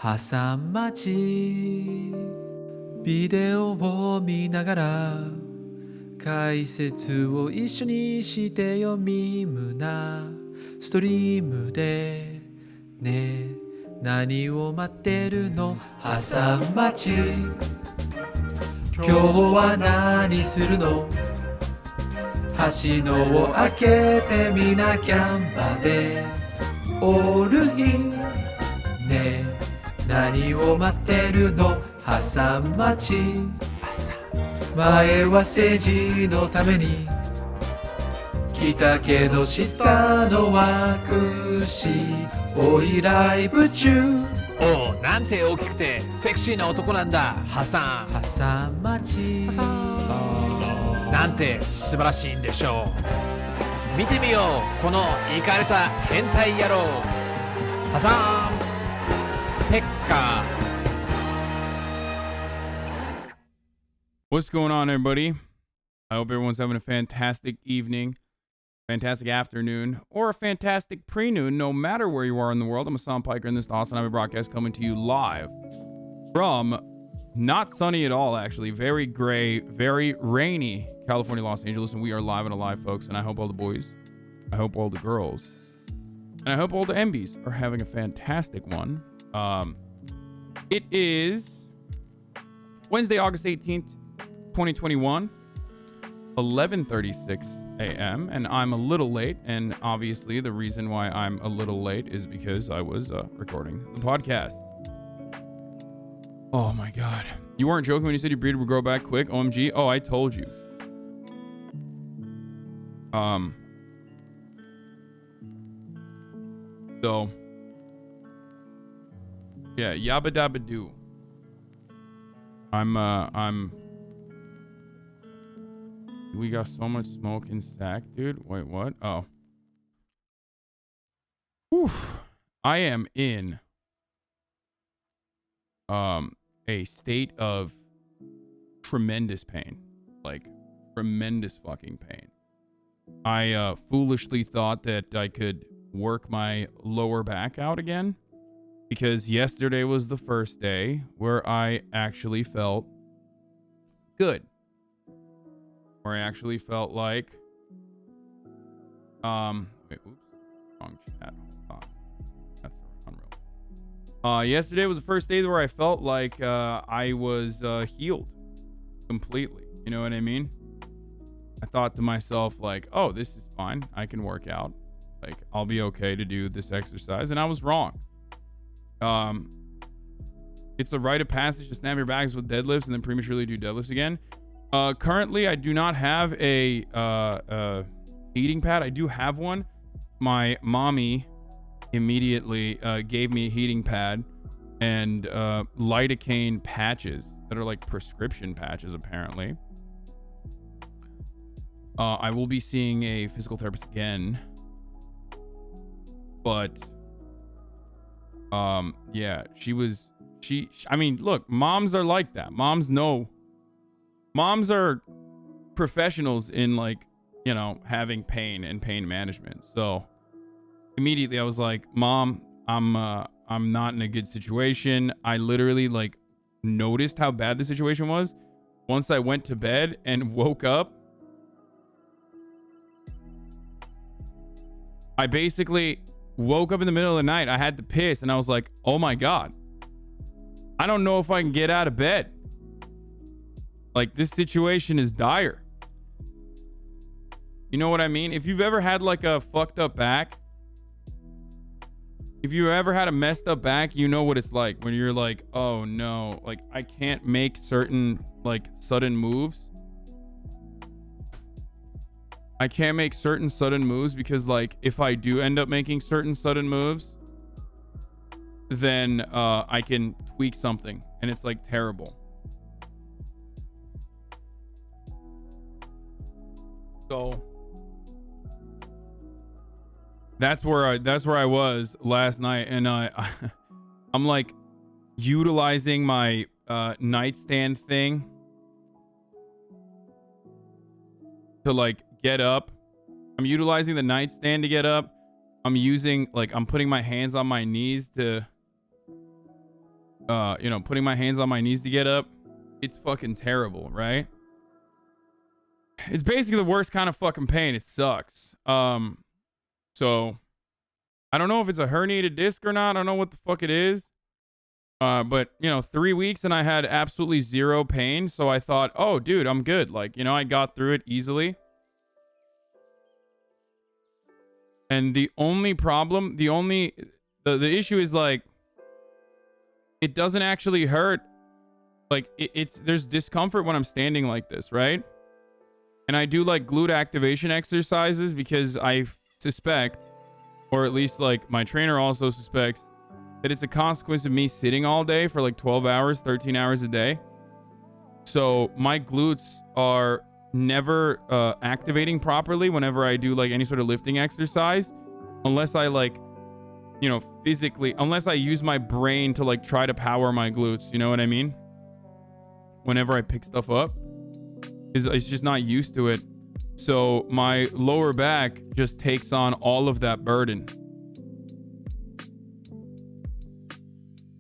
Hasan町ビデオを見ながら解説を一緒にしてよミームなストリームでね何を待ってるのハサン町今日は何するの橋のを開けてみなキャンバでオールインね何を待ってるのハサン町前は政治のために来たけど知ったのは苦しいおいライブ中おうなんて大きくてセクシーな男なんだハサンハサン町なんて素晴らしいんでしょう見てみようこのイカれた変態野郎ハサンペッカ What's going on, everybody? I hope everyone's having a fantastic evening, fantastic afternoon, or a fantastic pre-noon, no matter where you are in the world. I'm Hassan Piker, and this is the HasanAbi broadcast coming to you live from not sunny at all, actually. Very gray, very rainy California, Los Angeles, and we are live and alive, folks. And I hope all the boys, I hope all the girls, and I hope all the MBs are having a fantastic one. It is Wednesday, August 18th, 2021, 11:36 a.m. and I'm a little late, and obviously the reason why I'm a little late is because I was recording the podcast. Oh my god. You weren't joking when you said your beard would grow back quick, OMG. Oh, I told you. So yeah, yabba dabba doo. We got so much smoke in sack, dude. Wait, what? Oh. Oof. I am in a state of tremendous pain. Like tremendous fucking pain. I foolishly thought that I could work my lower back out again because yesterday was the first day where I actually felt good. Where I actually felt like wait, oops, wrong chat. Hold on. That's unreal. Yesterday was the first day where I felt like I was healed completely. You know what I mean? I thought to myself like, oh, this is fine. I can work out. Like, I'll be okay to do this exercise. And I was wrong. It's a rite of passage to snap your bags with deadlifts and then prematurely do deadlifts again. Currently, I do not have a heating pad. I do have one. My mommy immediately gave me a heating pad and lidocaine patches that are like prescription patches, apparently. I will be seeing a physical therapist again. But, yeah, I mean, look, moms are like that. Moms are professionals in, like, you know, having pain and pain management. So immediately I was like, Mom, I'm not in a good situation. I literally like noticed how bad the situation was once I went to bed and woke up. I basically woke up in the middle of the night. I had to piss and I was like, oh my God, I don't know if I can get out of bed. Like, this situation is dire. You know what I mean? If you've ever had like a fucked up back, if you ever had a messed up back, you know what it's like when you're like, oh no, like I can't make certain like sudden moves. I can't make certain sudden moves because like if I do end up making certain sudden moves, then I can tweak something and it's like terrible. So that's where I was last night, and I'm like utilizing my nightstand thing to like get up. I'm utilizing the nightstand to get up. I'm putting my hands on my knees to putting my hands on my knees to get up. It's fucking terrible, right? It's basically the worst kind of fucking pain. It sucks. So I don't know if it's a herniated disc or not. I don't know what the fuck it is. But 3 weeks and I had absolutely zero pain. So I thought, oh, dude, I'm good. Like, I got through it easily. And the only problem, the issue is like, it doesn't actually hurt. Like there's discomfort when I'm standing like this, right? And I do like glute activation exercises because I suspect, or at least like my trainer also suspects, that it's a consequence of me sitting all day for like 12 hours, 13 hours a day. So my glutes are never activating properly whenever I do like any sort of lifting exercise, unless I like, physically, unless I use my brain to like try to power my glutes. You know what I mean? Whenever I pick stuff up, it's just not used to it. So my lower back just takes on all of that burden.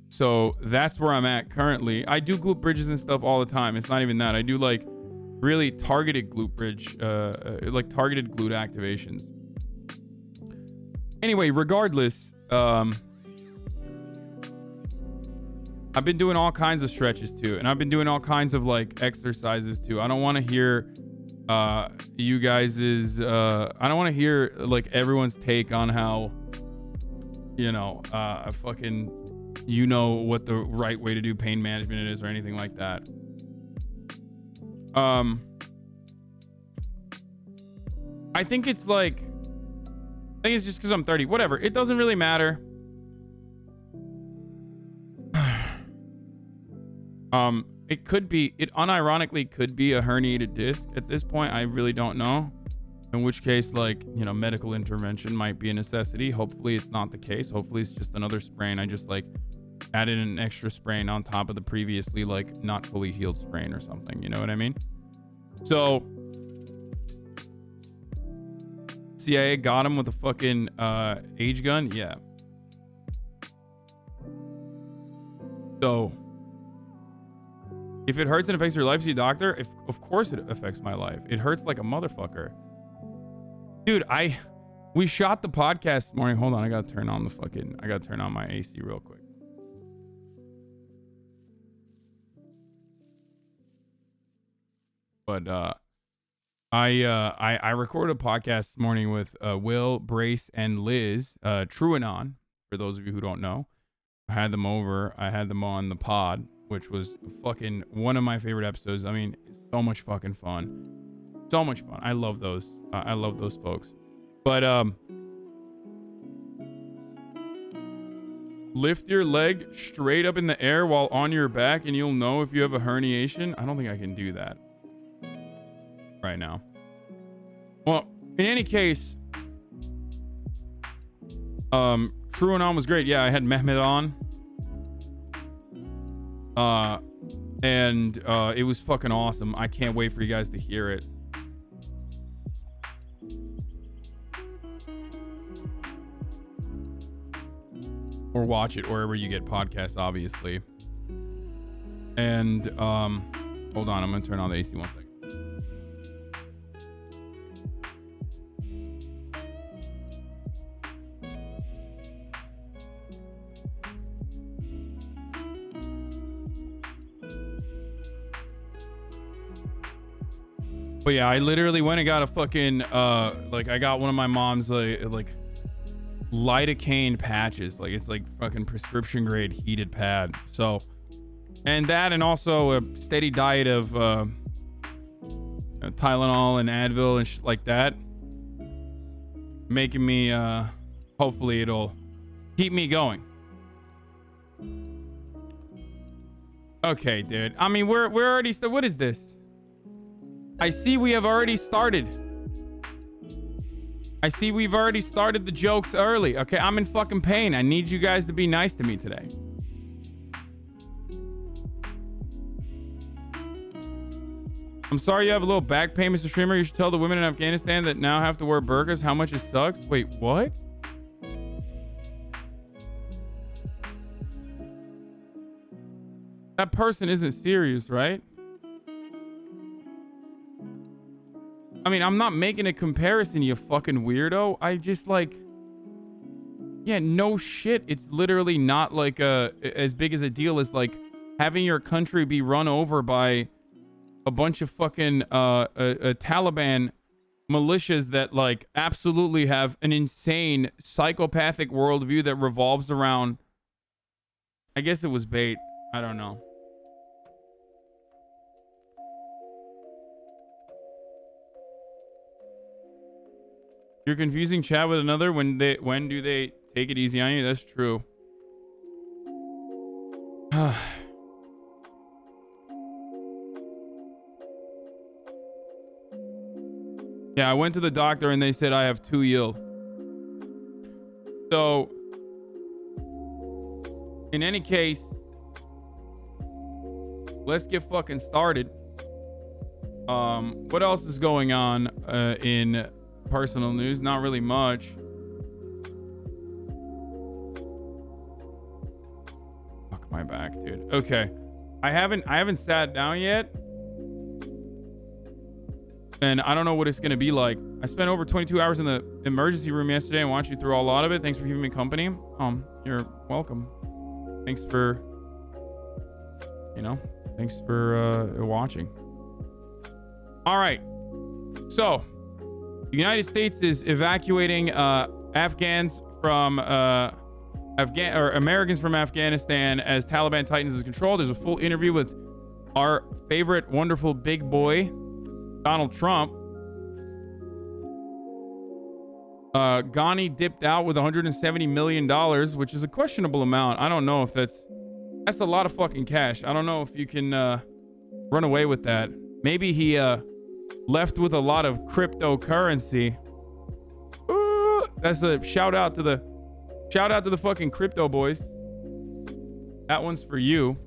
So that's where I'm at currently. I do glute bridges and stuff all the time. It's not even that. I do like really targeted glute bridge, like targeted glute activations. Anyway, regardless, I've been doing all kinds of stretches too, and I've been doing all kinds of like exercises too. I don't want to hear you guys's I don't want to hear like everyone's take on how fucking what the right way to do pain management is or anything like that. I think it's like, I think it's just because I'm 30. Whatever. It doesn't really matter. It could be, it unironically could be a herniated disc at this point. I really don't know. In which case, like, medical intervention might be a necessity. Hopefully it's not the case. Hopefully it's just another sprain. I just like added an extra sprain on top of the previously like not fully healed sprain or something. You know what I mean? So CIA got him with a fucking age gun. Yeah. So if it hurts and affects your life, see a doctor. Of course it affects my life. It hurts like a motherfucker. Dude, we shot the podcast this morning. Hold on, I gotta turn on my AC real quick. But I recorded a podcast this morning with Will, Brace, and Liz, Truanon, for those of you who don't know. I had them on the pod, which was fucking one of my favorite episodes. I mean, so much fucking fun. So much fun. I love those. I love those folks. But lift your leg straight up in the air while on your back and you'll know if you have a herniation. I don't think I can do that right now. Well, in any case, Truanon was great. Yeah, I had Mehmet on. And it was fucking awesome. I can't wait for you guys to hear it. Or watch it wherever you get podcasts, obviously. And hold on, I'm gonna turn on the AC 1 second. But yeah, I literally went and got a fucking I got one of my mom's like lidocaine patches. Like it's like fucking prescription grade heated pad. So, and that, and also a steady diet of Tylenol and Advil and shit like that, making me hopefully it'll keep me going. Okay, dude. I mean, we're already what is this? I see we have already started. I see we've already started the jokes early. Okay, I'm in fucking pain. I need you guys to be nice to me today. I'm sorry you have a little back pain, Mr. Streamer. You should tell the women in Afghanistan that now have to wear burqas how much it sucks. Wait, what? That person isn't serious, right? I mean, I'm not making a comparison, you fucking weirdo. I just like... Yeah, no shit. It's literally not like as big as a deal as like having your country be run over by a bunch of fucking Taliban militias that like absolutely have an insane psychopathic worldview that revolves around... I guess it was bait. I don't know. You're confusing chat with another. When do they take it easy on you? That's true. Yeah, I went to the doctor and they said I have 2 yield. So, in any case, let's get fucking started. What else is going on in personal news? Not really much. Fuck my back, dude. Okay. I haven't sat down yet. And I don't know what it's going to be like. I spent over 22 hours in the emergency room yesterday and watched you through a lot of it. Thanks for keeping me company. You're welcome. Thanks for, thanks for watching. All right. So, the United States is evacuating Afghans from Americans from Afghanistan as Taliban tightens its control. There's a full interview with our favorite wonderful big boy, Donald Trump. Ghani dipped out with $170 million, which is a questionable amount. I don't know if that's a lot of fucking cash. I don't know if you can run away with that. Maybe he left with a lot of cryptocurrency. Ooh, that's a shout out to the fucking crypto boys. That one's for you.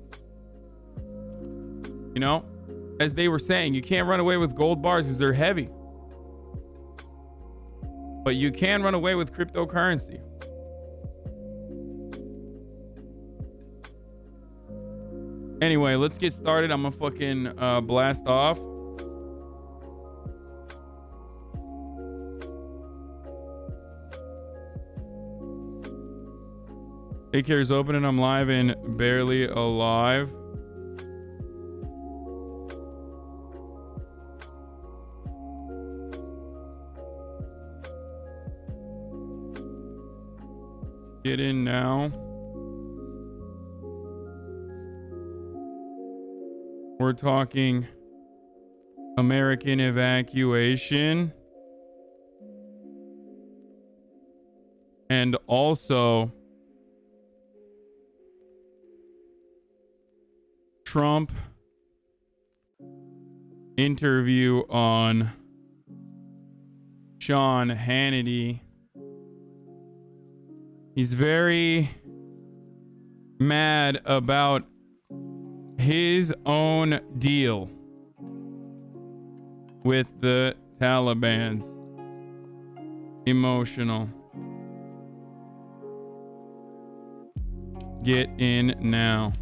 As they were saying, you can't run away with gold bars because they're heavy. But you can run away with cryptocurrency. Anyway, let's get started. I'm gonna fucking blast off. Daycare is open and I'm live and barely alive. Get in now. We're talking American evacuation. And also Trump interview on Sean Hannity. He's very mad about his own deal with the Taliban's. Emotional. Get in now.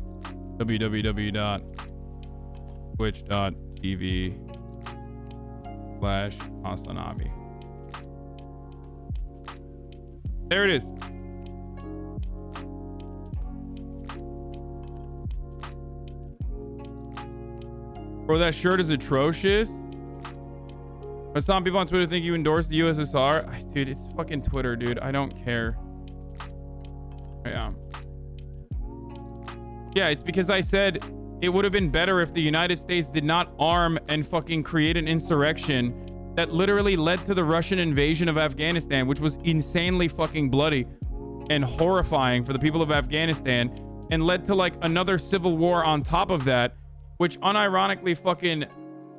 www.twitch.tv/HasanAbi. There it is. Bro, that shirt is atrocious. But some people on Twitter think you endorsed the USSR. Dude, it's fucking Twitter, dude. I don't care. Yeah. Yeah, it's because I said it would have been better if the United States did not arm and fucking create an insurrection that literally led to the Russian invasion of Afghanistan, which was insanely fucking bloody and horrifying for the people of Afghanistan, and led to like another civil war on top of that, which unironically fucking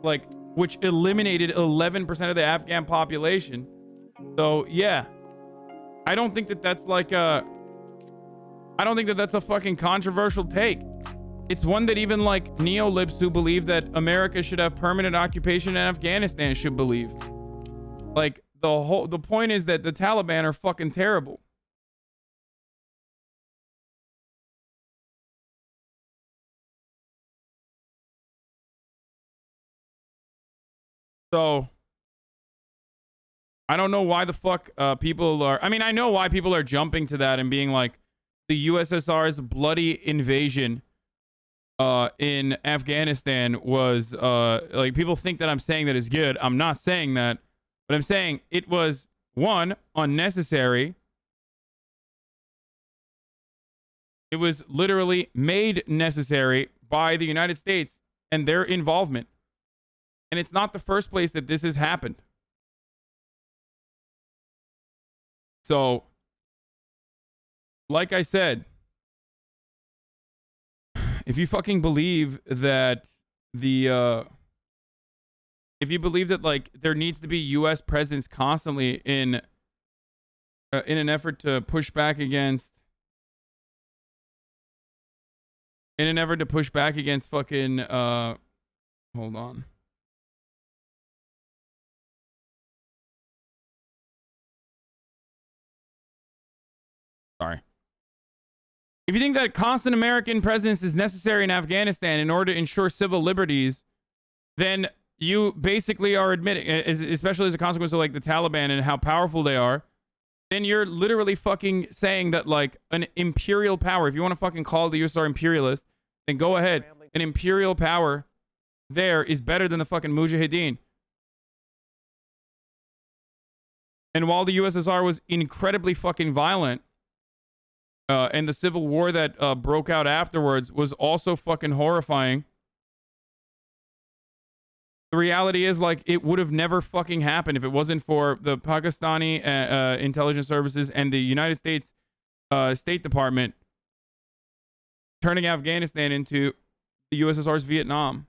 like, which eliminated 11% of the Afghan population. So yeah, I don't think that that's like a, I don't think that that's a fucking controversial take. It's one that even like neolibs who believe that America should have permanent occupation in Afghanistan should believe. Like the point is that the Taliban are fucking terrible. So I don't know why the fuck people are. I mean, I know why people are jumping to that and being like, the USSR's bloody invasion in Afghanistan was like, people think that I'm saying that is good. I'm not saying that, but I'm saying it was, one, unnecessary. It was literally made necessary by the United States and their involvement. And it's not the first place that this has happened. So, like I said, if you fucking believe that if you believe that like there needs to be U.S. presence constantly in an effort to push back against, fucking hold on. Sorry. If you think that constant American presence is necessary in Afghanistan in order to ensure civil liberties, then you basically are admitting, especially as a consequence of like the Taliban and how powerful they are, then you're literally fucking saying that like an imperial power, if you want to fucking call the USSR imperialist, then go ahead. An imperial power there is better than the fucking Mujahideen. And while the USSR was incredibly fucking violent, and the civil war that broke out afterwards was also fucking horrifying, the reality is like it would have never fucking happened if it wasn't for the Pakistani intelligence services and the United States State Department turning Afghanistan into the USSR's Vietnam,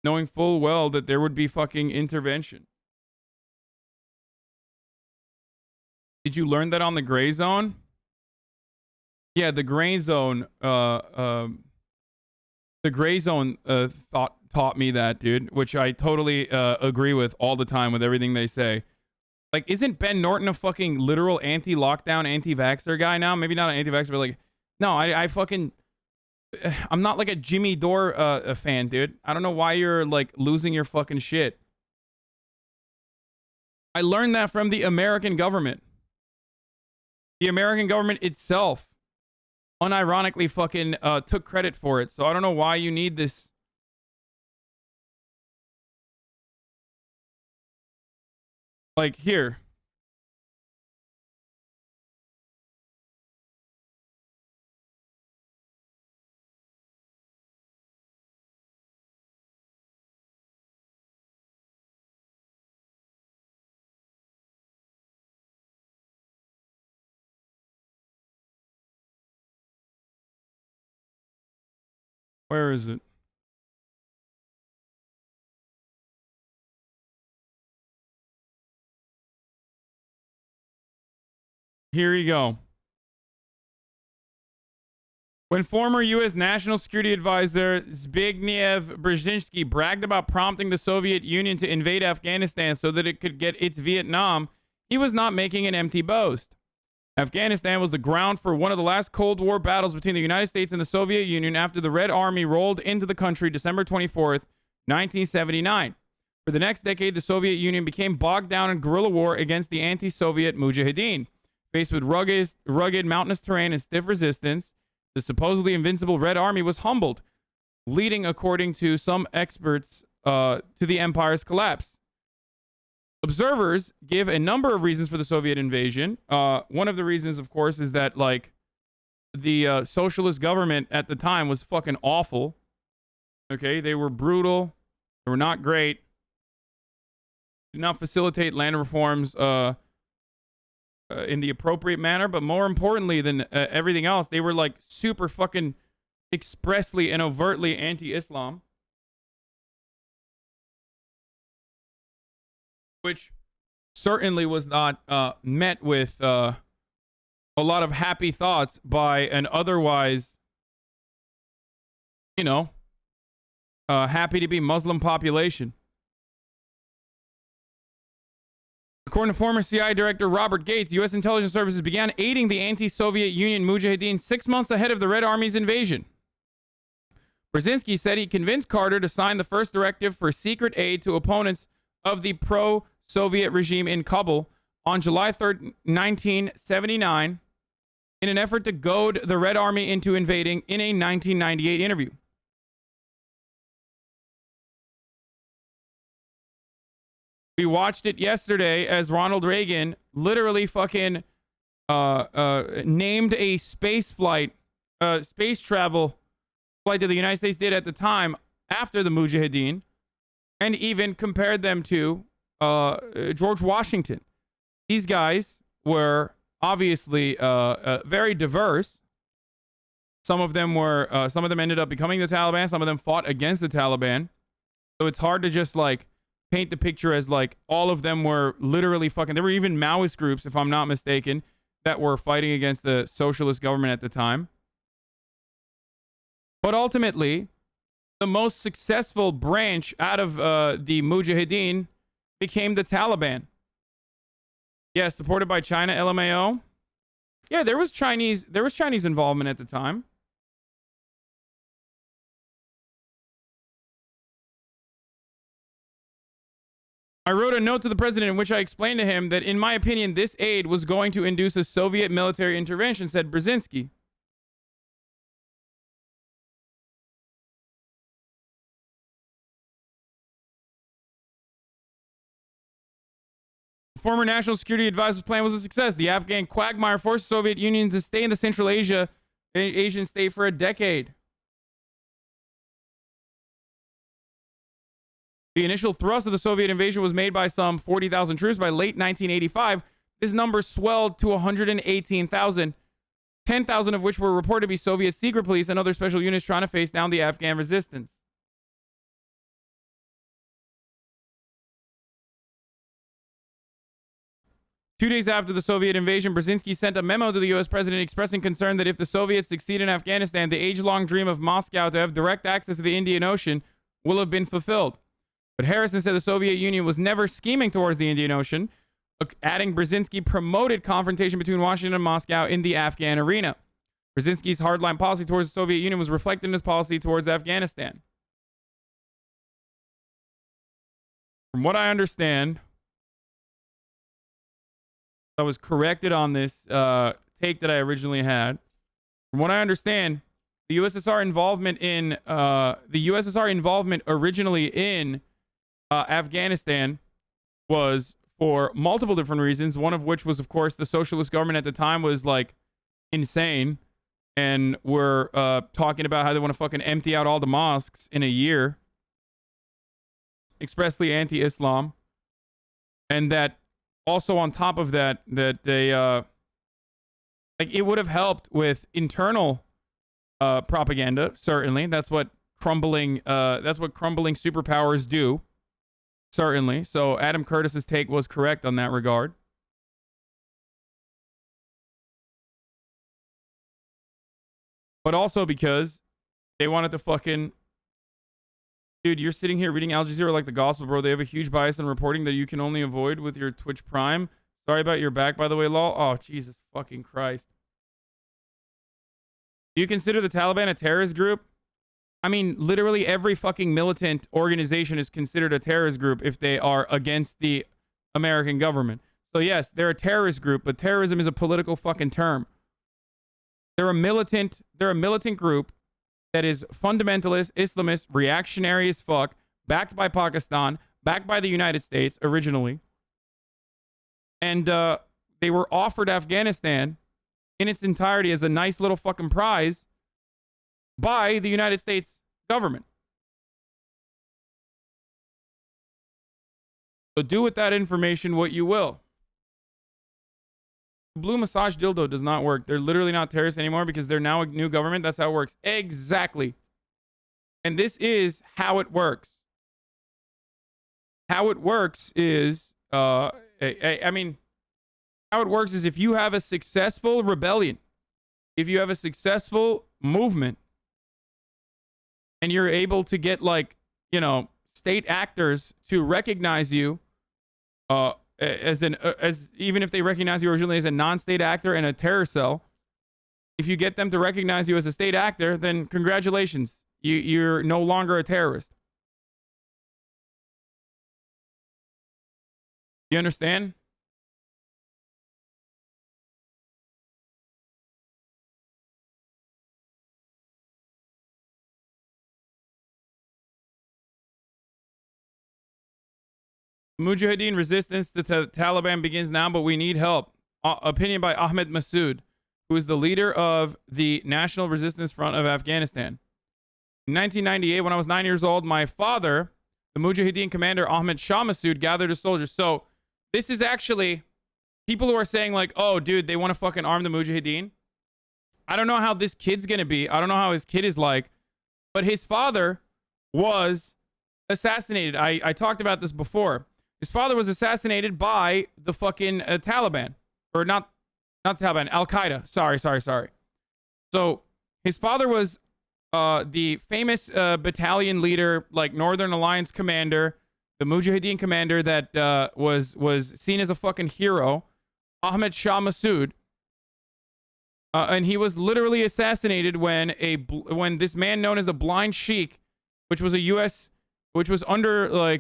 knowing full well that there would be fucking intervention. Did you learn that on the gray zone? Yeah, the gray zone. The gray zone taught me that, dude, which I totally agree with all the time with everything they say. Like, isn't Ben Norton a fucking literal anti-lockdown, anti-vaxxer guy now? Maybe not an anti-vaxxer, but like, no, I fucking, I'm not like a Jimmy Dore fan, dude. I don't know why you're like losing your fucking shit. I learned that from the American government. The American government itself unironically fucking took credit for it. So I don't know why you need this. Like here. Where is it? Here you go. When former U.S. National Security Advisor Zbigniew Brzezinski bragged about prompting the Soviet Union to invade Afghanistan so that it could get its Vietnam, he was not making an empty boast. Afghanistan was the ground for one of the last Cold War battles between the United States and the Soviet Union after the Red Army rolled into the country December 24th, 1979. For the next decade, the Soviet Union became bogged down in guerrilla war against the anti-Soviet Mujahideen. Faced with rugged mountainous terrain and stiff resistance, the supposedly invincible Red Army was humbled, leading, according to some experts, to the empire's collapse. Observers give a number of reasons for the Soviet invasion. One of the reasons, of course, is that like the socialist government at the time was fucking awful. Okay, they were brutal. They were not great. Did not facilitate land reforms in the appropriate manner. But more importantly than everything else, they were like super fucking expressly and overtly anti-Islam. Which certainly was not met with a lot of happy thoughts by an otherwise, you know, happy to be Muslim population. According to former CIA Director Robert Gates, U.S. intelligence services began aiding the anti-Soviet Union Mujahideen 6 months ahead of the Red Army's invasion. Brzezinski said he convinced Carter to sign the first directive for secret aid to opponents of the pro-Soviet regime in Kabul on July 3rd, 1979, in an effort to goad the Red Army into invading in a 1998 interview. We watched it yesterday as Ronald Reagan literally fucking named a space travel flight that the United States did at the time after the Mujahideen, and even compared them to George Washington. These guys were obviously very diverse. Some of them ended up becoming the Taliban. Some of them fought against the Taliban. So it's hard to just like paint the picture as like all of them were literally fucking. There were even Maoist groups, if I'm not mistaken, that were fighting against the socialist government at the time. But ultimately, the most successful branch out of the Mujahideen became the Taliban. Yeah, supported by China, LMAO. Yeah, there was Chinese involvement at the time. I wrote a note to the president in which I explained to him that, in my opinion, this aid was going to induce a Soviet military intervention, said Brzezinski. The former National Security Advisor's plan was a success. The Afghan quagmire forced the Soviet Union to stay in the Central Asian state for a decade. The initial thrust of the Soviet invasion was made by some 40,000 troops. By late 1985, this number swelled to 118,000, 10,000 of which were reported to be Soviet secret police and other special units trying to face down the Afghan resistance. Two days after the Soviet invasion, Brzezinski sent a memo to the U.S. president expressing concern that if the Soviets succeed in Afghanistan, the age-long dream of Moscow to have direct access to the Indian Ocean will have been fulfilled. But Harrison said the Soviet Union was never scheming towards the Indian Ocean, adding Brzezinski promoted confrontation between Washington and Moscow in the Afghan arena. Brzezinski's hardline policy towards the Soviet Union was reflected in his policy towards Afghanistan. From what I understand, I was corrected on this take that I originally had. From what I understand, the USSR involvement originally in Afghanistan was for multiple different reasons. One of which was, of course, the socialist government at the time was like insane, and were talking about how they want to fucking empty out all the mosques in a year, expressly anti-Islam, and that. Also, on top of that, they like it would have helped with internal propaganda. Certainly, that's what crumbling superpowers do. Certainly. So Adam Curtis's take was correct on that regard. But also because they wanted to fucking. Dude, you're sitting here reading AlJazeera like the gospel, bro. They have a huge bias in reporting that you can only avoid with your Twitch Prime. Sorry about your back, by the way, lol. Oh, Jesus fucking Christ. Do you consider the Taliban a terrorist group? I mean, literally every fucking militant organization is considered a terrorist group if they are against the American government. So yes, they're a terrorist group, but terrorism is a political fucking term. They're a militant group that is fundamentalist, Islamist, reactionary as fuck, backed by Pakistan, backed by the United States originally. And they were offered Afghanistan in its entirety as a nice little fucking prize by the United States government. So do with that information what you will. Blue massage dildo does not work. They're literally not terrorists anymore because they're now a new government. That's how it works. Exactly. And this is how it works. How it works is, how it works is if you have a successful rebellion, if you have a successful movement, and you're able to get state actors to recognize you, as even if they recognize you originally as a non-state actor and a terror cell, if you get them to recognize you as a state actor, then congratulations. you're no longer a terrorist. You understand? Mujahideen resistance to Taliban begins now, but we need help. Opinion by Ahmad Massoud, who is the leader of the National Resistance Front of Afghanistan. In 1998, when I was 9 years old, my father, the Mujahideen commander Ahmad Shah Massoud, gathered his soldiers. So this is actually people who are saying like, oh, dude, they want to fucking arm the Mujahideen. I don't know how this kid's going to be. I don't know how his kid is like, but his father was assassinated. I talked about this before. His father was assassinated by the fucking Taliban. Or not Taliban, Al-Qaeda. Sorry. So his father was the famous battalion leader, like Northern Alliance commander, the Mujahideen commander that was seen as a fucking hero, Ahmad Shah Massoud. And he was literally assassinated when this man known as the Blind Sheikh, which was under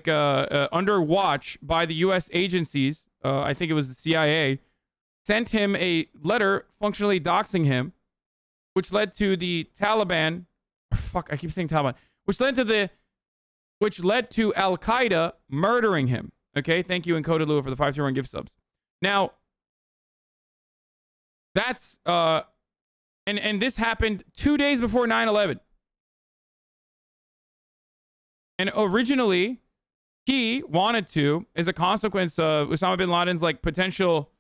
under watch by the U.S. agencies, I think it was the CIA, sent him a letter functionally doxing him, which led to the Taliban. Fuck, I keep saying Taliban. Which led to Al-Qaeda murdering him. Okay, thank you, Encoded Lua, for the 501 gift subs. Now, that's and this happened 2 days before 9/11. And originally, he wanted to, as a consequence of Osama bin Laden's potential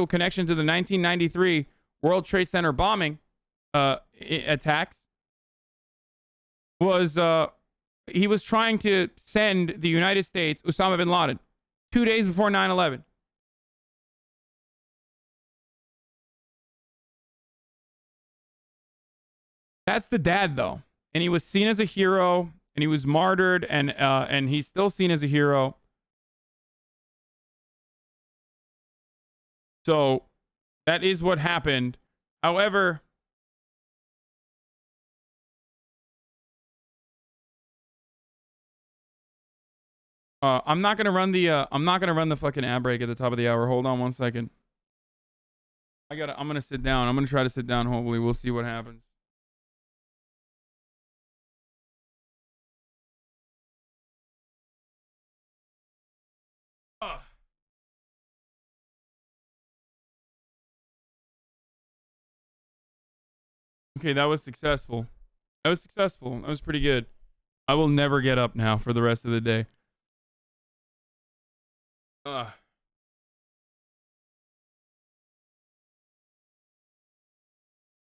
connection to the 1993 World Trade Center bombing attacks, he was trying to send the United States Osama bin Laden 2 days before 9/11. That's the dad, though. And he was seen as a hero, and he was martyred, and he's still seen as a hero. So that is what happened. However, I'm not gonna run the fucking ad break at the top of the hour. Hold on 1 second. I'm gonna sit down. I'm gonna try to sit down. Hopefully, we'll see what happens. Okay, that was successful. That was pretty good. I will never get up now for the rest of the day.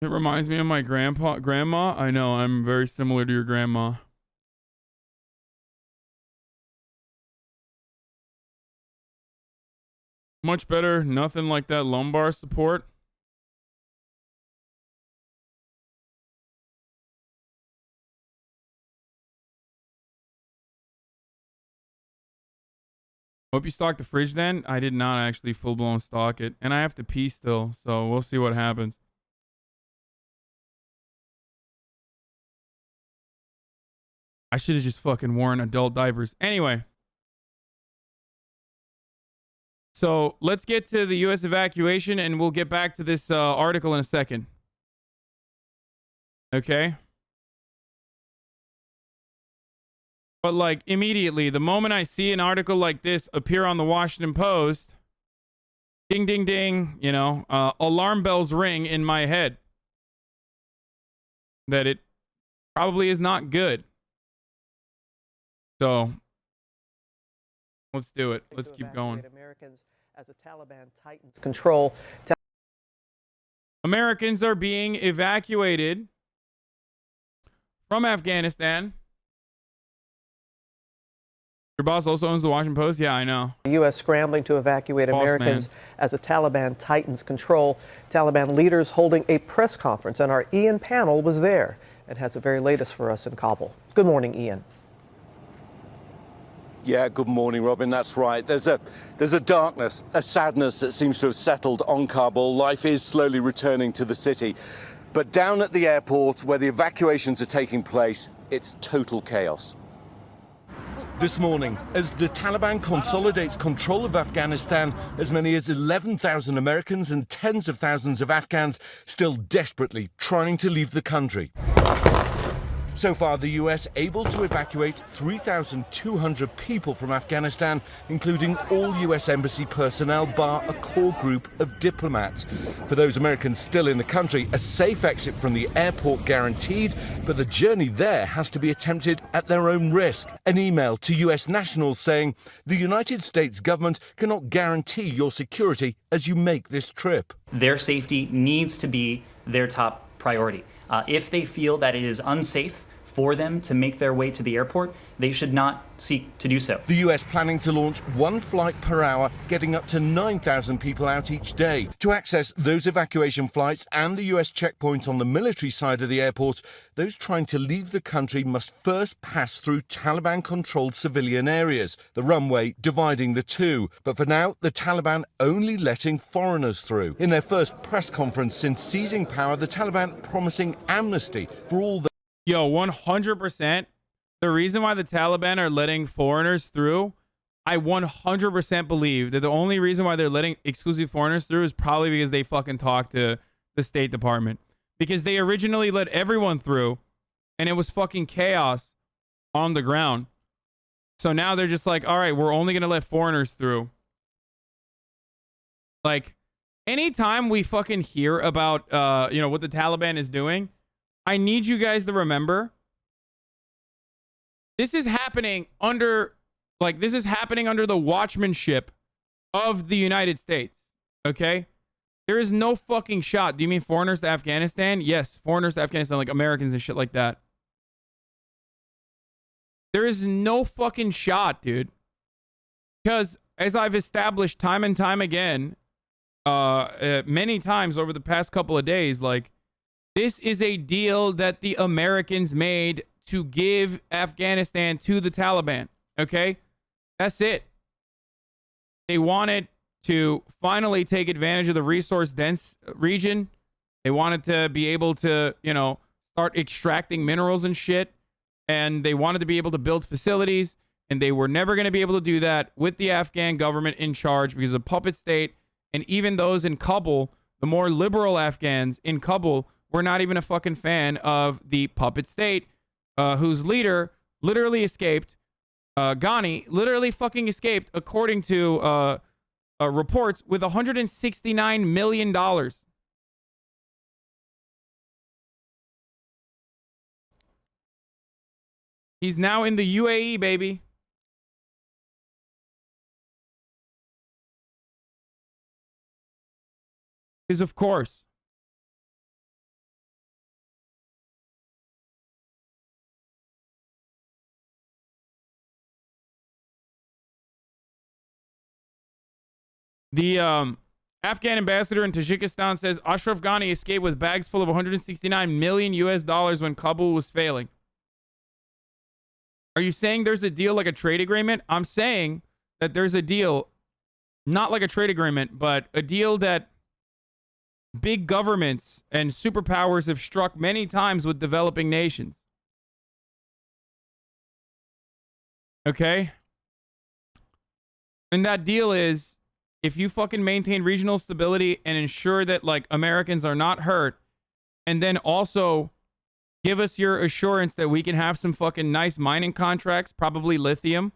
It reminds me of my grandma. I know, I'm very similar to your grandma. Much better. Nothing like that lumbar support. Hope you stocked the fridge then. I did not actually full-blown stock it. And I have to pee still, so we'll see what happens. I should have just fucking worn adult diapers. Anyway. So let's get to the U.S. evacuation, and we'll get back to this article in a second. Okay? But immediately, the moment I see an article like this appear on the Washington Post, ding, ding, ding, alarm bells ring in my head that it probably is not good. So let's do it. Let's keep going. Americans as the Taliban tightens control. Americans are being evacuated from Afghanistan. Your boss also owns the Washington Post? Yeah, I know. The U.S. scrambling to evacuate Americans as the Taliban tightens control. Taliban leaders holding a press conference, and our Ian panel was there and has the very latest for us in Kabul. Good morning, Ian. Yeah, good morning, Robin. That's right. There's a darkness, a sadness that seems to have settled on Kabul. Life is slowly returning to the city. But down at the airport where the evacuations are taking place, it's total chaos. This morning, as the Taliban consolidates control of Afghanistan, as many as 11,000 Americans and tens of thousands of Afghans still desperately trying to leave the country. So far, the US able to evacuate 3,200 people from Afghanistan, including all US embassy personnel, bar a core group of diplomats. For those Americans still in the country, a safe exit from the airport guaranteed, but the journey there has to be attempted at their own risk. An email to US nationals saying, the United States government cannot guarantee your security as you make this trip. Their safety needs to be their top priority. If they feel that it is unsafe for them to make their way to the airport, they should not seek to do so. The US planning to launch one flight per hour, getting up to 9,000 people out each day. To access those evacuation flights and the US checkpoint on the military side of the airport, those trying to leave the country must first pass through Taliban-controlled civilian areas, the runway dividing the two. But for now, the Taliban only letting foreigners through. In their first press conference since seizing power, the Taliban promising amnesty for all the... Yo, 100%. The reason why the Taliban are letting foreigners through, I 100% believe that the only reason why they're letting exclusive foreigners through is probably because they fucking talked to the State Department. Because they originally let everyone through, and it was fucking chaos on the ground. So now they're just like, all right, we're only going to let foreigners through. Like, anytime we fucking hear about, what the Taliban is doing, I need you guys to remember this is happening under the watchmanship of the United States. Okay? There is no fucking shot. Do you mean foreigners to Afghanistan? Yes, foreigners to Afghanistan, like Americans and shit like that. There is no fucking shot, dude. Because as I've established time and time again, many times over the past couple of days, like, this is a deal that the Americans made to give Afghanistan to the Taliban. Okay? That's it. They wanted to finally take advantage of the resource-dense region. They wanted to be able to, start extracting minerals and shit. And they wanted to be able to build facilities. And they were never going to be able to do that with the Afghan government in charge because of puppet state. And even those in Kabul, the more liberal Afghans in Kabul, were not even a fucking fan of the puppet state, whose leader literally escaped. Ghani literally fucking escaped, according to reports, with $169 million. He's now in the UAE, baby. Because of course. The Afghan ambassador in Tajikistan says Ashraf Ghani escaped with bags full of 169 million US dollars when Kabul was failing. Are you saying there's a deal like a trade agreement? I'm saying that there's a deal, not like a trade agreement, but a deal that big governments and superpowers have struck many times with developing nations. Okay? And that deal is, if you fucking maintain regional stability and ensure that, like, Americans are not hurt, and then also give us your assurance that we can have some fucking nice mining contracts, probably lithium,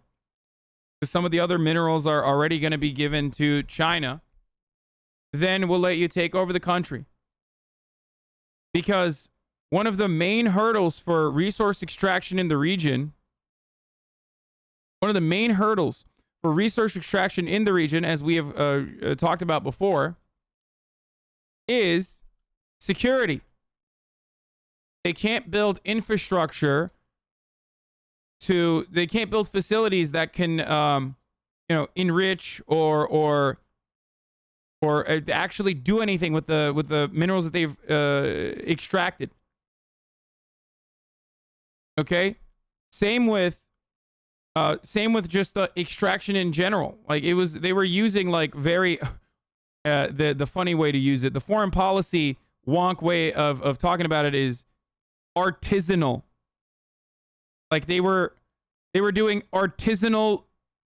because some of the other minerals are already going to be given to China, then we'll let you take over the country. Because one of the main hurdles for resource extraction in the region, as we have talked about before, is security. They can't build infrastructure they can't build facilities that can, enrich or actually do anything with the minerals that they've extracted. Okay? Same with just the extraction in general. Like, they were using, like, very the funny way to use it. The foreign policy wonk way of talking about it is artisanal. Like they were doing artisanal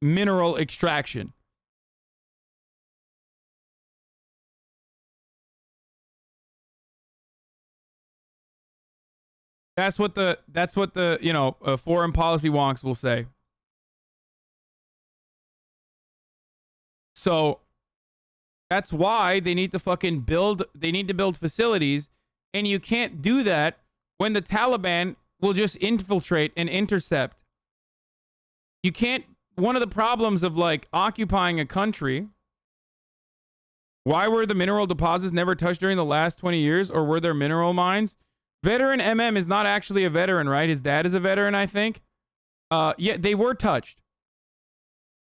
mineral extraction. That's what the foreign policy wonks will say. So that's why they need to fucking build facilities, and you can't do that when the Taliban will just infiltrate and intercept. You can't. One of the problems of like occupying a country. Why were the mineral deposits never touched during the last 20 years, or were there mineral mines? Veteran MM is not actually a veteran, right? His dad is a veteran, I think. Yeah, they were touched.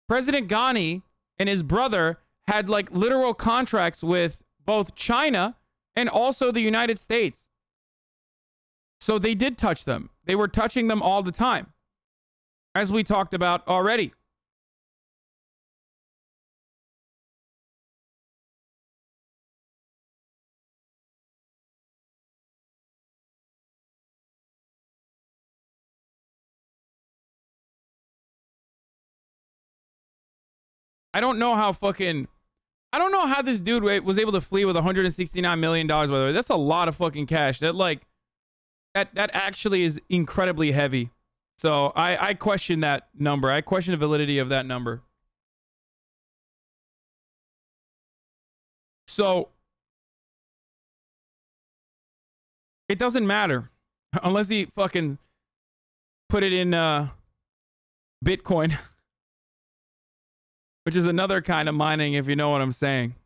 President Ghani and his brother had like literal contracts with both China and also the United States. So they did touch them. They were touching them all the time, as we talked about already. I don't know how this dude was able to flee with $169 million, by the way. That's a lot of fucking cash. That actually is incredibly heavy. So I question that number. I question the validity of that number. So it doesn't matter unless he fucking put it in Bitcoin. Which is another kind of mining, if you know what I'm saying.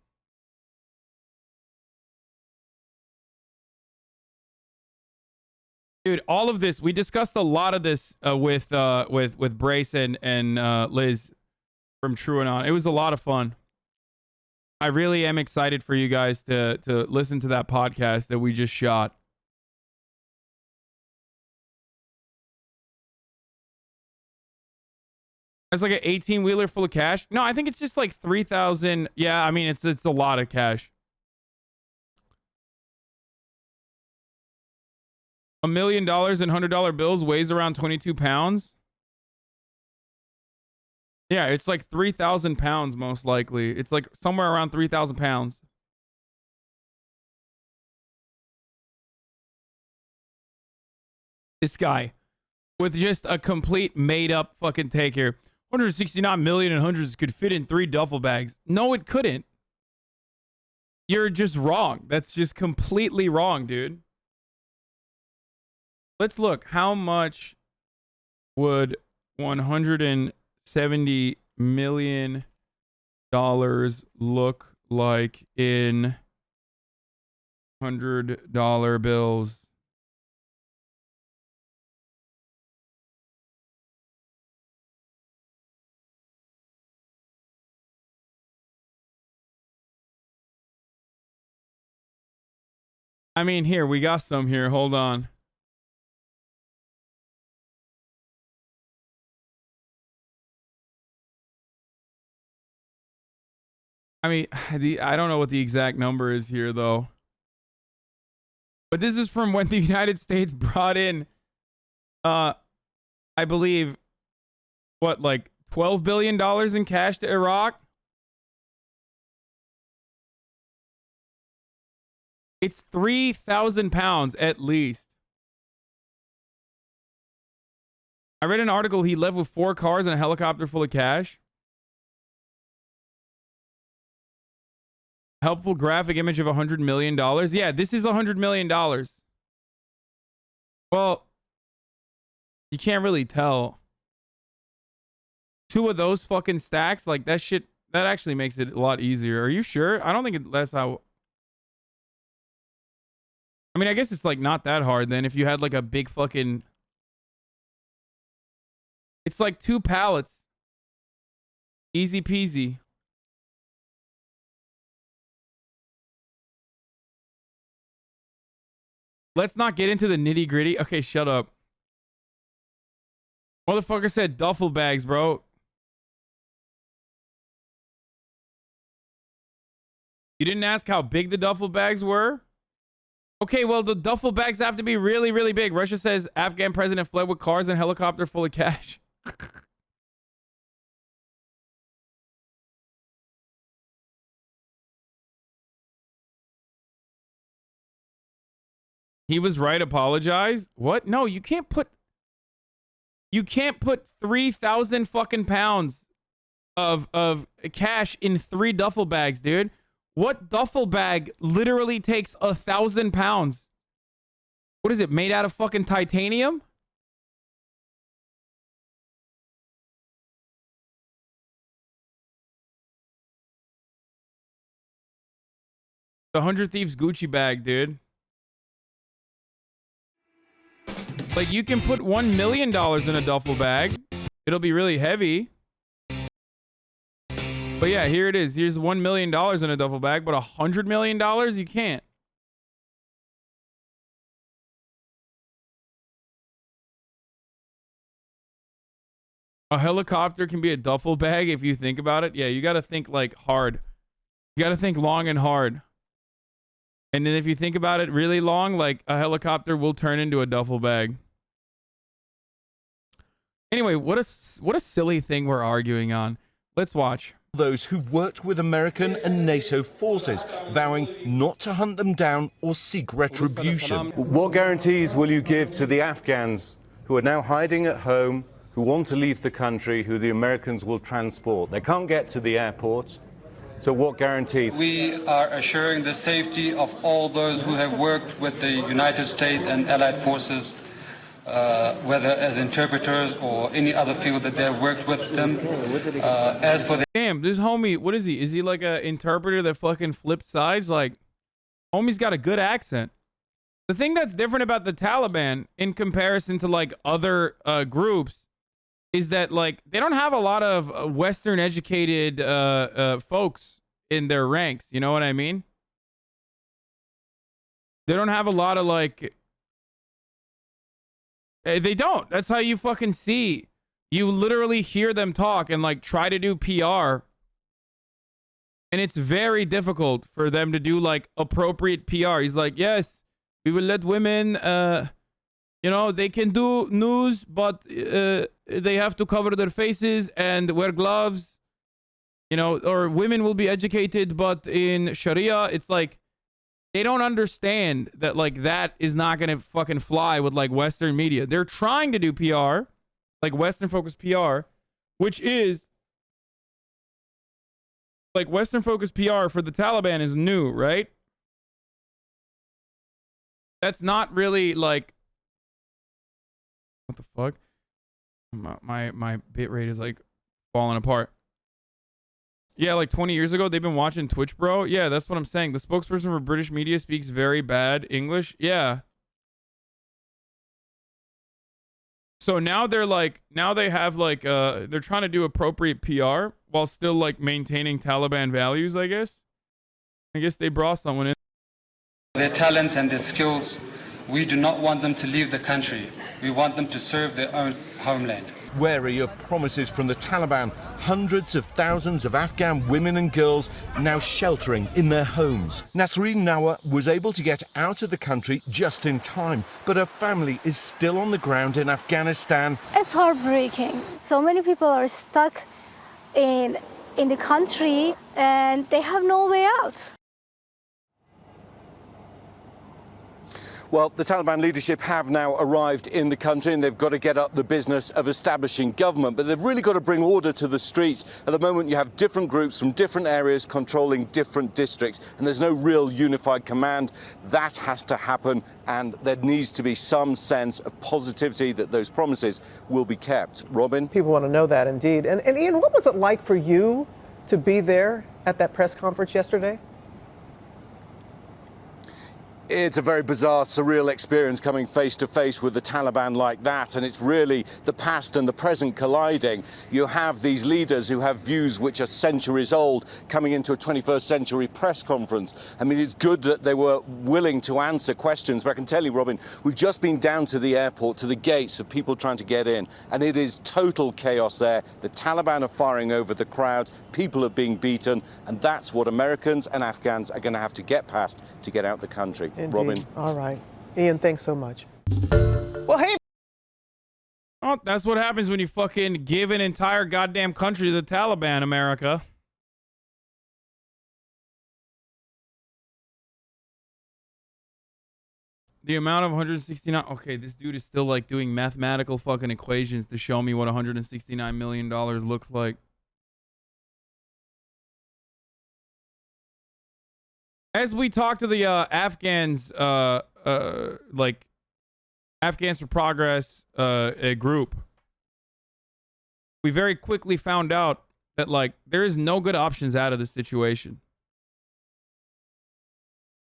Dude, all of this, we discussed a lot of this with Brace and Liz from TrueAnon. It was a lot of fun. I really am excited for you guys to listen to that podcast that we just shot. It's like an 18-wheeler full of cash. No, I think it's just like 3,000. Yeah, I mean, it's a lot of cash. $1 million in $100 bills weighs around 22 pounds. Yeah, it's like 3,000 pounds most likely. It's like somewhere around 3,000 pounds. This guy with just a complete made-up fucking take here. 169 million and hundreds could fit in 3 duffel bags. No, it couldn't. You're just wrong. That's just completely wrong, dude. Let's look. How much would $170 million look like in $100 bills? I mean, here, we got some here. Hold on. I mean, I don't know what the exact number is here, though. But this is from when the United States brought in, I believe, what, like $12 billion in cash to Iraq? It's 3,000 pounds at least. I read an article he left with 4 cars and a helicopter full of cash. Helpful graphic image of $100 million. Yeah, this is $100 million. Well, you can't really tell. 2 of those fucking stacks, like that shit, that actually makes it a lot easier. Are you sure? I don't think that's how... I mean, I guess it's like not that hard then if you had like a big fucking... It's like 2 pallets. Easy peasy. Let's not get into the nitty gritty. Okay, shut up. Motherfucker said duffel bags, bro. You didn't ask how big the duffel bags were? Okay, well, the duffel bags have to be really, really big. Russia says Afghan president fled with cars and helicopter full of cash. He was right, apologize. What? No, you can't put 3,000 fucking pounds of cash in 3 duffel bags, dude. What duffel bag literally takes 1,000 pounds? What is it, made out of fucking titanium? The 100 Thieves Gucci bag, dude. Like, you can put $1 million in a duffel bag. It'll be really heavy. But yeah, here it is. Here's $1 million in a duffel bag, but $100 million, you can't. A helicopter can be a duffel bag if you think about it. Yeah, you got to think like hard. You got to think long and hard. And then if you think about it really long, like a helicopter will turn into a duffel bag. Anyway, what a silly thing we're arguing on. Let's watch. Those who've worked with American and NATO forces, vowing not to hunt them down or seek retribution. What guarantees will you give to the Afghans who are now hiding at home, who want to leave the country, who the Americans will transport? They can't get to the airport. So what guarantees? We are assuring the safety of all those who have worked with the United States and allied forces, whether as interpreters or any other field that they have worked with them. As for the Damn, this homie, what is he? Is he like an interpreter that fucking flipped sides? Like, homie's got a good accent. The thing that's different about the Taliban in comparison to like other groups is that like they don't have a lot of Western educated folks in their ranks. You know what I mean? They don't have a lot of like. They don't. That's how you fucking see. You literally hear them talk and like try to do PR. And it's very difficult for them to do like appropriate PR. He's like, yes, we will let women, you know, they can do news, but they have to cover their faces and wear gloves. You know, or women will be educated, but in Sharia, it's like, they don't understand that like that is not going to fucking fly with like Western media. They're trying to do PR, like Western focused PR, which is like Western focused PR for the Taliban is new, right? That's not really like, what the fuck? My bit rate is like falling apart. Yeah, like 20 years ago, they've been watching Twitch, bro. Yeah, that's what I'm saying. The spokesperson for British media speaks very bad English. Yeah. So now they're like, now they have like, they're trying to do appropriate PR while still like maintaining Taliban values, I guess. I guess they brought someone in. their talents and their skills, we do not want them to leave the country. We want them to serve their own homeland. Wary of promises from the Taliban, hundreds of thousands of Afghan women and girls now sheltering in their homes. Nasreen Nawar was able to get out of the country just in time, but her family is still on the ground in Afghanistan. It's heartbreaking. So many people are stuck in the country and they have no way out. Well, the Taliban leadership have now arrived in the country and they've got to get up the business of establishing government, but they've really got to bring order to the streets. At the moment, you have different groups from different areas controlling different districts, and there's no real unified command. That has to happen, and there needs to be some sense of positivity that those promises will be kept. Robin? People want to know that, indeed. And Ian, what was it like for you to be there at that press conference yesterday? It's a very bizarre, surreal experience coming face to face with the Taliban like that, and it's really the past and the present colliding. You have these leaders who have views which are centuries old coming into a 21st century press conference. I mean, it's good that they were willing to answer questions, but I can tell you, Robin, we've just been down to the airport, to the gates of people trying to get in, and it is total chaos there. The Taliban are firing over the crowd, people are being beaten, and that's what Americans and Afghans are going to have to get past to get out the country. Indeed. Robin. All right. Ian, thanks so much. Well, hey. Oh, that's what happens when you fucking give an entire goddamn country to the Taliban, America. The amount of 169... Okay, this dude is still like doing mathematical fucking equations to show me what $169 million looks like. As we talk to the Afghans, like Afghans for Progress group, we very quickly found out that like there is no good options out of this situation.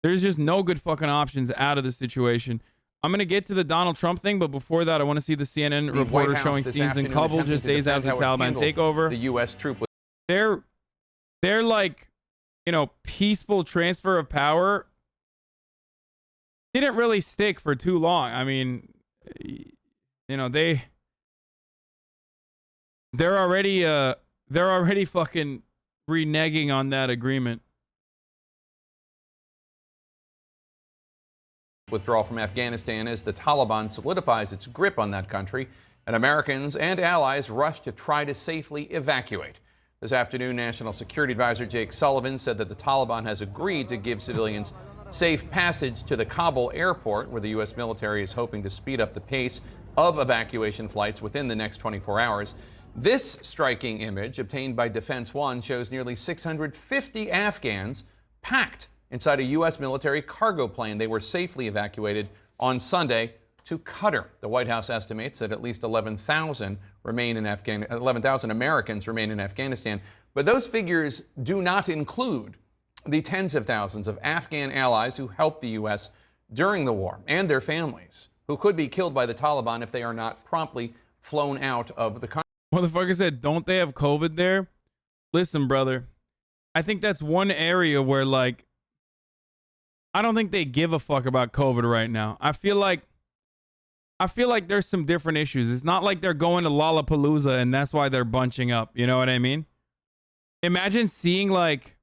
There's just no good fucking options out of this situation. I'm going to get to the Donald Trump thing, but before that, I want to see the CNN reporter showing scenes in Kabul just days after the Taliban takeover. The U.S. troop was They're like, you know, peaceful transfer of power didn't really stick for too long. I mean, you know, they're already fucking reneging on that agreement. withdrawal from Afghanistan as the Taliban solidifies its grip on that country, and Americans and allies rush to try to safely evacuate. This afternoon, National Security Advisor Jake Sullivan said that the Taliban has agreed to give civilians safe passage to the Kabul airport, where the U.S. military is hoping to speed up the pace of evacuation flights within the next 24 hours. This striking image, obtained by Defense One, shows nearly 650 Afghans packed inside a U.S. military cargo plane. They were safely evacuated on Sunday to Qatar. The White House estimates that at least 11,000 Americans remain in Afghanistan. But those figures do not include the tens of thousands of Afghan allies who helped the U.S. during the war, and their families, who could be killed by the Taliban if they are not promptly flown out of the country. Motherfucker said, don't they have COVID there? Listen, brother, I think that's one area where, like, I don't think they give a fuck about COVID right now. I feel like there's some different issues. It's not like they're going to Lollapalooza and that's why they're bunching up. You know what I mean? Imagine seeing like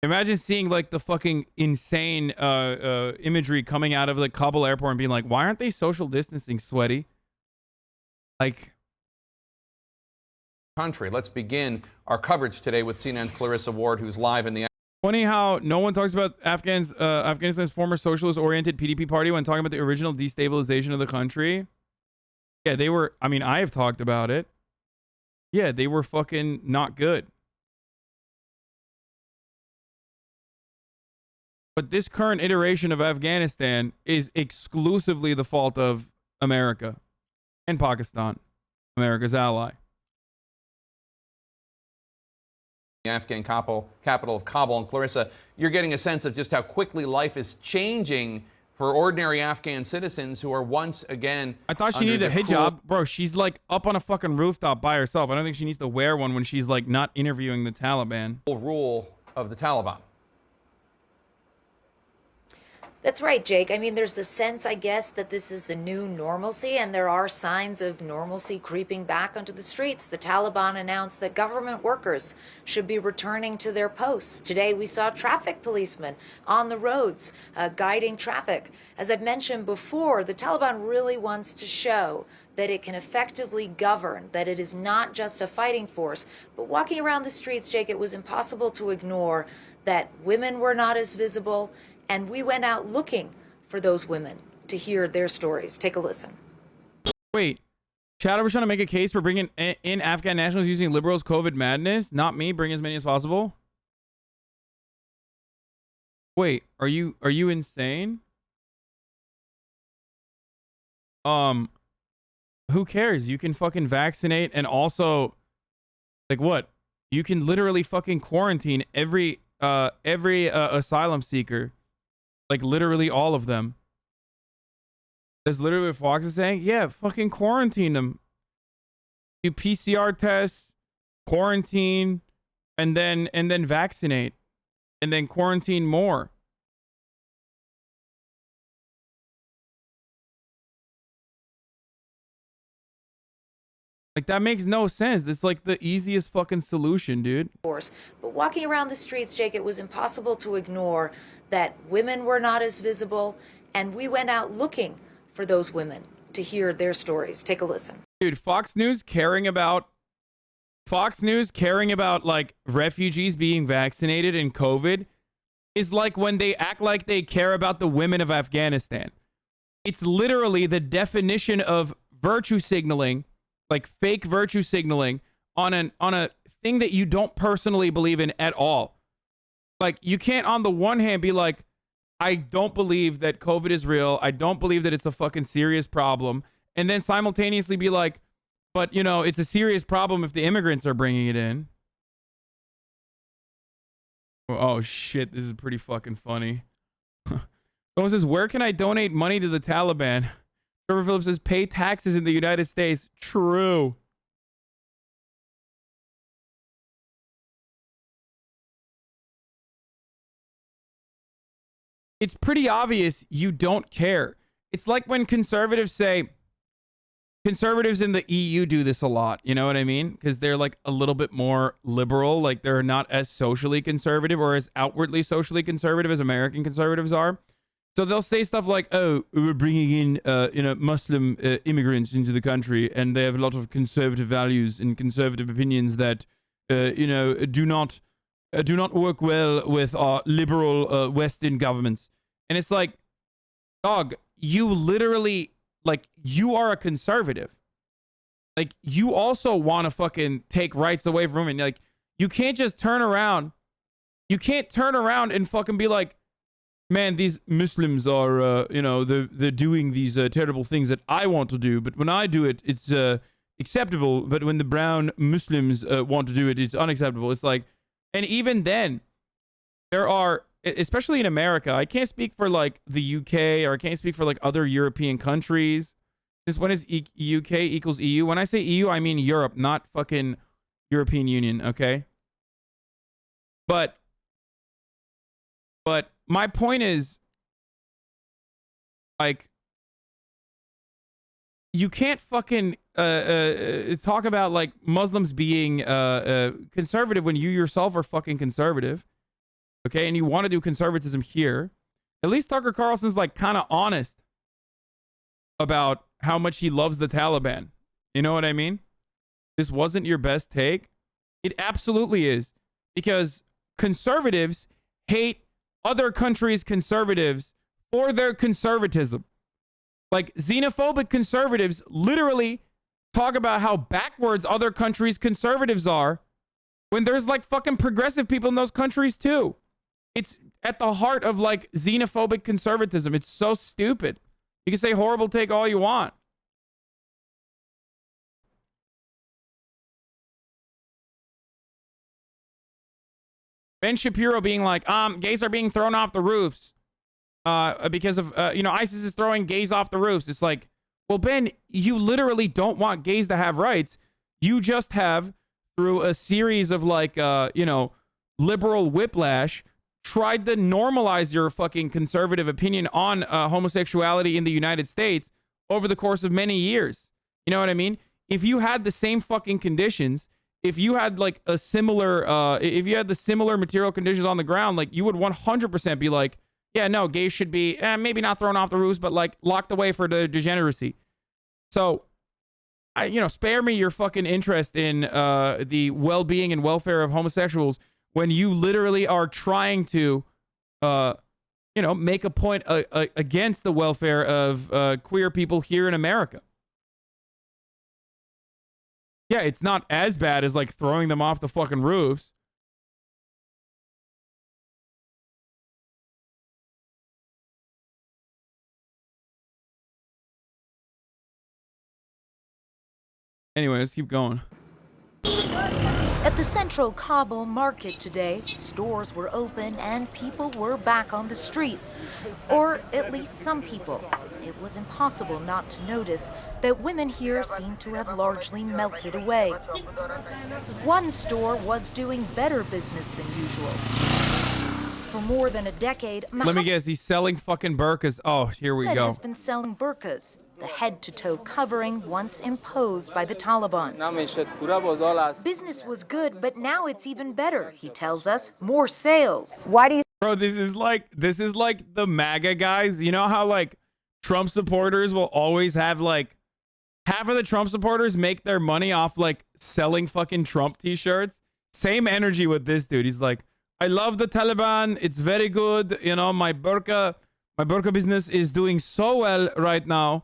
the fucking insane imagery coming out of the Kabul airport and being like, why aren't they social distancing, sweaty? Like, country. Let's begin our coverage today with CNN's Clarissa Wards, who's live in the... Funny how no one talks about Afghanistan's former socialist-oriented PDP party when talking about the original destabilization of the country. Yeah, they were... I mean, I have talked about it. Yeah, they were fucking not good. But this current iteration of Afghanistan is exclusively the fault of America and Pakistan, America's ally. The Afghan capital of Kabul. And Clarissa, you're getting a sense of just how quickly life is changing for ordinary Afghan citizens who are once again... I thought she needed a hijab. Bro, she's like up on a fucking rooftop by herself. I don't think she needs to wear one when she's like not interviewing the Taliban. Rule of the Taliban. That's right, Jake. I mean, there's the sense, I guess, that this is the new normalcy, and there are signs of normalcy creeping back onto the streets. The Taliban announced that government workers should be returning to their posts. Today, we saw traffic policemen on the roads guiding traffic. As I've mentioned before, the Taliban really wants to show that it can effectively govern, that it is not just a fighting force. But walking around the streets, Jake, it was impossible to ignore that women were not as visible. And we went out looking for those women to hear their stories. Take a listen. Wait, Chad was trying to make a case for bringing in Afghan nationals using liberals' COVID madness. Not me. Bring as many as possible. Wait, are you insane? Who cares? You can fucking vaccinate and also, like, what? You can literally fucking quarantine every asylum seeker. Like, literally all of them. That's literally what Fox is saying. Yeah, fucking quarantine them. Do PCR tests, quarantine, and then vaccinate. And then quarantine more. Like, that makes no sense. It's like the easiest fucking solution, dude. But walking around the streets, Jake, it was impossible to ignore that women were not as visible, and we went out looking for those women to hear their stories. Take a listen. Dude, Fox News caring about like refugees being vaccinated and COVID is like when they act like they care about the women of Afghanistan. It's literally the definition of virtue signaling, like fake virtue signaling on a thing that you don't personally believe in at all. Like, you can't on the one hand be like, I don't believe that COVID is real. I don't believe that it's a fucking serious problem. And then simultaneously be like, but, you know, it's a serious problem if the immigrants are bringing it in. Oh, shit. This is pretty fucking funny. Someone says, where can I donate money to the Taliban? Trevor Phillips says, pay taxes in the United States. True. It's pretty obvious you don't care. It's like when conservatives say, conservatives in the EU do this a lot. You know what I mean? Because they're like a little bit more liberal. Like, they're not as socially conservative or as outwardly socially conservative as American conservatives are. So they'll say stuff like, oh, we're bringing in, Muslim immigrants into the country, and they have a lot of conservative values and conservative opinions that, do not work well with our liberal Western governments. And it's like, dog, you literally, like, you are a conservative. Like, you also want to fucking take rights away from women. Like, you can't just turn around. You can't turn around and fucking be like, man, these Muslims are, they're doing these terrible things that I want to do. But when I do it, it's acceptable. But when the brown Muslims want to do it, it's unacceptable. It's like, and even then, there are, especially in America, I can't speak for like the UK, or I can't speak for like other European countries. This one is UK equals EU. When I say EU, I mean Europe, not fucking European Union, okay? But my point is, like, you can't fucking talk about like Muslims being conservative when you yourself are fucking conservative, okay? And you want to do conservatism here. At least Tucker Carlson's like kind of honest about how much he loves the Taliban. You know what I mean? This wasn't your best take. It absolutely is, because conservatives hate other countries' conservatives for their conservatism. Like, xenophobic conservatives literally talk about how backwards other countries' conservatives are when there's like fucking progressive people in those countries too. It's at the heart of like xenophobic conservatism. It's so stupid. You can say horrible take all you want. Ben Shapiro being like, gays are being thrown off the roofs because of, ISIS is throwing gays off the roofs. It's like, well, Ben, you literally don't want gays to have rights. You just have, through a series of like, liberal whiplash, tried to normalize your fucking conservative opinion on homosexuality in the United States over the course of many years. You know what I mean? If you had the same fucking conditions, if you had like a similar, if you had the similar material conditions on the ground, like, you would 100% be like, yeah, no, gays should be maybe not thrown off the roofs, but like locked away for the degeneracy. So, spare me your fucking interest in the well-being and welfare of homosexuals when you literally are trying to, make a point against the welfare of queer people here in America. Yeah, it's not as bad as like throwing them off the fucking roofs. Anyway, let's keep going. At the central Kabul market today, stores were open and people were back on the streets. Or at least some people. It was impossible not to notice that women here seemed to have largely melted away. One store was doing better business than usual. For more than a decade, let me guess, he's selling fucking burqas. Oh, here we go. Has been selling burqas. the head-to-toe covering once imposed by the Taliban. Business was good, but now it's even better, he tells us. More sales. Why do you Bro, this is like the MAGA guys. You know how like Trump supporters will always have like half of the Trump supporters make their money off like selling fucking Trump t-shirts? Same energy with this dude. He's like, I love the Taliban. It's very good. You know, my burqa business is doing so well right now.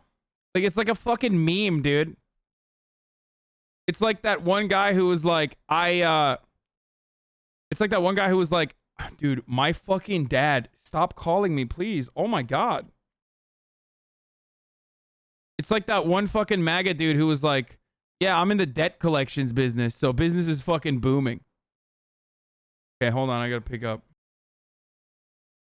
Like, it's like a fucking meme, dude. It's like that one guy who was like, dude, my fucking dad, stop calling me, please. Oh my God. It's like that one fucking MAGA dude who was like, yeah, I'm in the debt collections business, so business is fucking booming. Okay, hold on, I gotta pick up.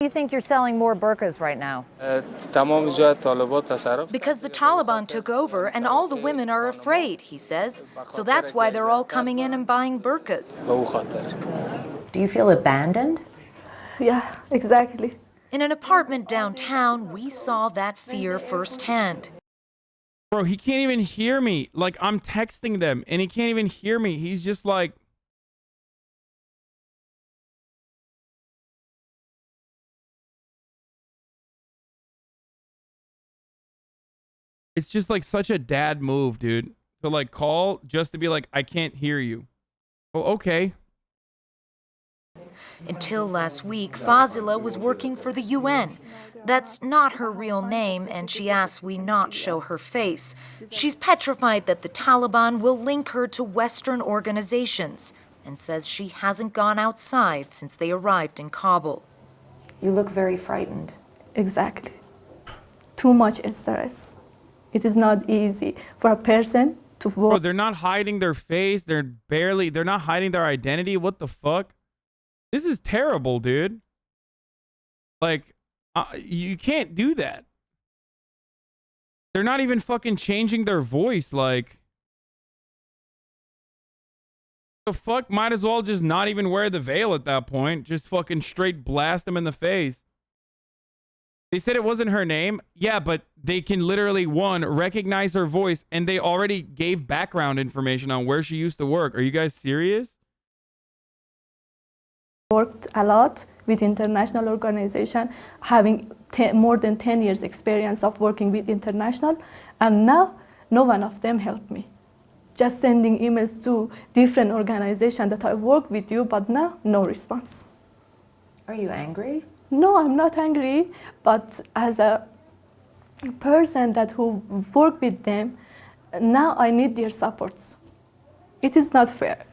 you think you're selling more burqas right now? Because the Taliban took over and all the women are afraid, he says. So that's why they're all coming in and buying burqas. Do you feel abandoned? Yeah, exactly. In an apartment downtown, we saw that fear firsthand. Bro, he can't even hear me. Like, I'm texting them and he can't even hear me. He's just like... It's just like such a dad move, dude. To like call just to be like, I can't hear you. Well, okay. Until last week, Fazila was working for the UN. That's not her real name, and she asks we not show her face. She's petrified that the Taliban will link her to Western organizations and says she hasn't gone outside since they arrived in Kabul. You look very frightened. Exactly. Too much stress. It is not easy for a person to vote. Bro, they're not hiding their face. They're not hiding their identity. What the fuck? This is terrible, dude. Like, you can't do that. They're not even fucking changing their voice. Like, the fuck? Might as well just not even wear the veil at that point. Just fucking straight blast them in the face. They said it wasn't her name. Yeah, but they can literally, one, recognize her voice, and they already gave background information on where she used to work. Are you guys serious? Worked a lot with international organization, having more than 10 years experience of working with international, and now no one of them helped me. Just sending emails to different organizations that I work with you, but now no response. Are you angry? No, I'm not angry, but as a person who work with them, now I need their supports. It is not fair.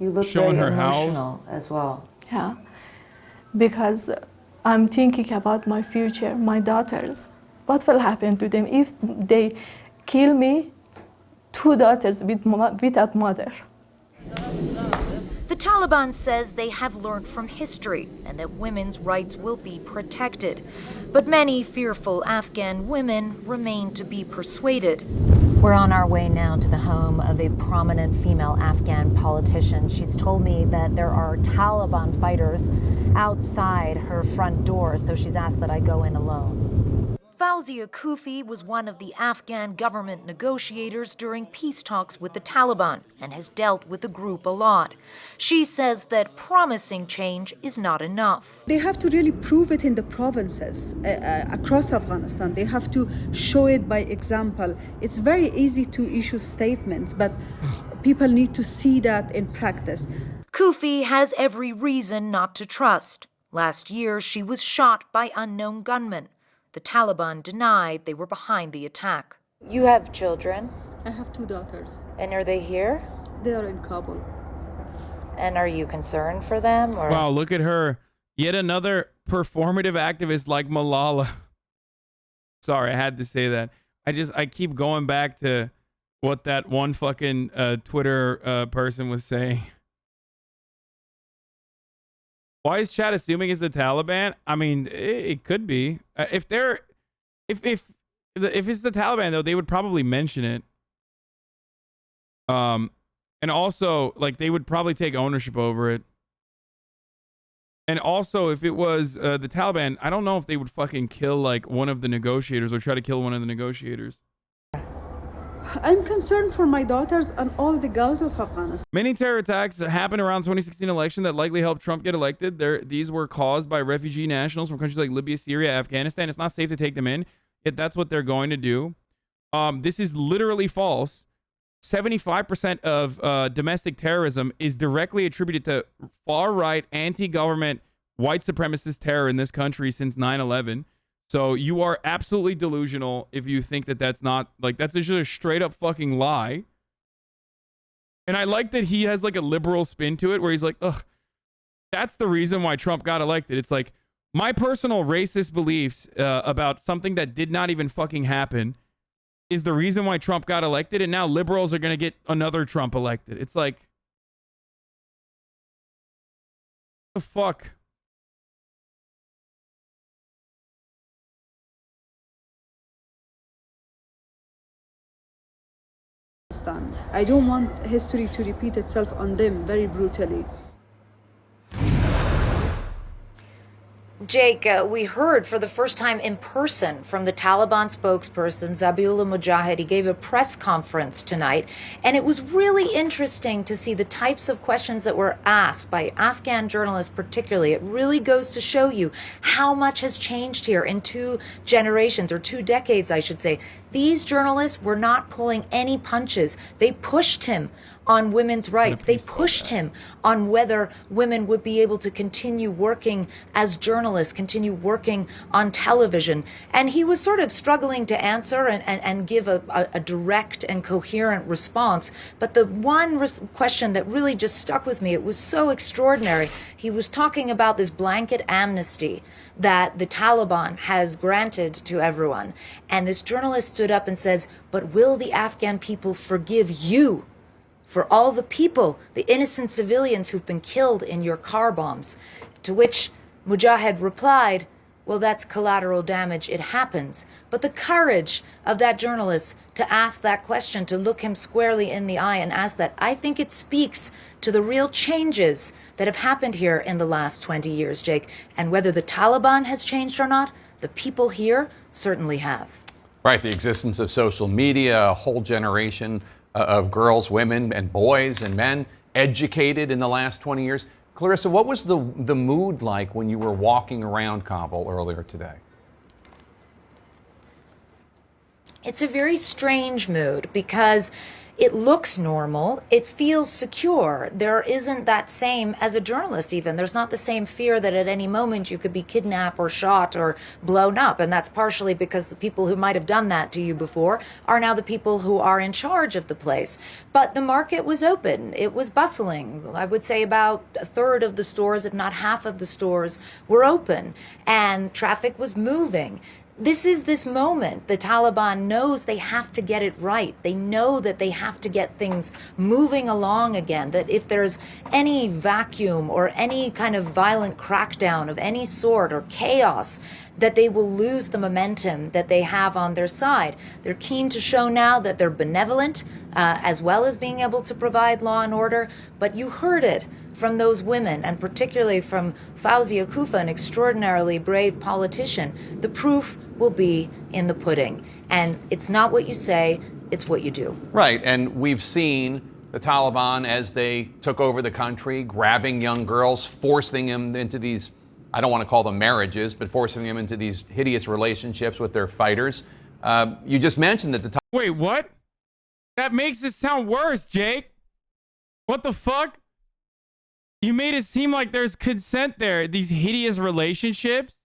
You look Showing very her emotional as well. Yeah, because I'm thinking about my future, my daughters. What will happen to them if they kill me, 2 daughters without mother? The Taliban says they have learned from history and that women's rights will be protected. But many fearful Afghan women remain to be persuaded. We're on our way now to the home of a prominent female Afghan politician. She's told me that there are Taliban fighters outside her front door, so she's asked that I go in alone. Fawzia Kufi was one of the Afghan government negotiators during peace talks with the Taliban and has dealt with the group a lot. She says that promising change is not enough. They have to really prove it in the provinces across Afghanistan. They have to show it by example. It's very easy to issue statements, but people need to see that in practice. Kufi has every reason not to trust. Last year, she was shot by unknown gunmen. The Taliban denied they were behind the attack. You have children? I have 2 daughters. And are they here? They are in Kabul. And are you concerned for them? Or? Wow, look at her. Yet another performative activist like Malala. Sorry, I had to say that. I keep going back to what that one fucking Twitter person was saying. Why is Chad assuming it's the Taliban? I mean, it could be. If it's the Taliban though, they would probably mention it. And also, like, they would probably take ownership over it. And also, if it was the Taliban, I don't know if they would fucking kill like one of the negotiators or try to kill one of the negotiators. I'm concerned for my daughters and all the girls of Afghanistan. Many terror attacks happened around 2016 election that likely helped Trump get elected. These were caused by refugee nationals from countries like Libya, Syria, Afghanistan. It's not safe to take them in, yet that's what they're going to do. This is literally false. 75% of domestic terrorism is directly attributed to far-right, anti-government, white supremacist terror in this country since 9/11. So you are absolutely delusional if you think that that's not, like, that's just a straight-up fucking lie. And I like that he has, like, a liberal spin to it where he's like, ugh, that's the reason why Trump got elected. It's like, my personal racist beliefs about something that did not even fucking happen is the reason why Trump got elected, and now liberals are going to get another Trump elected. It's like, what the fuck? I don't want history to repeat itself on them very brutally. Jake, we heard for the first time in person from the Taliban spokesperson, Zabiullah Mujahid. He gave a press conference tonight, and it was really interesting to see the types of questions that were asked by Afghan journalists particularly. It really goes to show you how much has changed here in 2 generations, or 2 decades, I should say. These journalists were not pulling any punches. They pushed him on women's rights. They pushed him on whether women would be able to continue working as journalists, continue working on television. And he was sort of struggling to answer and give a direct and coherent response. But the one question that really just stuck with me, it was so extraordinary. He was talking about this blanket amnesty that the Taliban has granted to everyone. And this journalist stood up and says, but will the Afghan people forgive you for all the people, the innocent civilians who've been killed in your car bombs? To which Mujahid replied, well, that's collateral damage. It happens. But the courage of that journalist to ask that question, to look him squarely in the eye and ask that, I think it speaks to the real changes that have happened here in the last 20 years, Jake. And whether the Taliban has changed or not, the people here certainly have. Right, the existence of social media, a whole generation of girls, women, and boys and men educated in the last 20 years. Clarissa, what was the mood like when you were walking around Kabul earlier today? It's a very strange mood because it looks normal. It feels secure. There isn't that same, as a journalist even, there's not the same fear that at any moment you could be kidnapped or shot or blown up. And that's partially because the people who might have done that to you before are now the people who are in charge of the place. But the market was open. It was bustling. I would say about a third of the stores, if not half of the stores, were open. And traffic was moving. This is this moment. The Taliban knows they have to get it right. They know that they have to get things moving along again, that if there's any vacuum or any kind of violent crackdown of any sort or chaos, that they will lose the momentum that they have on their side. They're keen to show now that they're benevolent, as well as being able to provide law and order. But you heard it from those women, and particularly from Fawzia Kufa, an extraordinarily brave politician. The proof will be in the pudding. And it's not what you say, it's what you do. Right, and we've seen the Taliban, as they took over the country, grabbing young girls, forcing them into these, I don't want to call them marriages, but forcing them into these hideous relationships with their fighters. You just mentioned that the Wait, what? That makes it sound worse, Jake. What the fuck? You made it seem like there's consent there. These hideous relationships.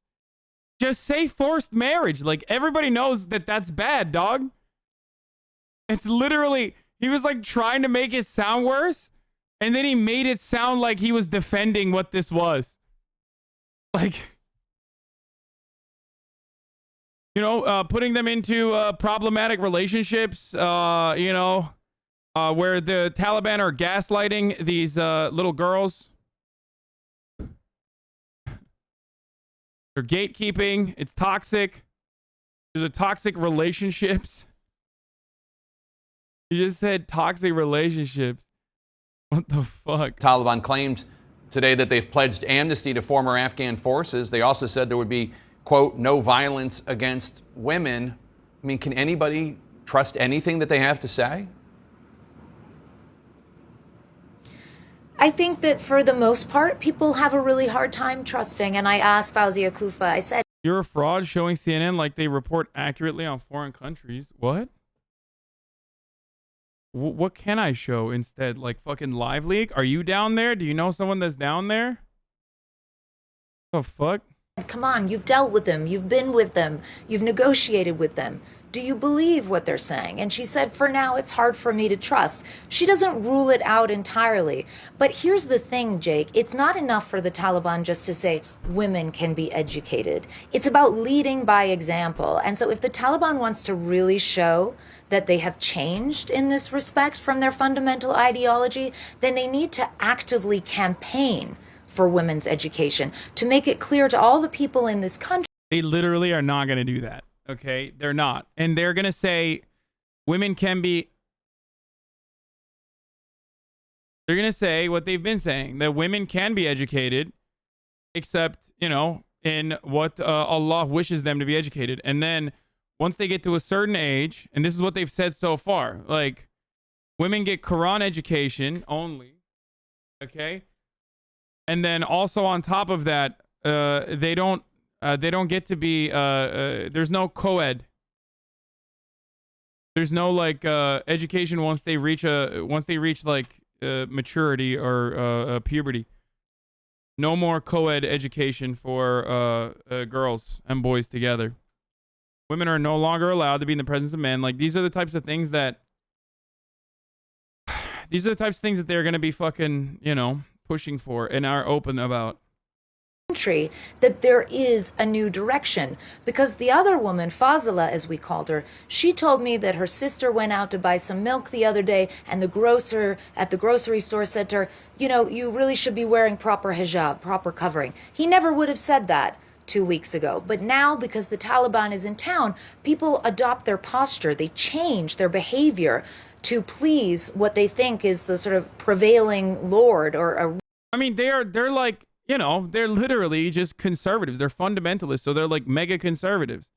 Just say forced marriage. Like, everybody knows that that's bad, dog. It's literally, he was like trying to make it sound worse, and then he made it sound like he was defending what this was. Like, you know, putting them into problematic relationships, you know, where the Taliban are gaslighting these little girls. They're gatekeeping. It's toxic. There's a toxic relationships. You just said toxic relationships. What the fuck? Taliban claimed today that they've pledged amnesty to former Afghan forces. They also said there would be, quote, no violence against women. I mean, can anybody trust anything that they have to say? I think that for the most part, people have a really hard time trusting. And I asked Fauzia Kufa, I said, You're a fraud showing CNN like they report accurately on foreign countries. What? What can I show instead? Like fucking Live Leak? Are you down there? Do you know someone that's down there? The fuck? come on, you've dealt with them, you've been with them, you've negotiated with them. Do you believe what they're saying? And she said, for now, it's hard for me to trust. She doesn't rule it out entirely. But here's the thing, Jake. It's not enough for the Taliban just to say women can be educated. It's about leading by example. And so if the Taliban wants to really show that they have changed in this respect from their fundamental ideology, then they need to actively campaign for women's education to make it clear to all the people in this country. They literally are not going to do that. Okay, they're not. And they're going to say women can be. They're going to say what they've been saying, that women can be educated, except, you know, in what Allah wishes them to be educated. And then once they get to a certain age, and this is what they've said so far, like women get Quran education only. Okay. And then also on top of that, they don't get to be, there's no co-ed. There's no like education once they reach like maturity or puberty. No more co-ed education for girls and boys together. Women are no longer allowed to be in the presence of men. Like these are the types of things that they're going to be fucking, you know, pushing for and are open about. Country that there is a new direction, because the other woman, Fazila as we called her, she told me that her sister went out to buy some milk the other day and the grocer at the grocery store said to her, you know, you really should be wearing proper hijab, proper covering. He never would have said that 2 weeks ago, but now because the Taliban is in town, people adopt their posture, they change their behavior to please what they think is the sort of prevailing lord or a... I mean, they're like, you know, they're literally just conservatives. They're fundamentalists, so they're like mega conservatives.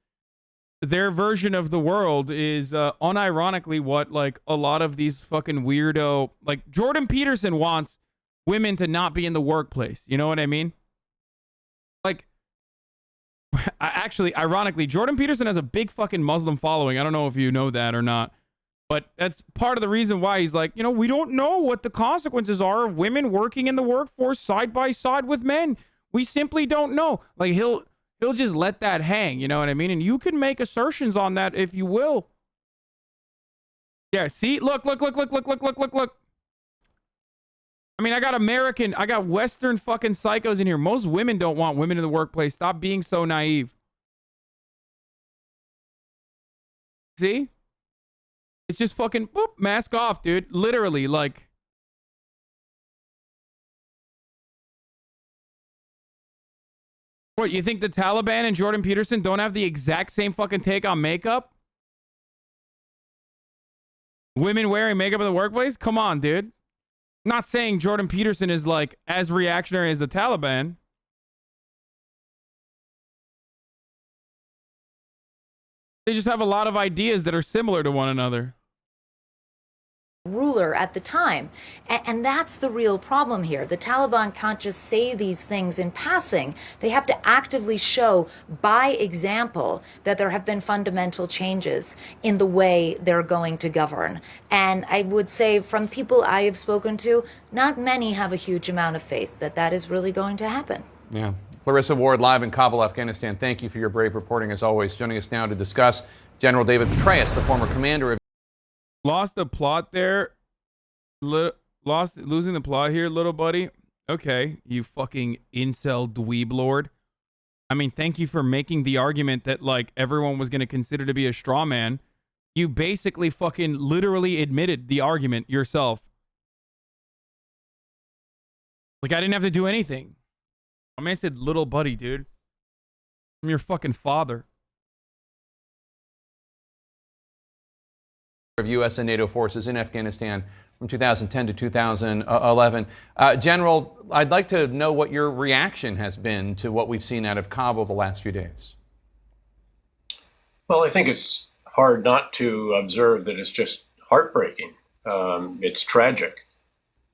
Their version of the world is unironically what like a lot of these fucking weirdo, like Jordan Peterson wants women to not be in the workplace. You know what I mean? Like, actually, ironically, Jordan Peterson has a big fucking Muslim following. I don't know if you know that or not. But that's part of the reason why he's like, you know, we don't know what the consequences are of women working in the workforce side by side with men. We simply don't know. Like he'll just let that hang, you know what I mean? And you can make assertions on that if you will. Yeah, see? Look. I mean, I got Western fucking psychos in here. Most women don't want women in the workplace. Stop being so naive. See? It's just fucking boop, mask off, dude. Literally, like. What, you think the Taliban and Jordan Peterson don't have the exact same fucking take on makeup? Women wearing makeup in the workplace? Come on, dude. I'm not saying Jordan Peterson is like as reactionary as the Taliban. They just have a lot of ideas that are similar to one another. Ruler at the time. And that's the real problem here. The Taliban can't just say these things in passing. They have to actively show by example that there have been fundamental changes in the way they're going to govern. And I would say from people I have spoken to, not many have a huge amount of faith that that is really going to happen. Yeah. Clarissa Wards, live in Kabul, Afghanistan. Thank you for your brave reporting as always. Joining us now to discuss General David Petraeus, the former commander of... Lost the plot there. Losing the plot here, little buddy. Okay, you fucking incel dweeb lord. I mean, thank you for making the argument that like everyone was going to consider to be a straw man. You basically fucking literally admitted the argument yourself. Like I didn't have to do anything. I mean, I said little buddy, dude. I'm your fucking father. Of U.S. and NATO forces in Afghanistan from 2010 to 2011. General, I'd like to know what your reaction has been to what we've seen out of Kabul the last few days. Well, I think it's hard not to observe that it's just heartbreaking. It's tragic.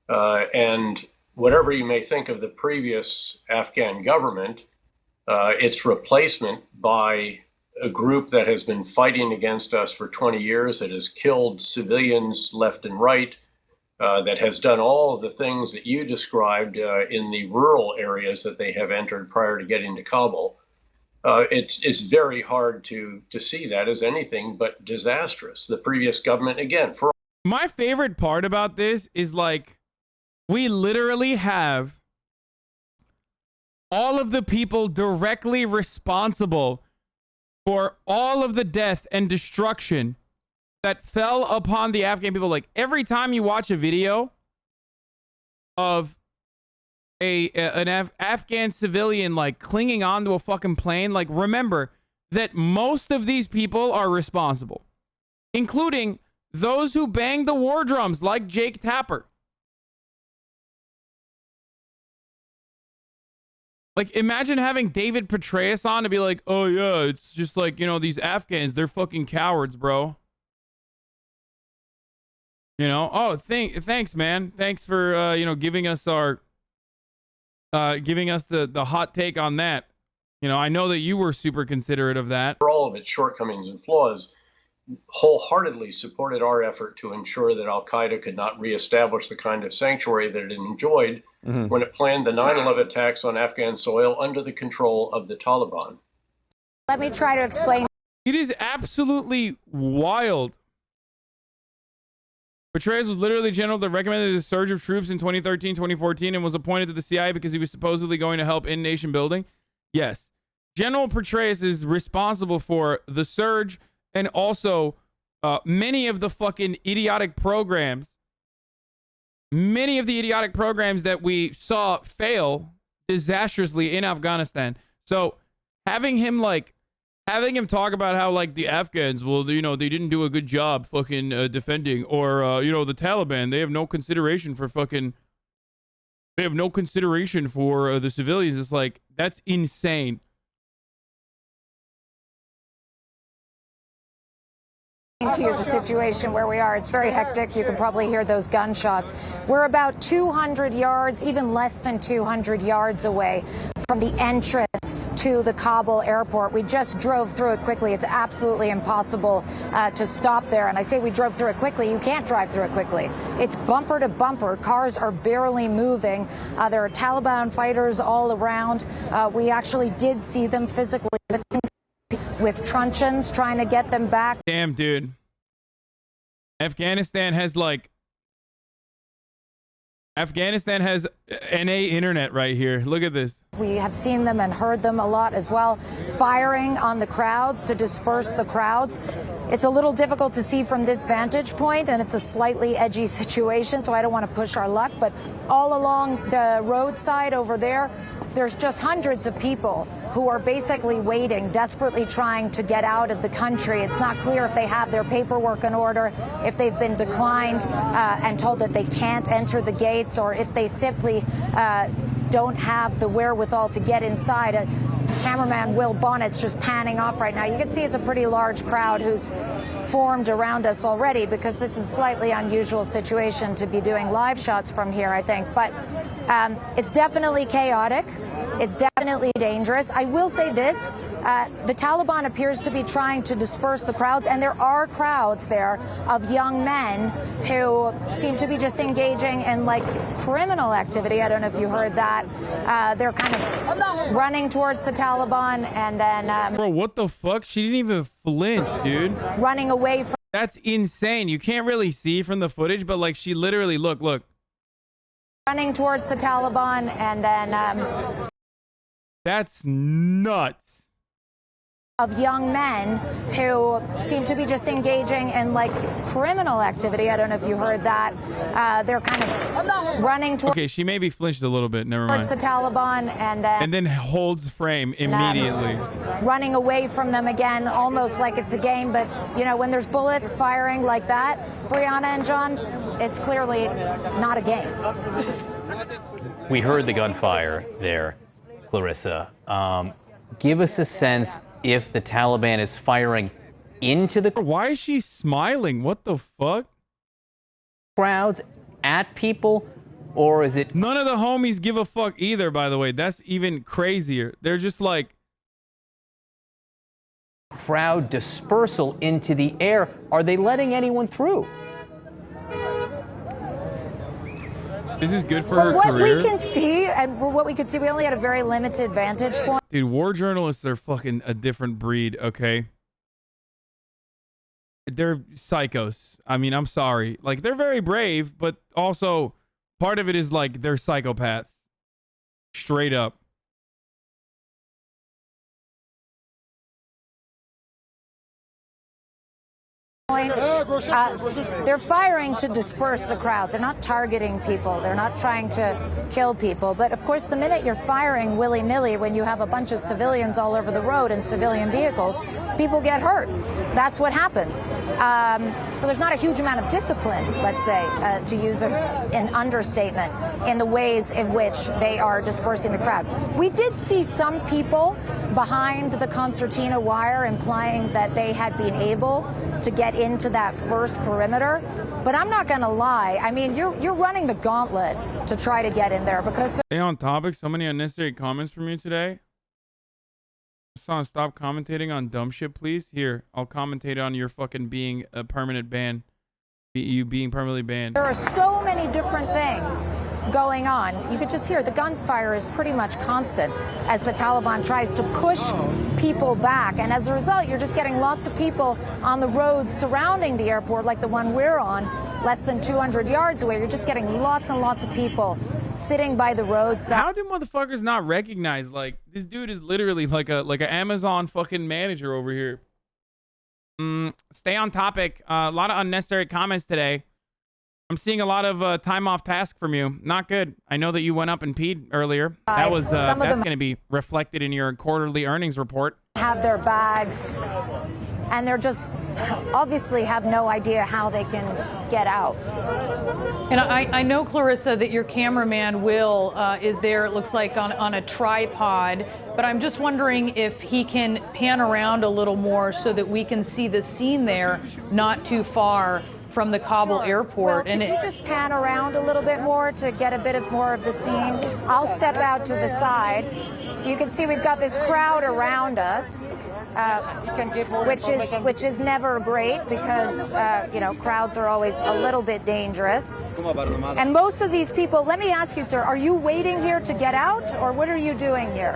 And whatever you may think of the previous Afghan government, its replacement by a group that has been fighting against us for 20 years, that has killed civilians left and right, that has done all of the things that you described in the rural areas that they have entered prior to getting to Kabul. It's very hard to see that as anything but disastrous. The previous government, again, for my favorite part about this is like we literally have all of the people directly responsible for all of the death and destruction that fell upon the Afghan people. Like every time you watch a video of an Afghan civilian like clinging onto a fucking plane, like remember that most of these people are responsible, including those who banged the war drums like Jake Tapper. Like, imagine having David Petraeus on to be like, oh, yeah, it's just like, you know, these Afghans, they're fucking cowards, bro. You know? Oh, thanks, man. Thanks for, you know, giving us our, giving us the hot take on that. You know, I know that you were super considerate of that. For all of its shortcomings and flaws, wholeheartedly supported our effort to ensure that al-Qaeda could not reestablish the kind of sanctuary that it enjoyed when it planned the 9/11 attacks on Afghan soil under the control of the Taliban. Let me try to explain. It is absolutely wild. Petraeus was literally general that recommended the surge of troops in 2013, 2014 and was appointed to the CIA because he was supposedly going to help in nation building. Yes. General Petraeus is responsible for the surge and also many of the fucking idiotic programs. Many of the idiotic programs that we saw fail disastrously in Afghanistan. So having him talk about how like the Afghans, well, you know, they didn't do a good job fucking defending, or you know, the Taliban, they have no consideration for fucking, they have no consideration for the civilians. It's like, that's insane. To you the situation where we are. It's very hectic. You can probably hear those gunshots. We're about 200 yards, even less than 200 yards away from the entrance to the Kabul airport. We just drove through it quickly. It's absolutely impossible to stop there. And I say we drove through it quickly. You can't drive through it quickly. It's bumper to bumper. Cars are barely moving. There are Taliban fighters all around. We actually did see them physically with truncheons trying to get them back. Damn, dude. Afghanistan has NA internet right here. Look at this. We have seen them and heard them a lot as well, firing on the crowds to disperse the crowds. It's a little difficult to see from this vantage point, and it's a slightly edgy situation, so I don't want to push our luck. But all along the roadside over there, there's just hundreds of people who are basically waiting, desperately trying to get out of the country. It's not clear if they have their paperwork in order, if they've been declined and told that they can't enter the gates, or if they simply don't have the wherewithal to get inside. Cameraman Will Bonnet's just panning off right now. You can see it's a pretty large crowd who's formed around us already, because this is a slightly unusual situation to be doing live shots from here, I think. But it's definitely chaotic. It's definitely dangerous. I will say this. The Taliban appears to be trying to disperse the crowds, and there are crowds there of young men who seem to be just engaging in like criminal activity. I don't know if you heard that. They're kind of running towards the Taliban, and then bro, what the fuck? She didn't even flinch, dude. Running away from. That's insane. You can't really see from the footage, but like she literally look. Running towards the Taliban, and then that's nuts. of young men who seem to be just engaging in like criminal activity. I don't know if you heard that. They're kind of running towards Okay, she maybe flinched a little bit. Never mind. the Taliban And then holds frame immediately. running away from them again, almost like it's a game. But, you know, when there's bullets firing like that, Brianna and John, it's clearly not a game. We heard the gunfire there, Clarissa. Give us a sense if the Taliban is firing into the... Why is she smiling? What the fuck? Crowds at people, or is it... None of the homies give a fuck either, by the way. That's even crazier. They're just like... crowd dispersal into the air. Are they letting anyone through? This is good for From her what career. we can see, and for what we could see, we only had a very limited vantage point. Dude, war journalists are fucking a different breed, okay? They're psychos. I mean, I'm sorry. Like, they're very brave, but also part of it is like they're psychopaths. Straight up. They're firing to disperse the crowds. They're not targeting people. They're not trying to kill people. But of course, the minute you're firing willy-nilly, when you have a bunch of civilians all over the road in civilian vehicles, people get hurt. That's what happens. So there's not a huge amount of discipline, let's say, to use an understatement, in the ways in which they are dispersing the crowd. We did see some people behind the concertina wire implying that they had been able to get into that first perimeter. But I'm not going to lie. I mean, you're running the gauntlet to try to get in there because... Stay on topic. So many unnecessary comments from you today. Hasan, stop commentating on dumb shit, please. Here, I'll commentate on your fucking being a permanent ban. You being permanently banned. There are so many different things going on. You could just hear the gunfire is pretty much constant as the Taliban tries to push people back. And as a result, you're just getting lots of people on the roads surrounding the airport, like the one we're on, less than 200 yards away. You're just getting lots and lots of people sitting by the roadside. How do motherfuckers not recognize, like, this dude is literally like an Amazon fucking manager over here. Stay on topic. A lot of unnecessary comments today. I'm seeing a lot of time off task from you. Not good. I know that you went up and peed earlier. That was that's going to be reflected in your quarterly earnings report. Have their bags, and they're just obviously have no idea how they can get out. And I know, Clarissa, that your cameraman Will is there, it looks like, on a tripod, but I'm just wondering if he can pan around a little more so that we can see the scene there, not too far from the Kabul airport. Will, could you just pan around a little bit more to get a bit more of the scene? I'll step out to the side. You can see we've got this crowd around us, which is never great because you know, crowds are always a little bit dangerous. And most of these people, let me ask you, sir, are you waiting here to get out, or what are you doing here?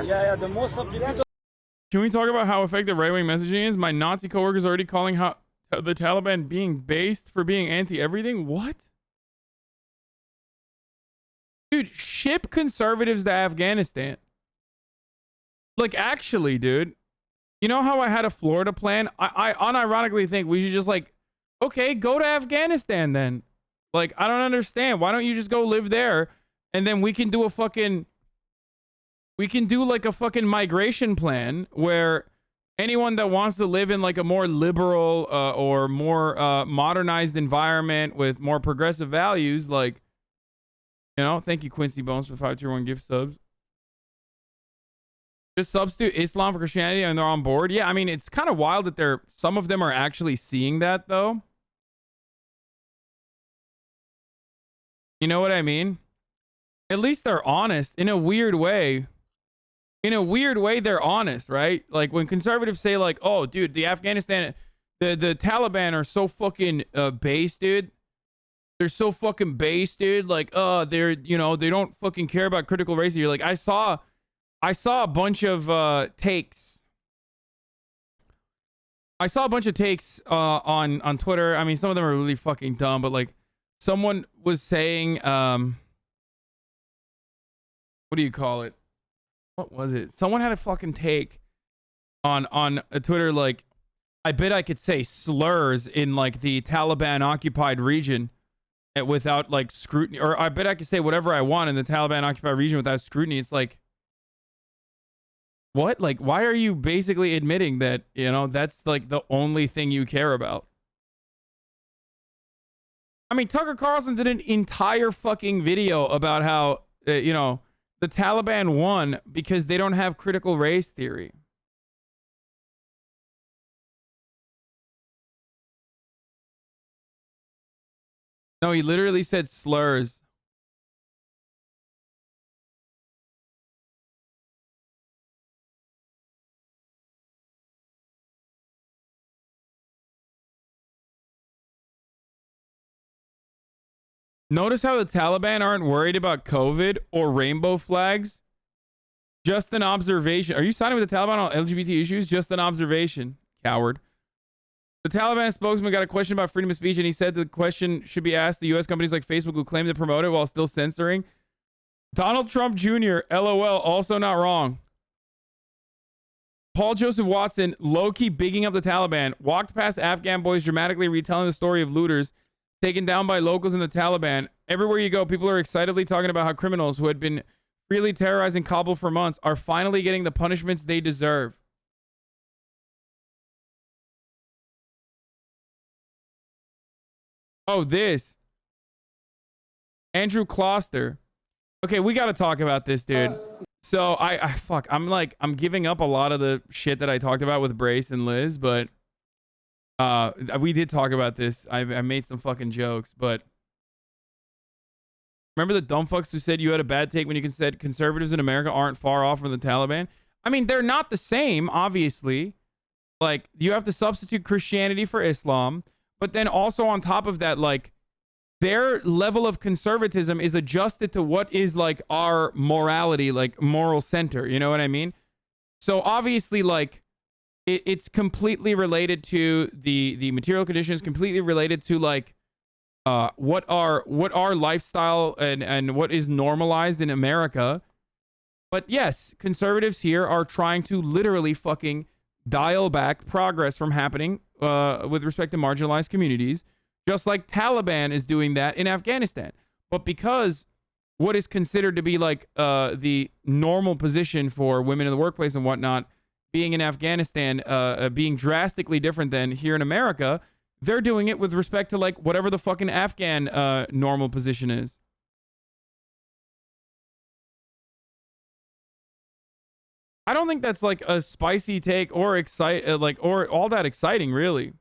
Can we talk about how effective right-wing messaging is? My Nazi coworkers already calling how the Taliban being based for being anti-everything? What? Dude, ship conservatives to Afghanistan. Like, actually, dude. You know how I had a Florida plan? I unironically think we should just, like, okay, go to Afghanistan then. Like, I don't understand. Why don't you just go live there, and then we can do a fucking... We can do, like, a fucking migration plan where anyone that wants to live in, like, a more liberal or more modernized environment with more progressive values, like, you know, thank you, Quincy Bones, for 5 tier 1 gift subs. Just substitute Islam for Christianity and they're on board. Yeah, I mean, it's kind of wild that some of them are actually seeing that, though. You know what I mean? At least they're honest in a weird way. In a weird way, they're honest, right? Like when conservatives say, like, oh, dude, the Taliban are so fucking base, dude. They're so fucking base, dude. Like, they're, you know, they don't fucking care about critical race. You're like, I saw a bunch of takes. I saw a bunch of takes on Twitter. I mean, some of them are really fucking dumb, but like someone was saying, what do you call it? What was it? Someone had a fucking take on Twitter, like, I bet I could say slurs in like the Taliban occupied region without like scrutiny, or I bet I could say whatever I want in the Taliban occupied region without scrutiny. It's like, what? Like, why are you basically admitting that, you know, that's like the only thing you care about? I mean, Tucker Carlson did an entire fucking video about how, you know, the Taliban won because they don't have critical race theory. No, he literally said slurs. Notice how the Taliban aren't worried about COVID or rainbow flags? Just an observation. Are you siding with the Taliban on LGBT issues? Just an observation, coward. The Taliban spokesman got a question about freedom of speech, and he said the question should be asked to U.S. companies like Facebook who claim to promote it while still censoring. Donald Trump Jr., LOL, also not wrong. Paul Joseph Watson, low-key bigging up the Taliban, walked past Afghan boys dramatically retelling the story of looters taken down by locals in the Taliban. Everywhere you go, people are excitedly talking about how criminals who had been freely terrorizing Kabul for months are finally getting the punishments they deserve. Oh, this. Andrew Kloster. Okay, we got to talk about this, dude. So I'm giving up a lot of the shit that I talked about with Brace and Liz, but we did talk about this. I made some fucking jokes, but remember the dumb fucks who said you had a bad take when you said conservatives in America aren't far off from the Taliban? I mean, they're not the same, obviously. Like, you have to substitute Christianity for Islam. But then also on top of that, like, their level of conservatism is adjusted to what is like our morality, like moral center. You know what I mean? So obviously, like, it's completely related to the material conditions, completely related to like what our lifestyle and what is normalized in America. But yes, conservatives here are trying to literally fucking dial back progress from happening with respect to marginalized communities, just like Taliban is doing that in Afghanistan. But because what is considered to be like the normal position for women in the workplace and whatnot, being in Afghanistan, being drastically different than here in America, they're doing it with respect to like whatever the fucking Afghan normal position is. I don't think that's like a spicy take or or all that exciting, really.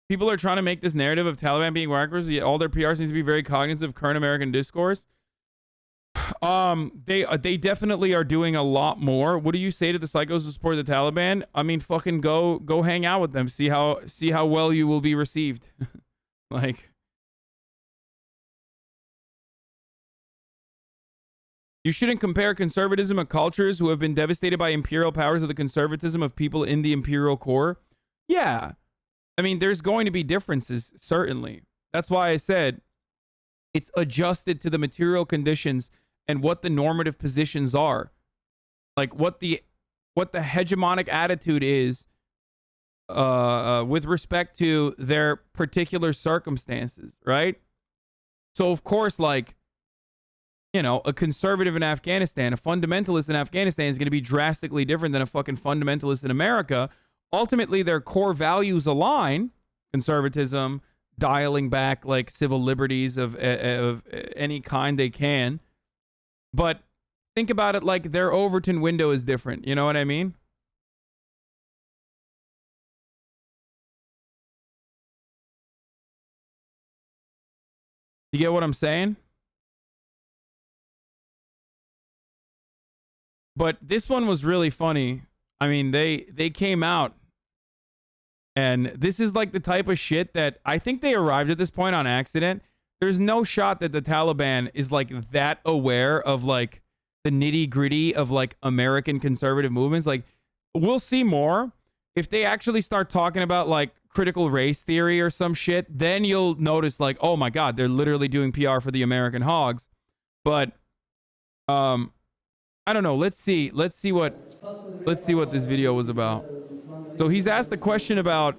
People are trying to make this narrative of Taliban being whackers, yet all their PR seems to be very cognizant of current American discourse. They definitely are doing a lot more. What do you say to the psychos who support the Taliban? I mean, fucking go hang out with them. See how well you will be received. Like, you shouldn't compare conservatism of cultures who have been devastated by imperial powers with the conservatism of people in the imperial core. Yeah. I mean, there's going to be differences, certainly. That's why I said it's adjusted to the material conditions and what the normative positions are. Like what the hegemonic attitude is with respect to their particular circumstances, right? So, of course, like, you know, a conservative in Afghanistan, a fundamentalist in Afghanistan is going to be drastically different than a fucking fundamentalist in America. Ultimately, their core values align: conservatism, dialing back like civil liberties of any kind they can. But think about it like their Overton window is different. You know what I mean? You get what I'm saying? But this one was really funny. I mean, they came out, and this is like the type of shit that I think they arrived at this point on accident. There's no shot that the Taliban is like that aware of like the nitty gritty of like American conservative movements. Like, we'll see more if they actually start talking about like critical race theory or some shit. Then you'll notice like, oh my God, they're literally doing PR for the American hogs. But I don't know. Let's see what this video was about. So he's asked the question about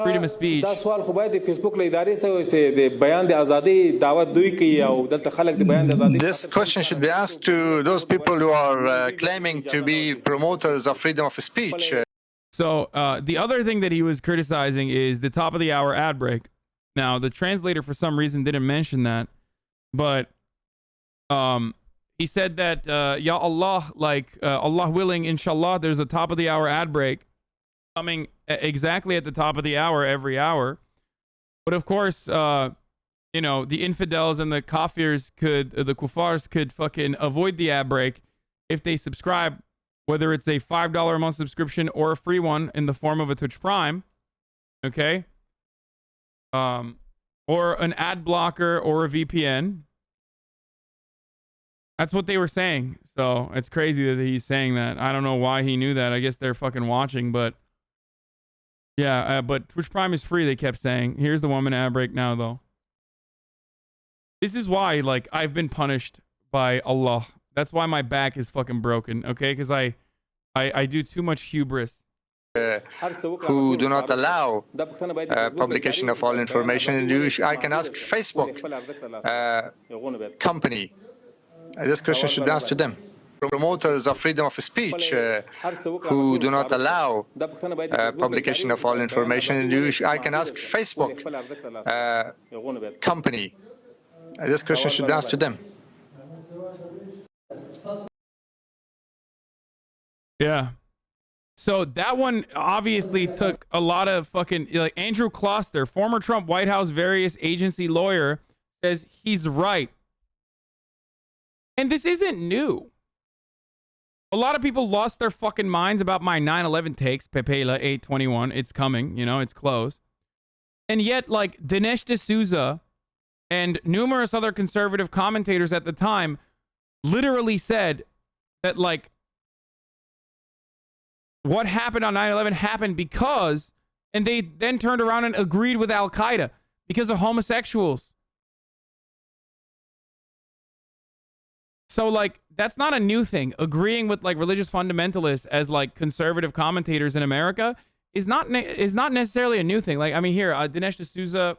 freedom of speech. This question should be asked to those people who are claiming to be promoters of freedom of speech. So the other thing that he was criticizing is the top of the hour ad break. Now, the translator for some reason didn't mention that, but he said that, Ya Allah, like Allah willing, inshallah, there's a top of the hour ad break coming exactly at the top of the hour every hour. But of course, you know, the infidels and the kafirs the kuffars could fucking avoid the ad break if they subscribe, whether it's a $5 a month subscription or a free one in the form of a Twitch Prime, okay? Or an ad blocker or a VPN. That's what they were saying. So it's crazy that he's saying that. I don't know why he knew that. I guess they're fucking watching, but yeah, but Twitch Prime is free, they kept saying. Here's the 1 minute ad break now, though. This is why, like, I've been punished by Allah. That's why my back is fucking broken, okay? Because I do too much hubris. Who do not allow publication of all information. I can ask Facebook company. This question should be asked to them. Promoters of freedom of speech who do not allow publication of all information. I can ask Facebook company. This question should be asked to them. Yeah. So that one obviously took a lot of fucking, like, Andrew Kloster, former Trump White House various agency lawyer, says he's right. And this isn't new. A lot of people lost their fucking minds about my 9/11 takes. PepeLa 821. It's coming. You know, it's close. And yet, like, Dinesh D'Souza and numerous other conservative commentators at the time literally said that, like, what happened on 9/11 happened because, and they then turned around and agreed with Al-Qaeda because of homosexuals. So, like, that's not a new thing. Agreeing with, like, religious fundamentalists as, like, conservative commentators in America is not necessarily a new thing. Like, I mean, here, Dinesh D'Souza.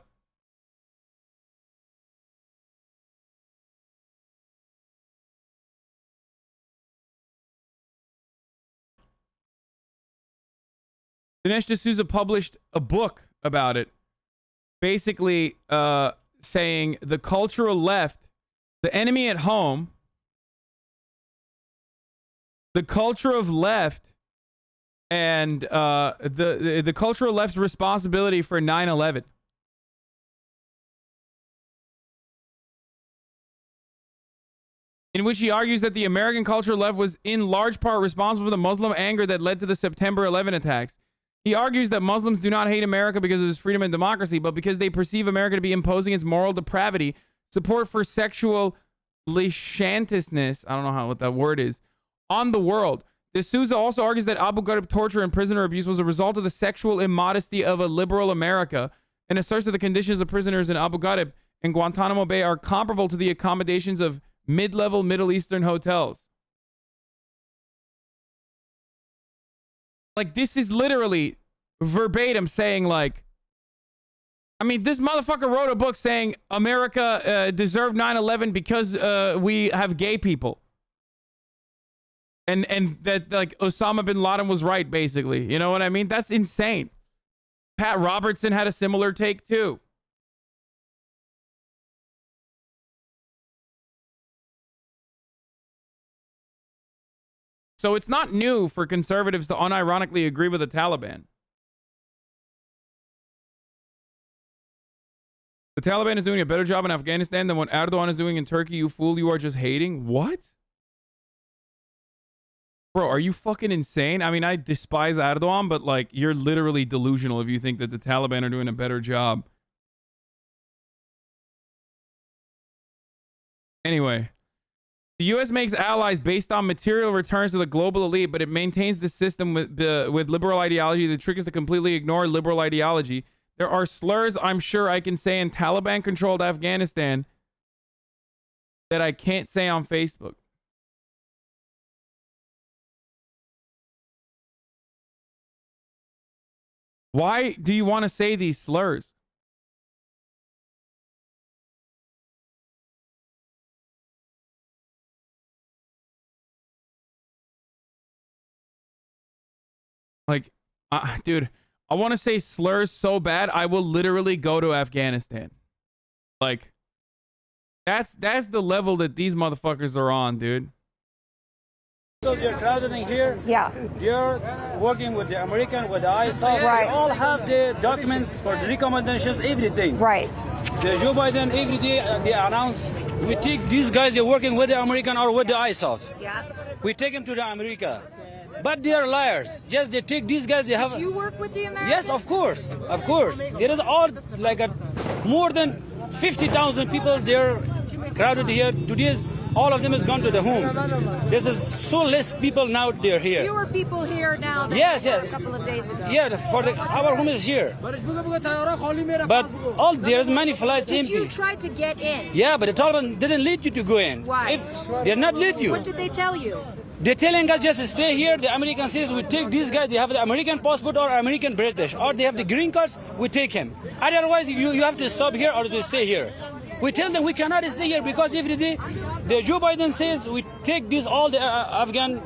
Dinesh D'Souza published a book about it, basically saying the cultural left, the enemy at home, the culture of left, and the cultural left's responsibility for 9/11. In which he argues that the American cultural left was in large part responsible for the Muslim anger that led to the September 11 attacks. He argues that Muslims do not hate America because of its freedom and democracy, but because they perceive America to be imposing its moral depravity, support for sexual licentiousness, I don't know what that word is, on the world. D'Souza also argues that Abu Ghraib torture and prisoner abuse was a result of the sexual immodesty of a liberal America, and asserts that the conditions of prisoners in Abu Ghraib and Guantanamo Bay are comparable to the accommodations of mid-level Middle Eastern hotels. Like, this is literally verbatim saying, like, I mean, this motherfucker wrote a book saying America deserved 9/11 because we have gay people. And that, like, Osama bin Laden was right, basically. You know what I mean? That's insane. Pat Robertson had a similar take, too. So it's not new for conservatives to unironically agree with the Taliban. The Taliban is doing a better job in Afghanistan than what Erdogan is doing in Turkey. You fool, you are just hating. What? Bro, are you fucking insane? I mean, I despise Erdogan, but, like, you're literally delusional if you think that the Taliban are doing a better job. Anyway, the U.S. makes allies based on material returns to the global elite, but it maintains the system with liberal ideology. The trick is to completely ignore liberal ideology. There are slurs I'm sure I can say in Taliban-controlled Afghanistan that I can't say on Facebook. Why do you want to say these slurs? Like, dude, I want to say slurs so bad, I will literally go to Afghanistan. Like, that's the level that these motherfuckers are on, dude. Because you're traveling here, you're working with the American, with the ISAF. Right. They all have the documents for the recommendations, everything. Right. The Joe Biden, every day they announce, we take these guys, they're working with the American or with the ISAF. Yeah. We take them to the America. But they are liars. Yes, they take these guys, they have... Did you work with the Americans? Yes, of course. Of course. There is all, like, more than 50,000 people there crowded here. Today, all of them has gone to the homes. There's so less people now they're here. Fewer people here now than yes, there were a couple of days ago. Yeah, our home is here. But there's many flights Did empty. you try to get in? Yeah, but the Taliban didn't let you to go in. Why? They're not let you. What did they tell you? They're telling us just stay here. The American says we take these guys. They have the American passport or American British, or they have the green cards. We take him. Otherwise, you have to stop here or to stay here. We tell them we cannot stay here because every day, the Joe Biden says we take these all the Afghan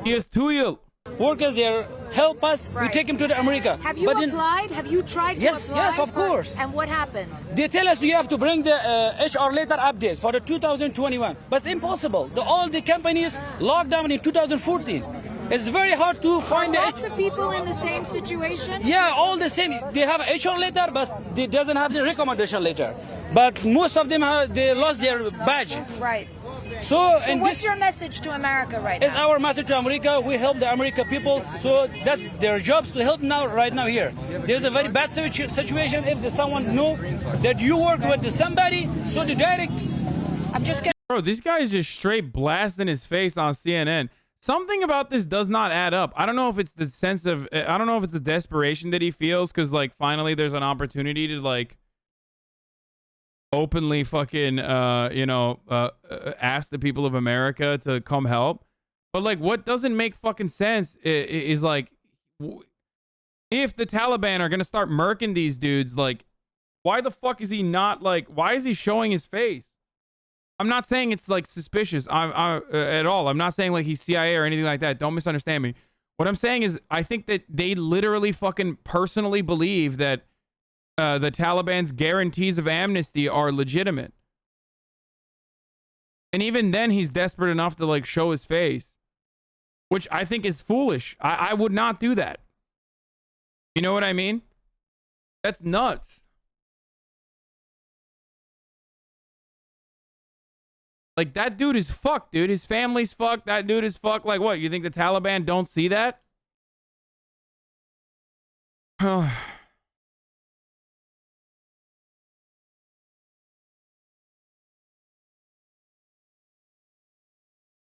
workers there help us. Right. We take them to the America. Have you applied? Have you tried to apply? Yes, of course. And what happened? They tell us we have to bring the HR letter update for the 2021, but it's impossible. All the companies locked down in 2014. It's very hard to find lots of people in the same situation. Yeah, all the same. They have a HR letter, but they doesn't have the recommendation letter. But most of them they lost their badge. Right. So what's your message to America right now? It's our message to America. We help the American people, so that's their jobs to help right now here. There's a very bad situation. If someone know that you work with somebody, so the directs. I'm just gonna. Bro, this guy is just straight blasting his face on CNN. Something about this does not add up. I don't know if it's the sense of, I don't know if it's the desperation that he feels because, like, finally there's an opportunity to, like, openly fucking, ask the people of America to come help. But, like, what doesn't make fucking sense is like, if the Taliban are going to start murking these dudes, like, why the fuck is he not, like, why is he showing his face? I'm not saying it's, like, suspicious at all. I'm not saying, like, he's CIA or anything like that. Don't misunderstand me. What I'm saying is I think that they literally fucking personally believe that the Taliban's guarantees of amnesty are legitimate. And even then, he's desperate enough to, like, show his face, which I think is foolish. I would not do that. You know what I mean? That's nuts. Like, that dude is fucked, dude. His family's fucked. That dude is fucked. Like, what? You think the Taliban don't see that?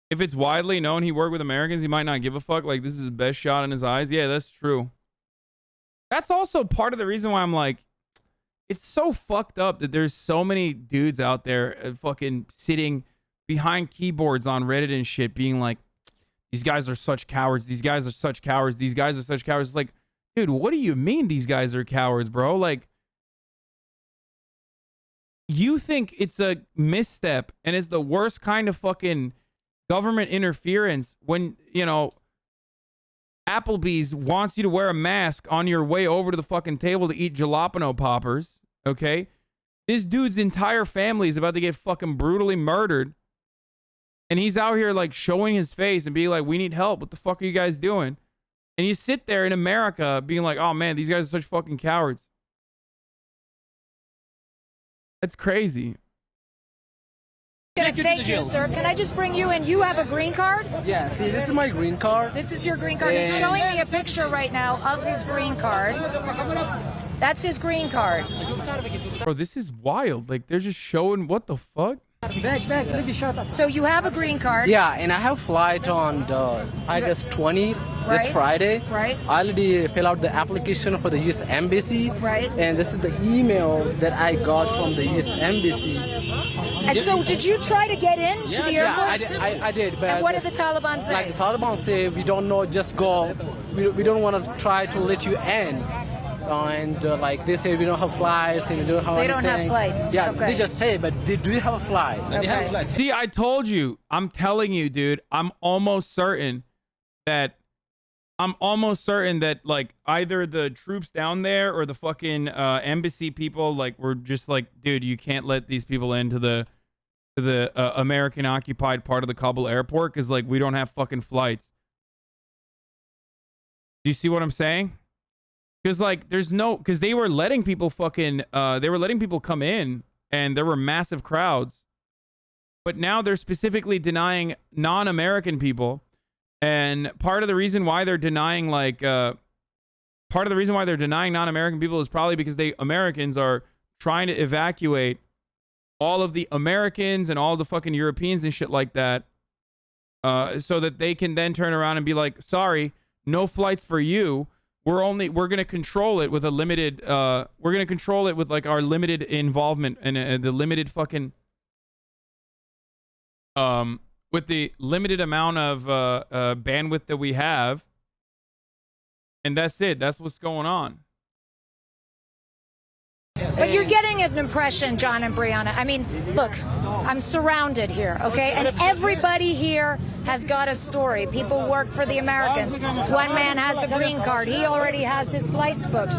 If it's widely known he worked with Americans, he might not give a fuck. Like, this is his best shot in his eyes. Yeah, that's true. That's also part of the reason why I'm like, it's so fucked up that there's so many dudes out there fucking sitting behind keyboards on Reddit and shit being like, these guys are such cowards. These guys are such cowards. These guys are such cowards. It's like, dude, what do you mean these guys are cowards, bro? Like, you think it's a misstep and it's the worst kind of fucking government interference when, you know, Applebee's wants you to wear a mask on your way over to the fucking table to eat jalapeno poppers, okay? This dude's entire family is about to get fucking brutally murdered. And he's out here, like, showing his face and being like, we need help. What the fuck are you guys doing? And you sit there in America being like, oh, man, these guys are such fucking cowards. That's crazy. Thank you, sir. Can I just bring you in? You have a green card? Yeah, see, this is my green card. This is your green card. He's showing me a picture right now of his green card. That's his green card. Bro, this is wild. Like, they're just showing what the fuck? So you have a green card? Yeah, and I have flight on the August 20, this Friday. Right. I already fill out the application for the U.S. Embassy. Right. And this is the emails that I got from the U.S. Embassy. And so did you try to get in to the airport? Yeah, I did. But and what did the Taliban say? Like the Taliban say, we don't know, just go. We don't want to try to let you in. Like they say, we don't have flights and we don't have They anything. don't have flights. Yeah, Okay. they just say, but they do have a flight. Okay. They have flights. See, I told you. I'm telling you, dude. I'm almost certain that like either the troops down there or the fucking embassy people like were just like, dude, you can't let these people into the American occupied part of the Kabul airport because like we don't have fucking flights. Do you see what I'm saying? Because like because they were letting people come in and there were massive crowds, but now they're specifically denying non-American people. And part of the reason why they're denying non-American people is probably because Americans are trying to evacuate all of the Americans and all the fucking Europeans and shit like that, so that they can then turn around and be like, sorry, no flights for you. We're gonna control it with a limited. We're gonna control it with like our limited involvement and the limited fucking. With the limited amount of bandwidth that we have, and that's it. That's what's going on. But you're getting an impression, John and Brianna. I mean, look, I'm surrounded here, okay? And everybody here has got a story. People work for the Americans. One man has a green card. He already has his flights booked.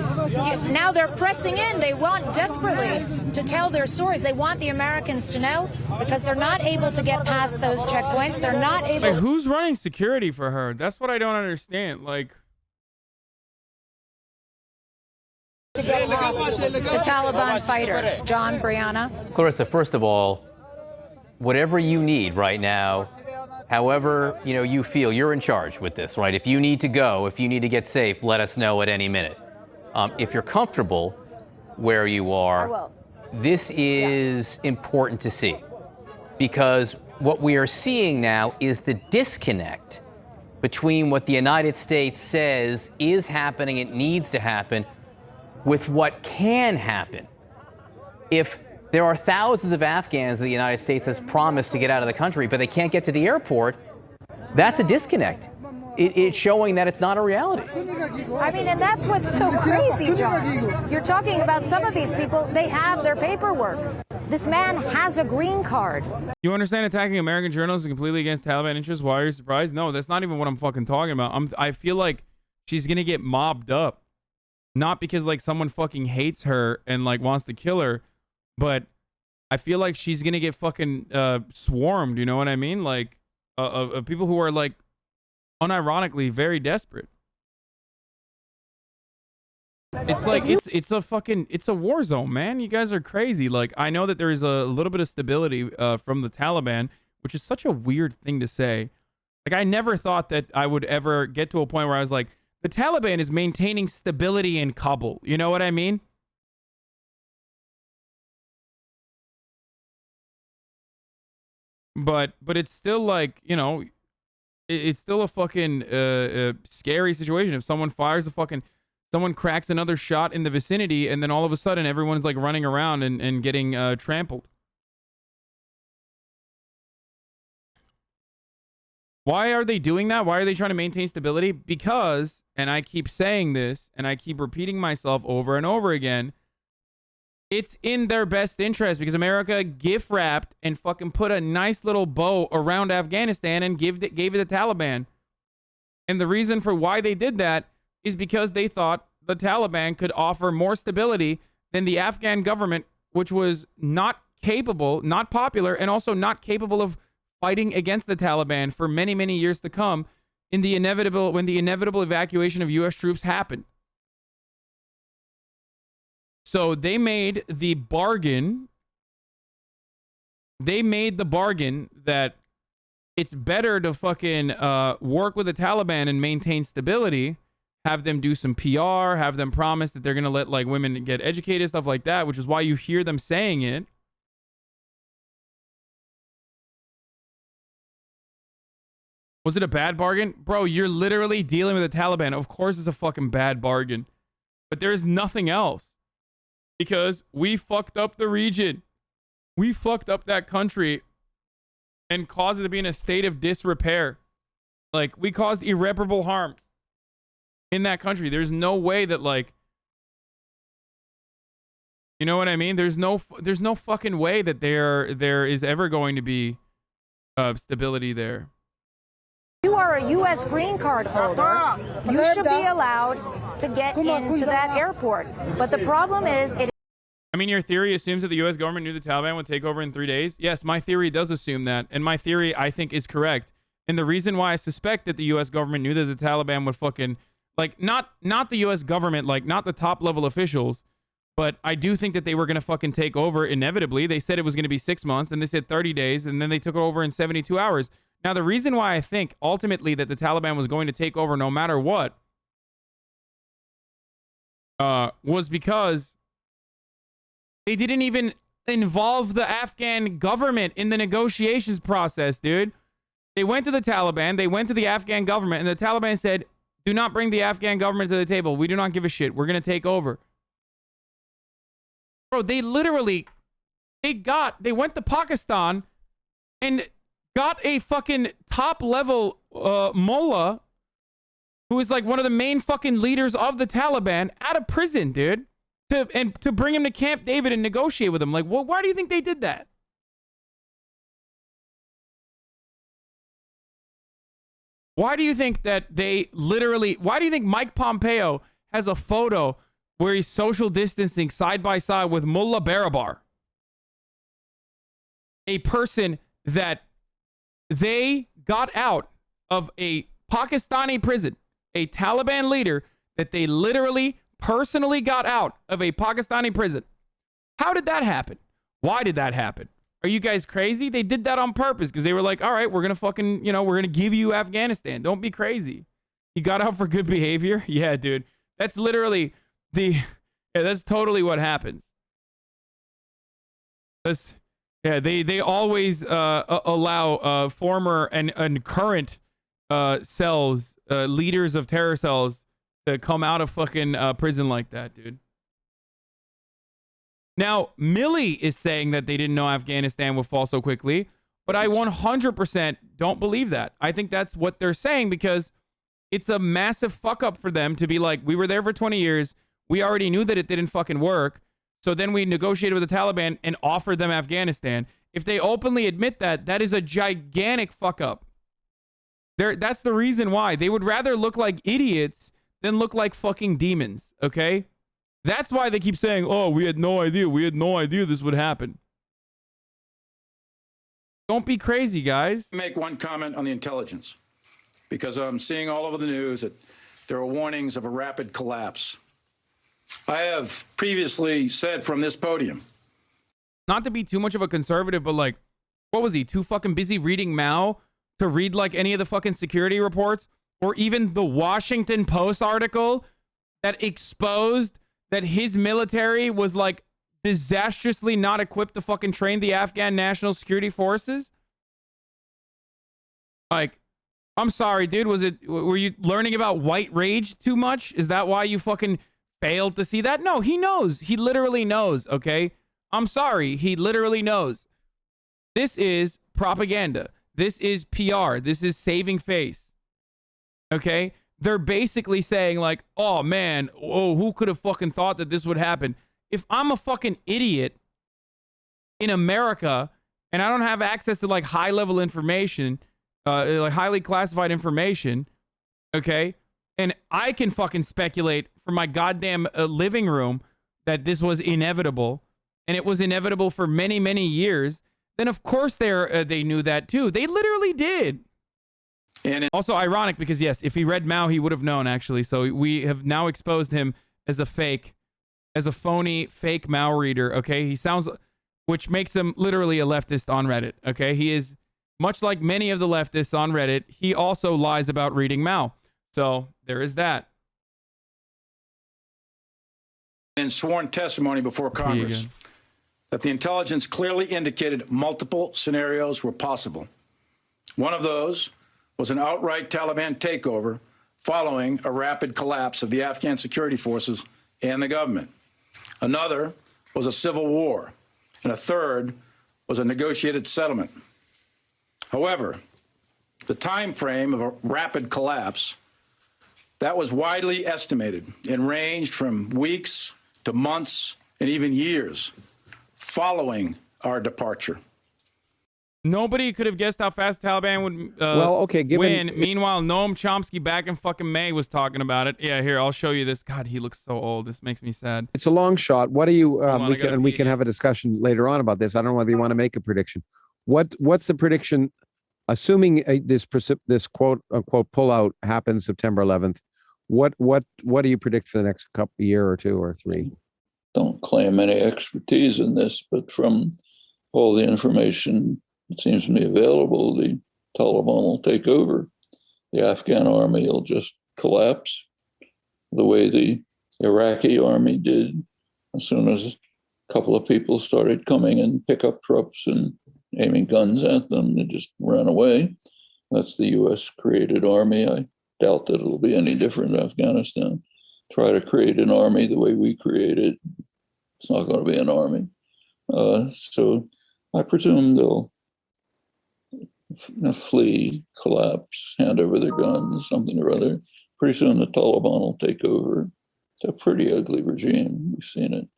Now they're pressing in. They want desperately to tell their stories. They want the Americans to know because they're not able to get past those checkpoints. They're not able. Like, who's running security for her? That's what I don't understand. Like. To get past the Taliban fighters. John, Brianna. Clarissa, first of all, whatever you need right now, however you feel, you're in charge with this, right? If you need to go, if you need to get safe, let us know at any minute. If you're comfortable where you are, this is important to see, because what we are seeing now is the disconnect between what the United States says is happening, it needs to happen, with what can happen. If there are thousands of Afghans that the United States has promised to get out of the country, but they can't get to the airport, that's a disconnect. It's showing that it's not a reality. I mean, and that's what's so crazy, John. You're talking about some of these people, they have their paperwork. This man has a green card. You understand attacking American journalists is completely against Taliban interests? Why are you surprised? No, that's not even what I'm fucking talking about. I feel like she's gonna get mobbed up. Not because like someone fucking hates her and like wants to kill her, but I feel like she's gonna get fucking swarmed. You know what I mean? Like of people who are like unironically very desperate. It's like it's a war zone, man. You guys are crazy. Like, I know that there is a little bit of stability from the Taliban, which is such a weird thing to say. Like, I never thought that I would ever get to a point where I was like, the Taliban is maintaining stability in Kabul. You know what I mean? But it's still like, it's still a fucking scary situation. If someone fires someone cracks another shot in the vicinity, and then all of a sudden everyone's like running around and getting trampled. Why are they doing that? Why are they trying to maintain stability? Because, and I keep saying this, and I keep repeating myself over and over again, it's in their best interest, because America gift wrapped and fucking put a nice little bow around Afghanistan and gave it to Taliban. And the reason for why they did that is because they thought the Taliban could offer more stability than the Afghan government, which was not capable, not popular, and also not capable of fighting against the Taliban for many, many years to come when the inevitable evacuation of U.S. troops happened. So they made the bargain. They made the bargain that it's better to fucking work with the Taliban and maintain stability, have them do some PR, have them promise that they're going to let like women get educated, stuff like that, which is why you hear them saying it. Was it a bad bargain? Bro, you're literally dealing with the Taliban. Of course it's a fucking bad bargain. But there's nothing else. Because we fucked up the region. we fucked up that country and caused it to be in a state of disrepair. Like, we caused irreparable harm in that country. There's no way that, like, you know what I mean? There's no fucking way that there is ever going to be stability there. You are a U.S. green card holder. You should be allowed to get into that airport. But the problem is, I mean, your theory assumes that the U.S. government knew the Taliban would take over in 3 days. Yes, my theory does assume that. And my theory, I think, is correct. And the reason why I suspect that the U.S. government knew that the Taliban would fucking, like, not the U.S. government, like, not the top level officials, but I do think that they were going to fucking take over inevitably. They said it was going to be 6 months, and they said 30 days, and then they took it over in 72 hours. Now, the reason why I think ultimately that the Taliban was going to take over no matter what was because they didn't even involve the Afghan government in the negotiations process, dude. They went to the Taliban, they went to the Afghan government, and the Taliban said, do not bring the Afghan government to the table. We do not give a shit. We're going to take over. Bro, they literally, they went to Pakistan and got a fucking top level mullah who is like one of the main fucking leaders of the Taliban out of prison, dude, to bring him to Camp David and negotiate with him. Like, well, why do you think they did that? Why do you think that they literally, why do you think Mike Pompeo has a photo where he's social distancing side by side with Mullah Barabar, a person that they got out of a Pakistani prison, a Taliban leader that they literally personally got out of a Pakistani prison? How did that happen? Why did that happen? Are you guys crazy? They did that on purpose because they were like, all right, we're going to fucking, you know, we're going to give you Afghanistan. Don't be crazy. He got out for good behavior? Yeah, dude. That's literally that's totally what happens. They always allow former and current cells, leaders of terror cells to come out of fucking prison like that, dude. Now, Milley is saying that they didn't know Afghanistan would fall so quickly, but I 100% don't believe that. I think that's what they're saying because it's a massive fuck up for them to be like, we were there for 20 years. We already knew that it didn't fucking work. So then we negotiated with the Taliban and offered them Afghanistan. If they openly admit that, that is a gigantic fuck up. That's the reason why. They would rather look like idiots than look like fucking demons, okay? That's why they keep saying, oh, we had no idea. We had no idea this would happen. Don't be crazy, guys. Make one comment on the intelligence, because I'm seeing all over the news that there are warnings of a rapid collapse. I have previously said from this podium, not to be too much of a conservative, but like, what was he, too fucking busy reading Mao to read like any of the fucking security reports or even the Washington Post article that exposed that his military was like disastrously not equipped to fucking train the Afghan National Security Forces? Like, I'm sorry, dude. Were you learning about white rage too much? Is that why you fucking failed to see that? No, he knows. He literally knows, okay? I'm sorry. He literally knows. This is propaganda. This is PR. This is saving face. Okay? They're basically saying like, oh man, oh, who could have fucking thought that this would happen? If I'm a fucking idiot in America and I don't have access to like high level information, like highly classified information, okay? And I can fucking speculate from my goddamn living room that this was inevitable, and it was inevitable for many, many years, then of course they knew that too. They literally did. And also ironic because yes, if he read Mao, he would have known actually. So we have now exposed him as a phony fake Mao reader. Okay, he sounds, which makes him literally a leftist on Reddit. Okay, he is much like many of the leftists on Reddit. He also lies about reading Mao. So there is that. in sworn testimony before Congress that the intelligence clearly indicated multiple scenarios were possible. One of those was an outright Taliban takeover following a rapid collapse of the Afghan security forces and the government. Another was a civil war. And a third was a negotiated settlement. However, the time frame of a rapid collapse, that was widely estimated and ranged from weeks to months and even years following our departure. Nobody could have guessed how fast Taliban would win. Meanwhile, Noam Chomsky back in fucking May was talking about it. Yeah, here, I'll show you this. God, he looks so old. This makes me sad. It's a long shot. What do you? We can have a discussion later on about this. I don't know whether you want to make a prediction. What's the prediction? Assuming this quote unquote pullout happens September 11th, what do you predict for the next year or two or three? Don't claim any expertise in this, but from all the information that seems to be available, the Taliban will take over. The Afghan army will just collapse the way the Iraqi army did as soon as a couple of people started coming in pickup trucks and aiming guns at them. They just ran away. That's the U.S. created army. I doubt that it'll be any different in Afghanistan. Try to create an army the way we created. It's not going to be an army. So I presume they'll flee, collapse, hand over their guns, something or other. Pretty soon the Taliban will take over. It's a pretty ugly regime. We've seen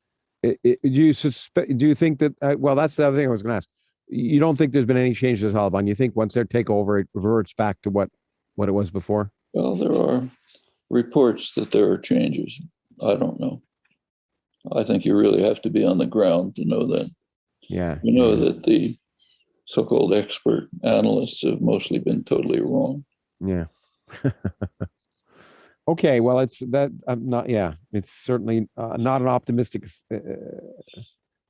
it. Do you think that, well, that's the other thing I was going to ask. You don't think there's been any change to the Taliban? You think once they take over, it reverts back to what it was before? Well, there are reports that there are changes. I don't know. I think you really have to be on the ground to know that. Yeah. You know that the so-called expert analysts have mostly been totally wrong. Yeah. Okay. Well, it's that. Not. Yeah. It's certainly not an optimistic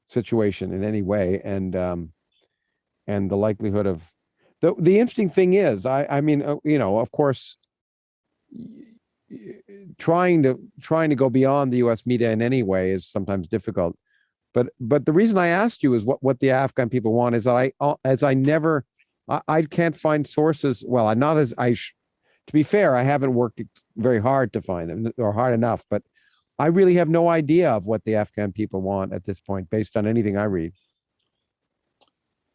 situation in any way, and the likelihood of the interesting thing is, I mean, of course, trying to go beyond the U.S. media in any way is sometimes difficult. But the reason I asked you is what the Afghan people want is that I can't find sources. Well, I'm not as to be fair, I haven't worked very hard to find them or hard enough, but I really have no idea of what the Afghan people want at this point, based on anything I read.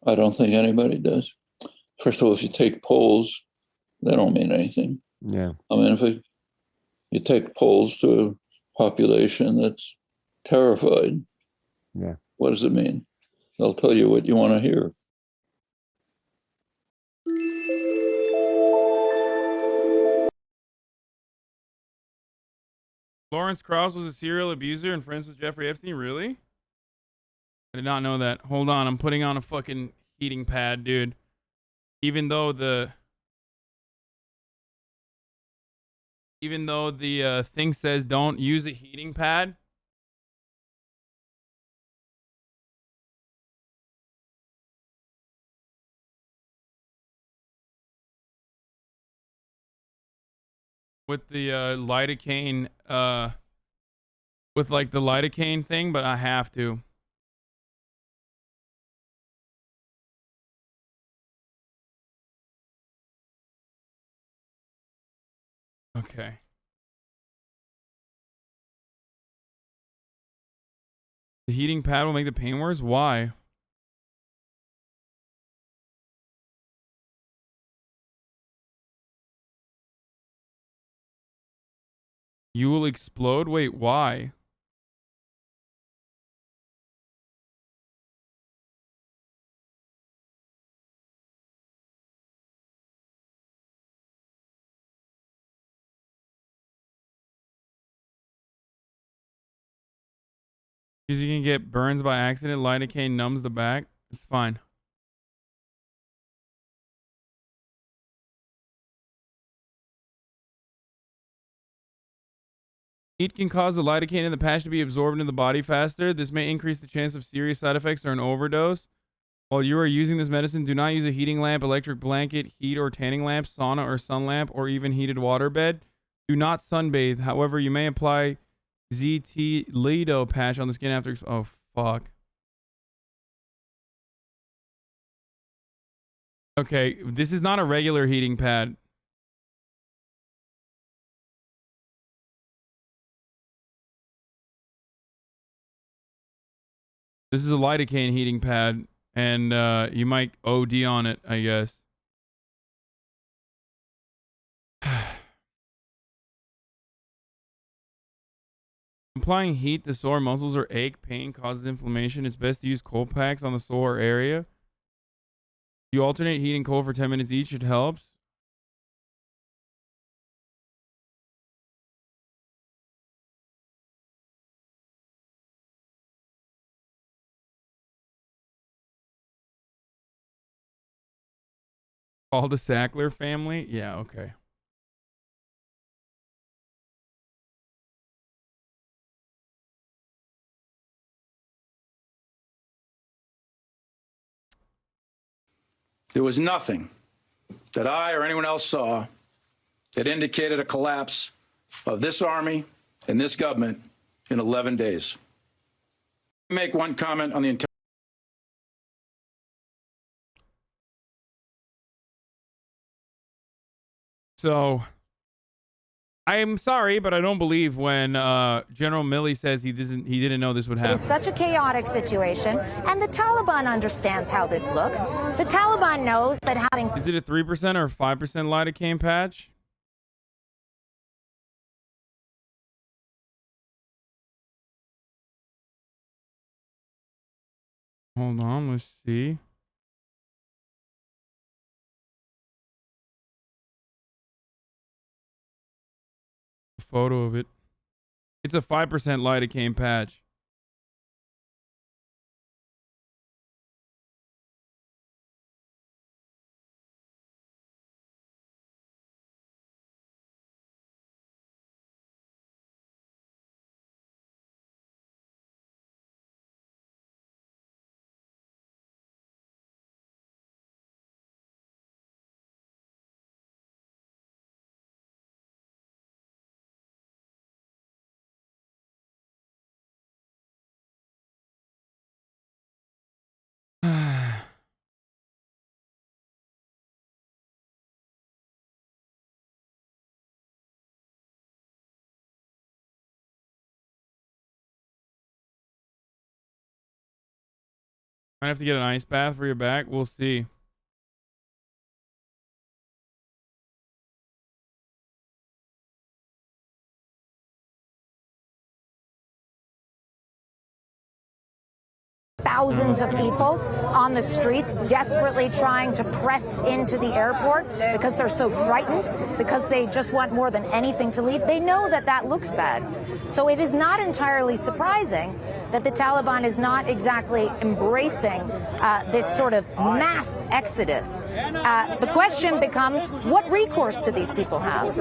I don't think anybody does. First of all, if you take polls, they don't mean anything. Yeah. I mean, if you take polls to a population that's terrified, yeah, what does it mean? They'll tell you what you want to hear. Lawrence Krauss was a serial abuser and friends with Jeffrey Epstein? Really? I did not know that. Hold on, I'm putting on a fucking heating pad, dude. Even though the thing says don't use a heating pad. With the lidocaine, with like the lidocaine thing, but I have to. Okay. The heating pad will make the pain worse? Why? You will explode? Wait, why? Because you can get burns by accident. Lidocaine numbs the back. It's fine. Heat can cause the lidocaine in the patch to be absorbed into the body faster. This may increase the chance of serious side effects or an overdose. While you are using this medicine, do not use a heating lamp, electric blanket, heat or tanning lamp, sauna or sun lamp, or even heated water bed. Do not sunbathe. However, you may apply ZT Lido patch on the skin after. Oh, fuck. Okay, this is not a regular heating pad. This is a lidocaine heating pad. and you might OD on it, I guess. Applying heat to sore muscles or ache, pain causes inflammation. It's best to use cold packs on the sore area. You alternate heat and cold for 10 minutes each. It helps. Call the Sackler family? Yeah, okay. There was nothing that I or anyone else saw that indicated a collapse of this army and this government in 11 days. Let me make one comment on the entire. So, I'm sorry, but I don't believe when General Milley says he didn't know this would happen. It is such a chaotic situation, and the Taliban understands how this looks. The Taliban knows that having... Is it a 3% or 5% lidocaine patch? Hold on, let's see. Photo of it. It's a 5% lidocaine patch. Might have to get an ice bath for your back. We'll see. Thousands of people on the streets desperately trying to press into the airport because they're so frightened, because they just want more than anything to leave. They know that that looks bad. So it is not entirely surprising that the Taliban is not exactly embracing this sort of mass exodus. The question becomes, what recourse do these people have?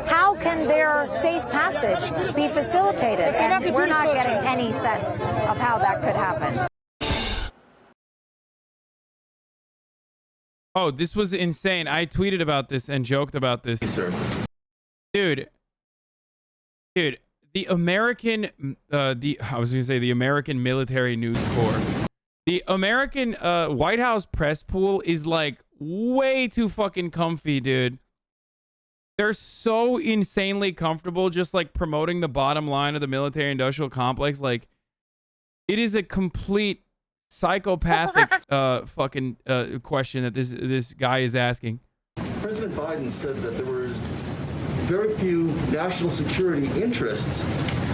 How can their safe passage be facilitated? And we're not getting any sense of how that could happen. Oh, this was insane. I tweeted about this and joked about this. Yes, sir. Dude, the American, I was going to say the American Military News Corps. The American White House press pool is like way too fucking comfy, dude. They're so insanely comfortable just like promoting the bottom line of the military industrial complex. Like, it is a complete psychopathic fucking question that this guy is asking. President Biden said that there were very few national security interests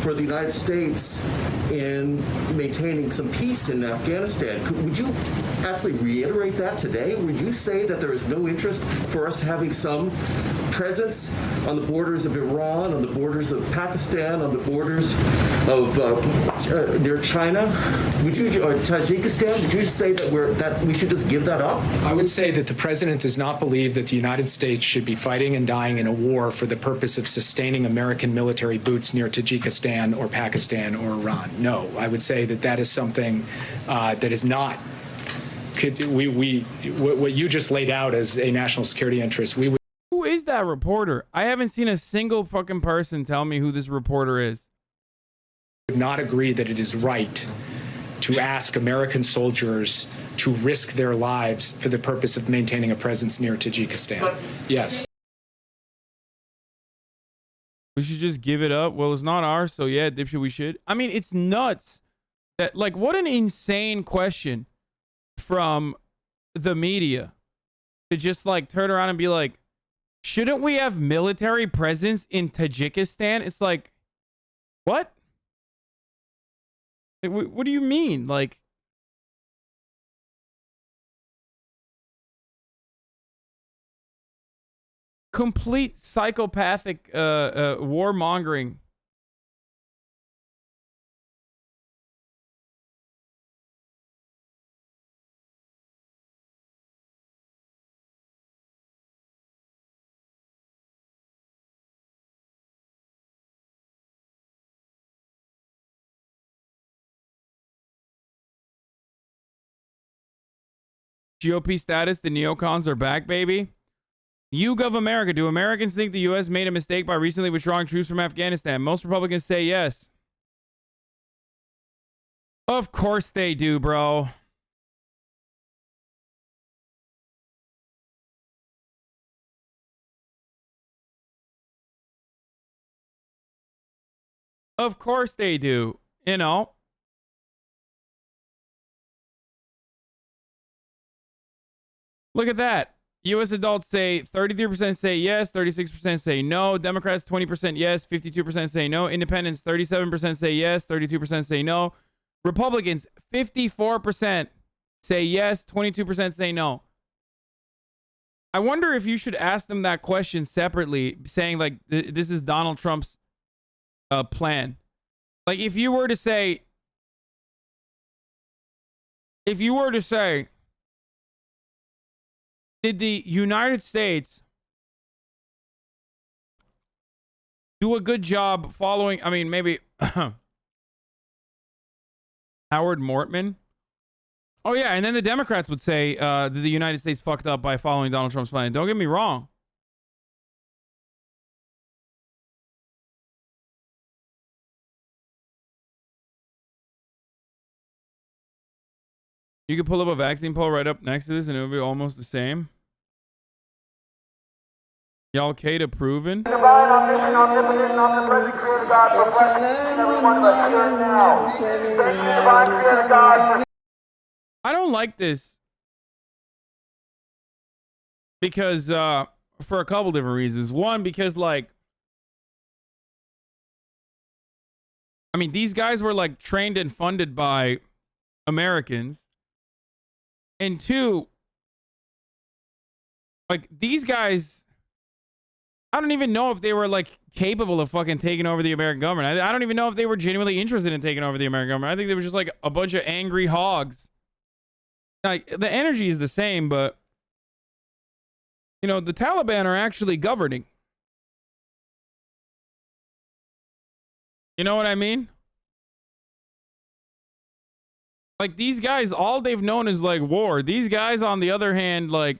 for the United States in maintaining some peace in Afghanistan. Would you actually reiterate that today? Would you say that there is no interest for us having some presence on the borders of Iran, on the borders of Pakistan, on the borders of near China? Would you, or Tajikistan? Would you say that we should just give that up? I would say that the president does not believe that the United States should be fighting and dying in a war for the purpose of sustaining American military boots near Tajikistan or Pakistan or Iran. No, I would say that that is something that is not. What you just laid out as a national security interest, we would. Who is that reporter? I haven't seen a single fucking person tell me who this reporter is. Would not agree that it is right to ask American soldiers to risk their lives for the purpose of maintaining a presence near Tajikistan. Yes. We should just give it up. Well, it's not ours, so yeah, dipshit, we should. I mean, it's nuts. That, like, what an insane question from the media to just like turn around and be like, shouldn't we have military presence in Tajikistan? It's like, what? Like, what do you mean? Like, complete psychopathic warmongering. GOP status, the neocons are back, baby. YouGov America, do Americans think the U.S. made a mistake by recently withdrawing troops from Afghanistan? Most Republicans say yes. Of course they do, bro. Of course they do. You know. Look at that. U.S. adults say 33% say yes, 36% say no. Democrats 20% yes, 52% say no. Independents 37% say yes, 32% say no. Republicans 54% say yes, 22% say no. I wonder if you should ask them that question separately, saying like this is Donald Trump's plan. Like if you were to say, did the United States do a good job following, I mean, maybe Howard Mortman? Oh, yeah, and then the Democrats would say that the United States fucked up by following Donald Trump's plan. Don't get me wrong. You could pull up a vaccine poll right up next to this and it would be almost the same. Y'all Qaeda proven. I don't like this because for a couple different reasons. One, because like, I mean, these guys were like trained and funded by Americans. And two, like these guys, I don't even know if they were like capable of fucking taking over the American government. I don't even know if they were genuinely interested in taking over the American government. I think they were just like a bunch of angry hogs. Like the energy is the same, but you know, the Taliban are actually governing. You know what I mean? Like these guys, all they've known is like war. These guys, on the other hand, like,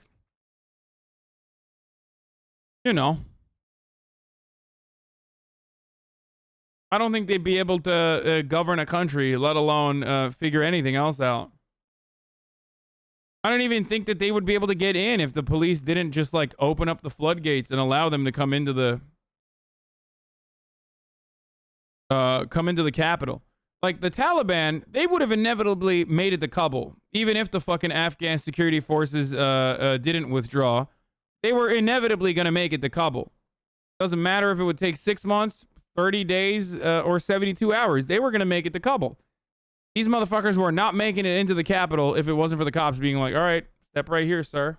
you know, I don't think they'd be able to govern a country, let alone figure anything else out. I don't even think that they would be able to get in if the police didn't just like open up the floodgates and allow them to come into the capital. Like the Taliban, they would have inevitably made it to Kabul, even if the fucking Afghan security forces didn't withdraw. They were inevitably going to make it to Kabul. Doesn't matter if it would take 6 months, 30 days, or 72 hours. They were going to make it to Kabul. These motherfuckers were not making it into the capital if it wasn't for the cops being like, all right, step right here, sir.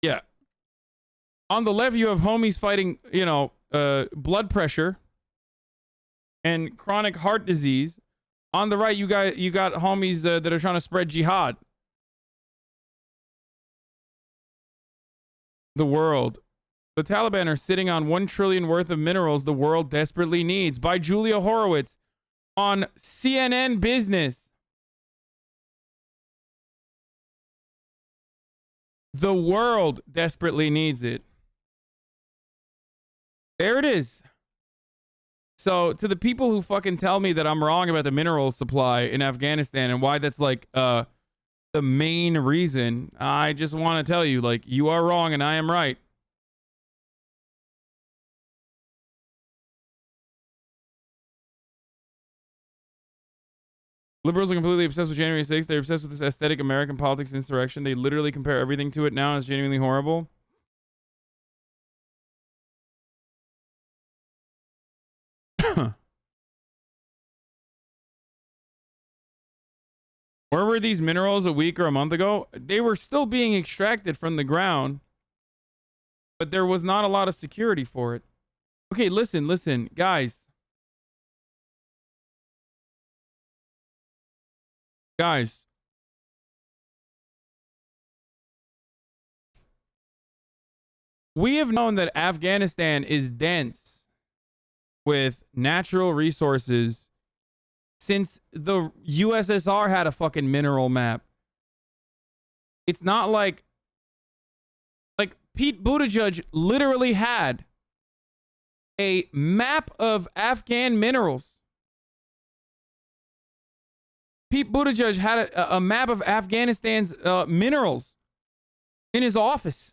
Yeah. On the left, you have homies fighting, you know, blood pressure and chronic heart disease. On the right, you got homies that are trying to spread jihad. The world. The Taliban are sitting on $1 trillion worth of minerals the world desperately needs. By Julia Horowitz on CNN Business. The world desperately needs it. There it is. So to the people who fucking tell me that I'm wrong about the mineral supply in Afghanistan and why that's like the main reason, I just want to tell you, like, you are wrong and I am right. Liberals are completely obsessed with January 6th. They're obsessed with this aesthetic American politics insurrection. They literally compare everything to it now as genuinely horrible. Where were these minerals a week or a month ago? They were still being extracted from the ground, but there was not a lot of security for it. Okay, listen, guys. Guys. We have known that Afghanistan is dense with natural resources since the USSR had a fucking mineral map. It's not like Pete Buttigieg literally had a map of Afghan minerals. Pete Buttigieg had a map of Afghanistan's minerals in his office.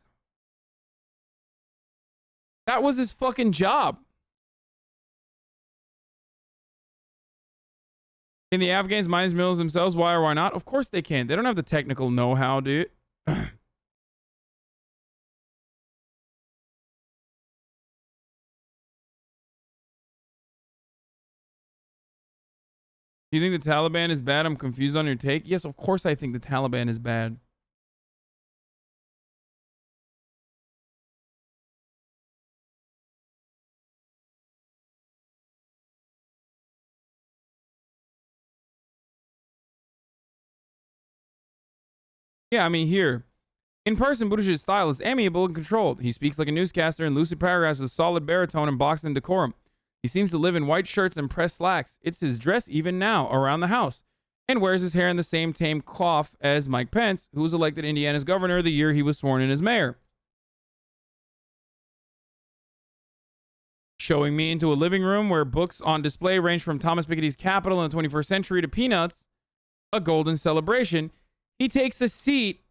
That was his fucking job. Can the Afghans mine these minerals themselves? Why or why not? Of course they can. They don't have the technical know-how, dude. Do you think the Taliban is bad? I'm confused on your take. Yes, of course I think the Taliban is bad. Yeah, I mean, here. In person, Buttigieg's style is amiable and controlled. He speaks like a newscaster in lucid paragraphs with solid baritone and boxed in decorum. He seems to live in white shirts and pressed slacks. It's his dress even now around the house. And wears his hair in the same tame coif as Mike Pence, who was elected Indiana's governor the year he was sworn in as mayor. Showing me into a living room where books on display range from Thomas Piketty's Capital in the 21st Century to Peanuts, a golden celebration. He takes a seat.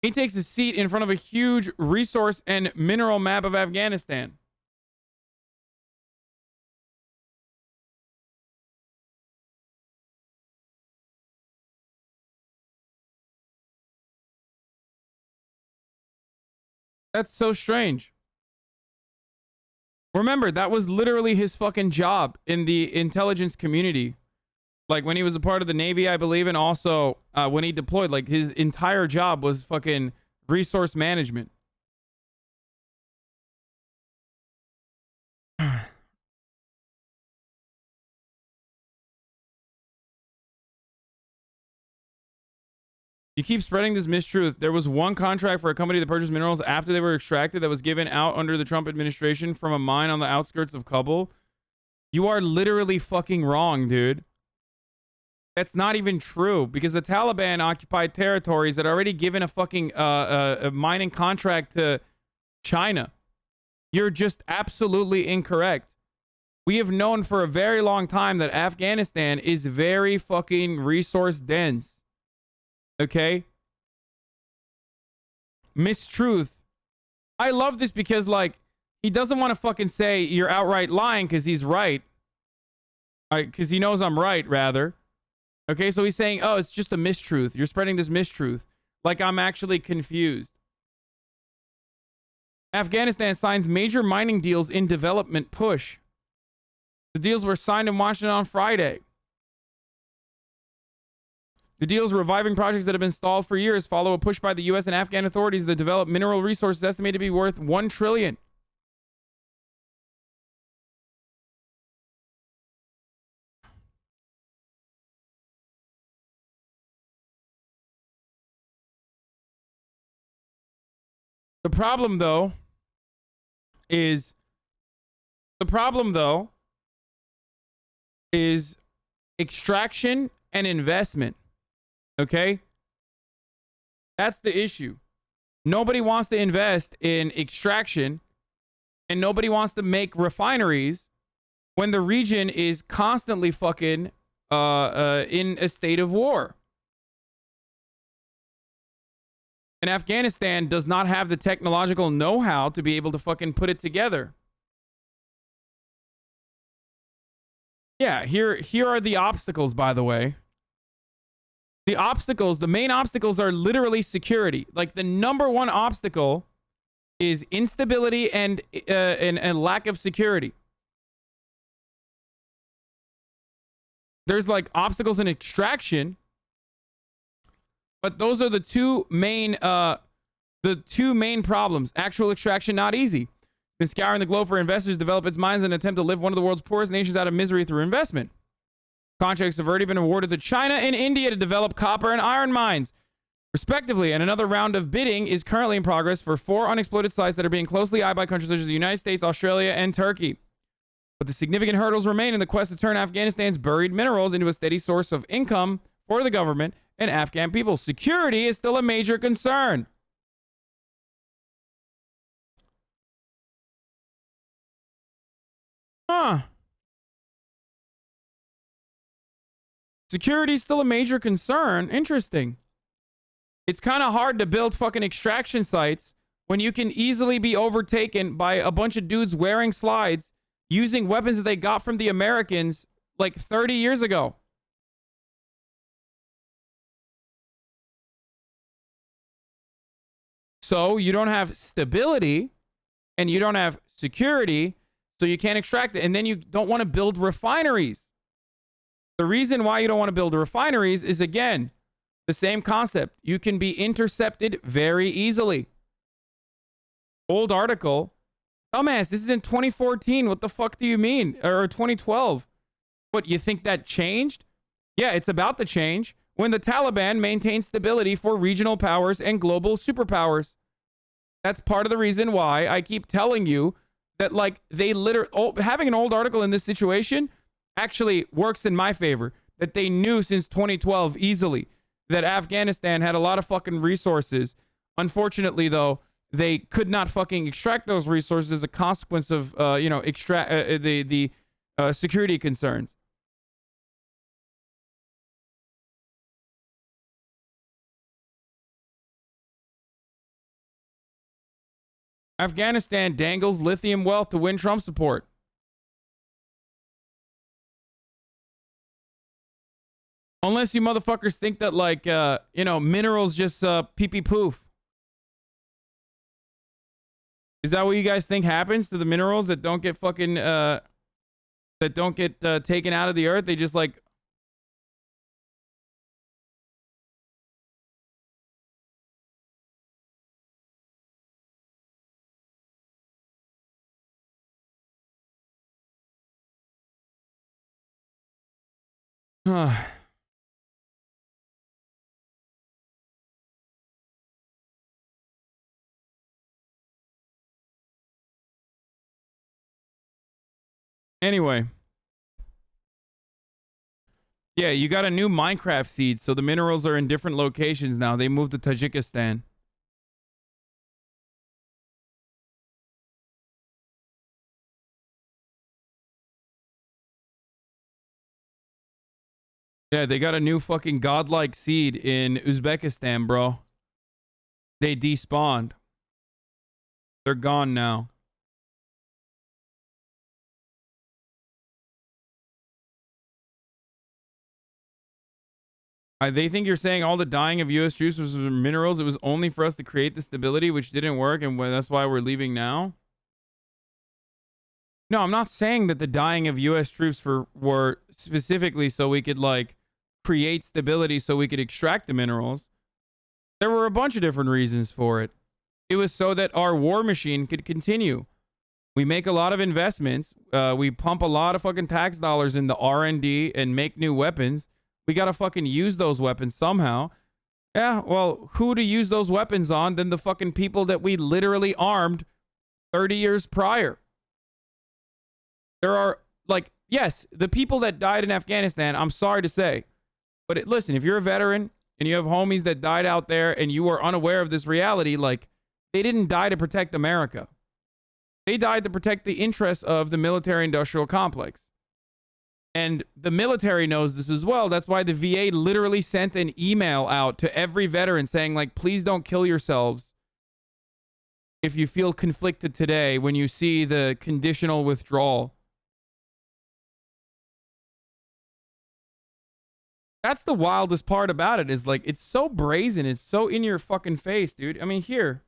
He takes a seat in front of a huge resource and mineral map of Afghanistan. That's so strange. Remember, that was literally his fucking job in the intelligence community. Like when he was a part of the Navy, I believe, and also when he deployed, like his entire job was fucking resource management. You keep spreading this mistruth. There was one contract for a company that purchased minerals after they were extracted that was given out under the Trump administration from a mine on the outskirts of Kabul. You are literally fucking wrong, dude. That's not even true because the Taliban occupied territories that are already given a fucking a mining contract to China. You're just absolutely incorrect. We have known for a very long time that Afghanistan is very fucking resource dense. Okay? Mistruth. I love this because, like, he doesn't want to fucking say you're outright lying because he's right. Because he knows I'm right, rather. Okay, so he's saying, oh, it's just a mistruth. You're spreading this mistruth. Like I'm actually confused. Afghanistan signs major mining deals in development push. The deals were signed in Washington on Friday. The deals reviving projects that have been stalled for years follow a push by the U.S. and Afghan authorities that develop mineral resources estimated to be worth $1 trillion. The problem, though, is extraction and investment. Okay? That's the issue. Nobody wants to invest in extraction and nobody wants to make refineries when the region is constantly fucking in a state of war. And Afghanistan does not have the technological know-how to be able to fucking put it together. Yeah, here are the obstacles, by the way. The obstacles, the main obstacles are literally security. Like, the number one obstacle is instability and lack of security. There's like obstacles in extraction, but those are the two main problems. Actual extraction, not easy. Been scouring the globe for investors to develop its mines in an attempt to lift one of the world's poorest nations out of misery through investment. Contracts have already been awarded to China and India to develop copper and iron mines, respectively, and another round of bidding is currently in progress for 4 unexploited sites that are being closely eyed by countries such as the United States, Australia, and Turkey. But the significant hurdles remain in the quest to turn Afghanistan's buried minerals into a steady source of income for the government and Afghan people. Security is still a major concern. Huh. Security is still a major concern. Interesting. It's kind of hard to build fucking extraction sites when you can easily be overtaken by a bunch of dudes wearing slides using weapons that they got from the Americans like 30 years ago. So you don't have stability and you don't have security, so you can't extract it. And then you don't want to build refineries. The reason why you don't want to build refineries is, again, the same concept. You can be intercepted very easily. Old article. Dumbass, this is in 2014. What the fuck do you mean? Or 2012. What, you think that changed? Yeah, it's about to change when the Taliban maintains stability for regional powers and global superpowers. That's part of the reason why I keep telling you that, like, they literally, having an old article in this situation actually works in my favor. That they knew since 2012 easily that Afghanistan had a lot of fucking resources. Unfortunately, though, they could not fucking extract those resources as a consequence of, the security concerns. Afghanistan dangles lithium wealth to win Trump support. Unless you motherfuckers think that, like, minerals just pee-pee poof. Is that what you guys think happens to the minerals that don't get fucking, that don't get taken out of the earth? They just, like... Anyway. Yeah, you got a new Minecraft seed, so the minerals are in different locations now. They moved to Tajikistan. Yeah, they got a new fucking godlike seed in Uzbekistan, bro. They despawned. They're gone now. They think you're saying all the dying of U.S. troops was minerals. It was only for us to create the stability, which didn't work, and that's why we're leaving now? No, I'm not saying that the dying of U.S. troops were specifically so we could, like, create stability so we could extract the minerals. There were a bunch of different reasons for it. It was so that our war machine could continue. We make a lot of investments. We pump a lot of fucking tax dollars into R&D and make new weapons. We gotta fucking use those weapons somehow. Yeah, well, who to use those weapons on than the fucking people that we literally armed 30 years prior? There are, like, yes, the people that died in Afghanistan, I'm sorry to say. But listen, if you're a veteran and you have homies that died out there and you are unaware of this reality, like, they didn't die to protect America. They died to protect the interests of the military-industrial complex. And the military knows this as well. That's why the VA literally sent an email out to every veteran saying, like, please don't kill yourselves if you feel conflicted today when you see the conditional withdrawal. That's the wildest part about it, is like, it's so brazen. It's so in your fucking face, dude. I mean, here.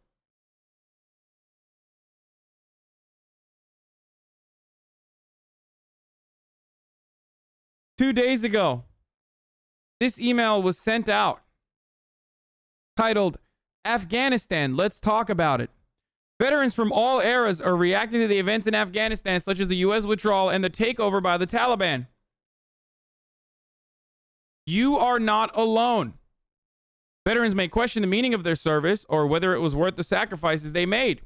Two days ago, this email was sent out titled, Afghanistan, let's talk about it. Veterans from all eras are reacting to the events in Afghanistan, such as the U.S. withdrawal and the takeover by the Taliban. You are not alone. Veterans may question the meaning of their service or whether it was worth the sacrifices they made.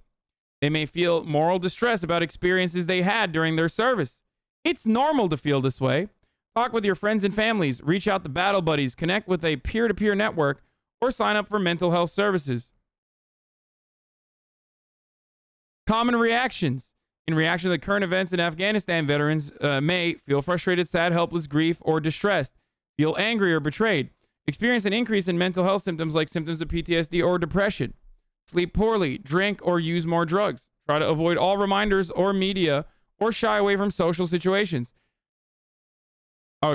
They may feel moral distress about experiences they had during their service. It's normal to feel this way. Talk with your friends and families, reach out to battle buddies, connect with a peer-to-peer network, or sign up for mental health services. Common reactions. In reaction to the current events in Afghanistan, veterans may feel frustrated, sad, helpless, grief, or distressed, feel angry or betrayed, experience an increase in mental health symptoms like symptoms of PTSD or depression, sleep poorly, drink or use more drugs, try to avoid all reminders or media, or shy away from social situations.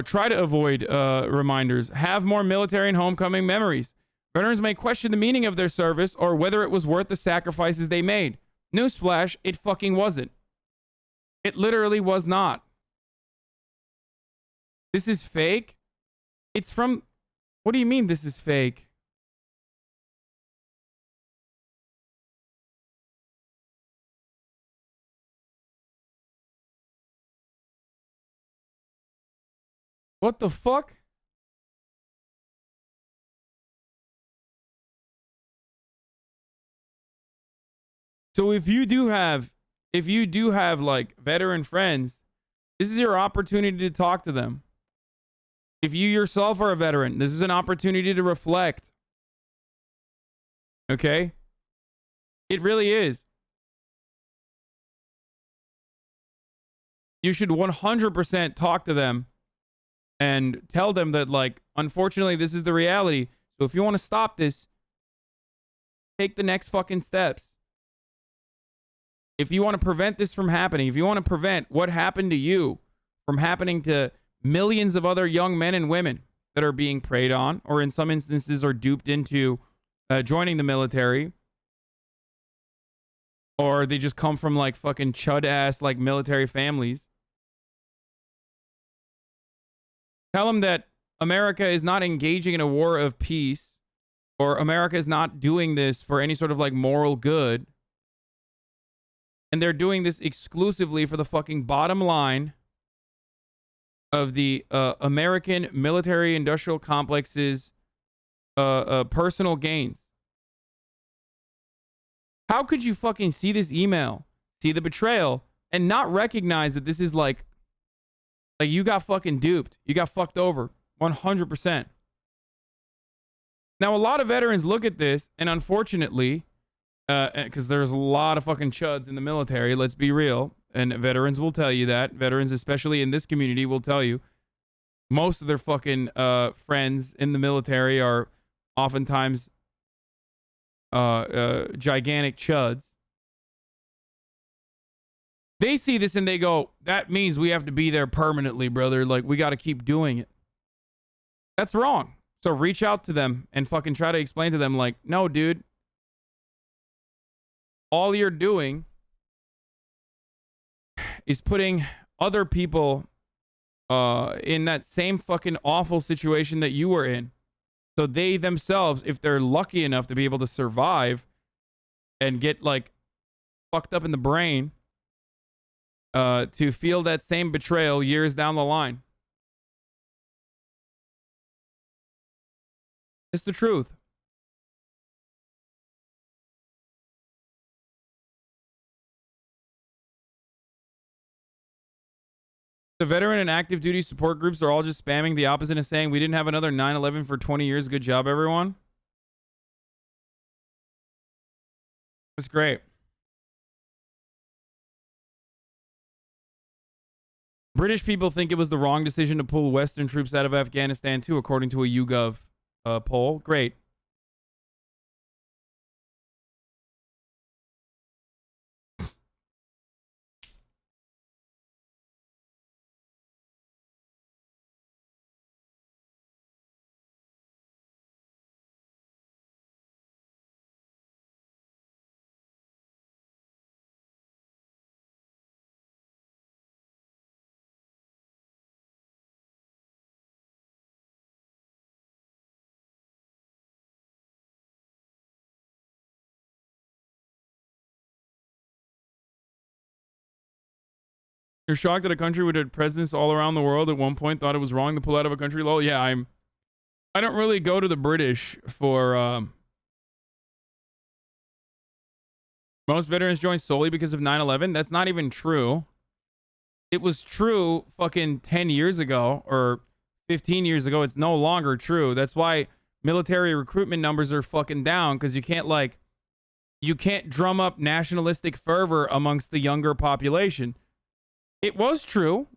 Try to avoid reminders, have more military and homecoming memories. Veterans may question the meaning of their service or whether it was worth the sacrifices they made. Newsflash, it fucking wasn't. It literally was not. This is fake? It's from... What do you mean this is fake? What the fuck? So if you do have like veteran friends, this is your opportunity to talk to them. If you yourself are a veteran, this is an opportunity to reflect. Okay? It really is. You should 100% talk to them and tell them that, like, unfortunately, this is the reality. So if you want to stop this, take the next fucking steps. If you want to prevent this from happening, if you want to prevent what happened to you from happening to millions of other young men and women that are being preyed on, or in some instances are duped into joining the military, or they just come from like fucking chud ass like military families. Tell them that America is not engaging in a war of peace, or America is not doing this for any sort of like moral good. And they're doing this exclusively for the fucking bottom line of the American military industrial complex's personal gains. How could you fucking see this email, see the betrayal, and not recognize that this is like you got fucking duped. You got fucked over 100%. Now, a lot of veterans look at this, and unfortunately, because there's a lot of fucking chuds in the military, let's be real, and veterans will tell you that. Veterans, especially in this community, will tell you most of their fucking friends in the military are oftentimes gigantic chuds. They see this and they go, that means we have to be there permanently, brother. Like, we got to keep doing it. That's wrong. So reach out to them and fucking try to explain to them, like, no, dude. All you're doing is putting other people in that same fucking awful situation that you were in. So they themselves, if they're lucky enough to be able to survive and get like fucked up in the brain, to feel that same betrayal years down the line. It's the truth. The veteran and active duty support groups are all just spamming the opposite and saying we didn't have another 9/11 for 20 years. Good job, everyone. That's great. British people think it was the wrong decision to pull Western troops out of Afghanistan too, according to a YouGov poll. Great. You're shocked that a country with presidents all around the world at one point thought it was wrong to pull out of a country? Lol. Yeah, I don't really go to the British for most veterans joined solely because of 9/11. That's not even true. It was true fucking 10 years ago or 15 years ago. It's no longer true. That's why military recruitment numbers are fucking down, because you can't drum up nationalistic fervor amongst the younger population. It was true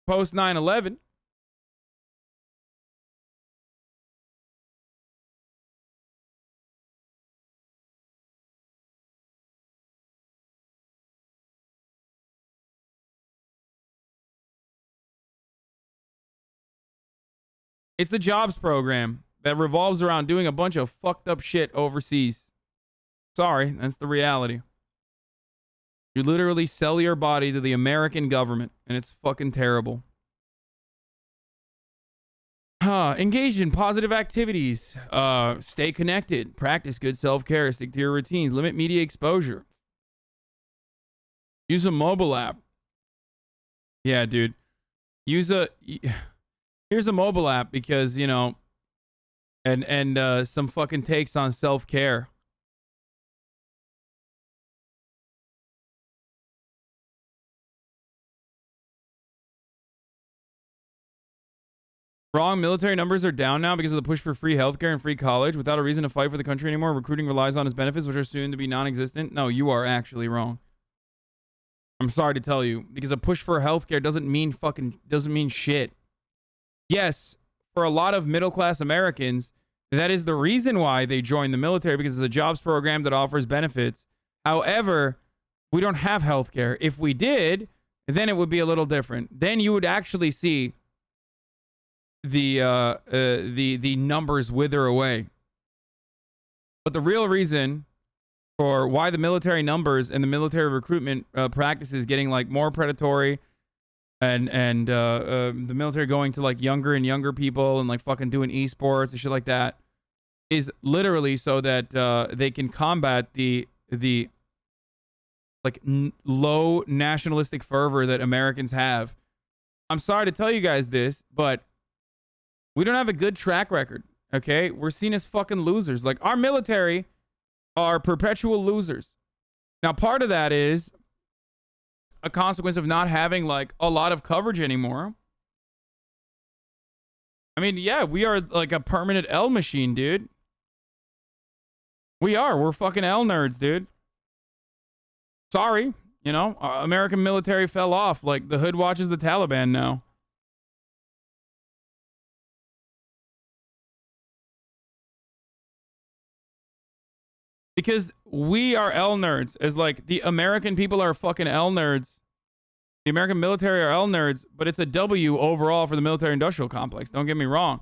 post 9/11. It's the jobs program that revolves around doing a bunch of fucked up shit overseas. Sorry, that's the reality. You literally sell your body to the American government, and it's fucking terrible. Engage in positive activities. Stay connected. Practice good self-care. Stick to your routines. Limit media exposure. Use a mobile app. Yeah, dude. Here's a mobile app because, you know, and some fucking takes on self-care. Wrong. Military numbers are down now because of the push for free healthcare and free college. Without a reason to fight for the country anymore, recruiting relies on its benefits, which are soon to be non-existent. No, you are actually wrong. I'm sorry to tell you, because a push for healthcare doesn't mean shit. Yes, for a lot of middle-class Americans, that is the reason why they join the military, because it's a jobs program that offers benefits. However, we don't have healthcare. If we did, then it would be a little different. Then you would actually see the numbers wither away. But the real reason for why the military numbers and the military recruitment practices getting like more predatory, and the military going to like younger and younger people and like fucking doing esports and shit like that, is literally so that they can combat the like low nationalistic fervor that Americans have. I'm sorry to tell you guys this, but we don't have a good track record, okay? We're seen as fucking losers. Like, our military are perpetual losers. Now, part of that is a consequence of not having, like, a lot of coverage anymore. I mean, yeah, we are, like, a permanent L machine, dude. We are. We're fucking L nerds, dude. Sorry. You know, American military fell off. Like, the hood watches the Taliban now. Because we are L nerds. As like the American people are fucking L nerds. The American military are L nerds, but it's a W overall for the military industrial complex. Don't get me wrong.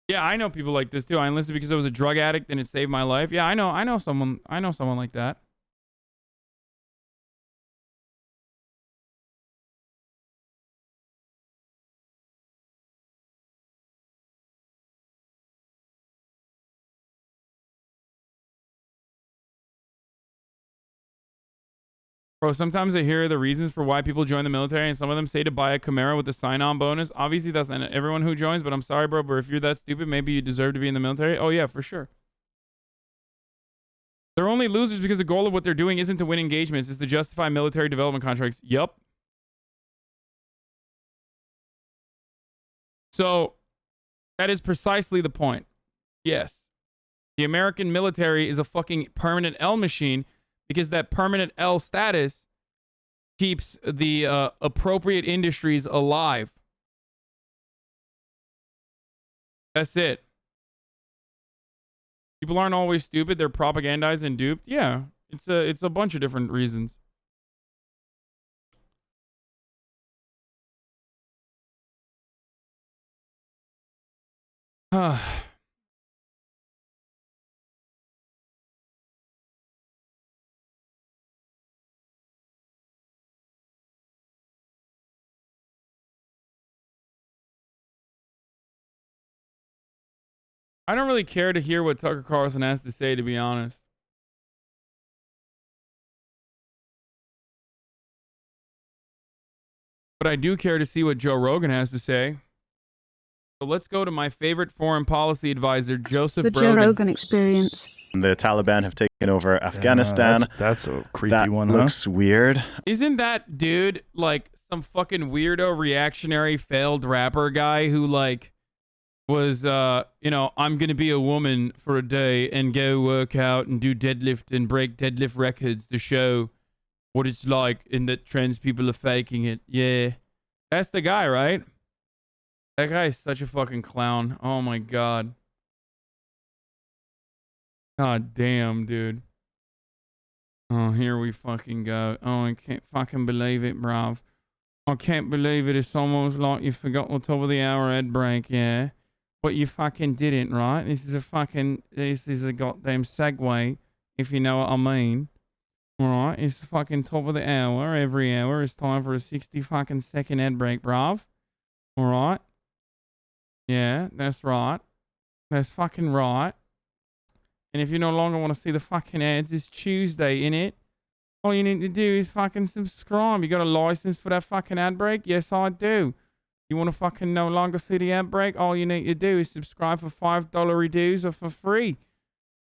Yeah, I know people like this too. I enlisted because I was a drug addict and it saved my life. Yeah, I know someone like that. Bro, sometimes I hear the reasons for why people join the military, and some of them say to buy a Camaro with a sign-on bonus. Obviously, that's not everyone who joins, but I'm sorry, bro, but if you're that stupid, maybe you deserve to be in the military. Oh, yeah, for sure. They're only losers because the goal of what they're doing isn't to win engagements. It's to justify military development contracts. Yup. So, that is precisely the point. Yes. The American military is a fucking permanent L machine, because that permanent L status keeps the appropriate industries alive. That's it. People aren't always stupid. They're propagandized and duped. Yeah, it's a bunch of different reasons. I don't really care to hear what Tucker Carlson has to say, to be honest. but I do care to see what Joe Rogan has to say. So let's go to my favorite foreign policy advisor, Joseph The Brogan. Joe Rogan experience. The Taliban have taken over Afghanistan. That's a creepy that one, looks weird. Isn't that dude like some fucking weirdo reactionary failed rapper guy who like was I'm gonna be a woman for a day and go work out and do deadlift and break deadlift records to show what it's like and that trans people are faking it. Yeah. That's the guy, right? That guy is such a fucking clown. Oh my god. God damn, dude. Oh, here we fucking go. Oh, I can't fucking believe it, bruv. I can't believe it. It's almost like you forgot the top of the hour ad break, yeah? But you fucking didn't, right? This is a goddamn segue, if you know what I mean. Alright, it's the fucking top of the hour. Every hour it's time for a 60 fucking second ad break, bruv. Alright? Yeah, that's right. That's fucking right. And if you no longer want to see the fucking ads, it's Tuesday, innit? All you need to do is fucking subscribe. You got a license for that fucking ad break? Yes, I do. You want to fucking no longer see the ad break? All you need to do is subscribe for $5 dues or for free.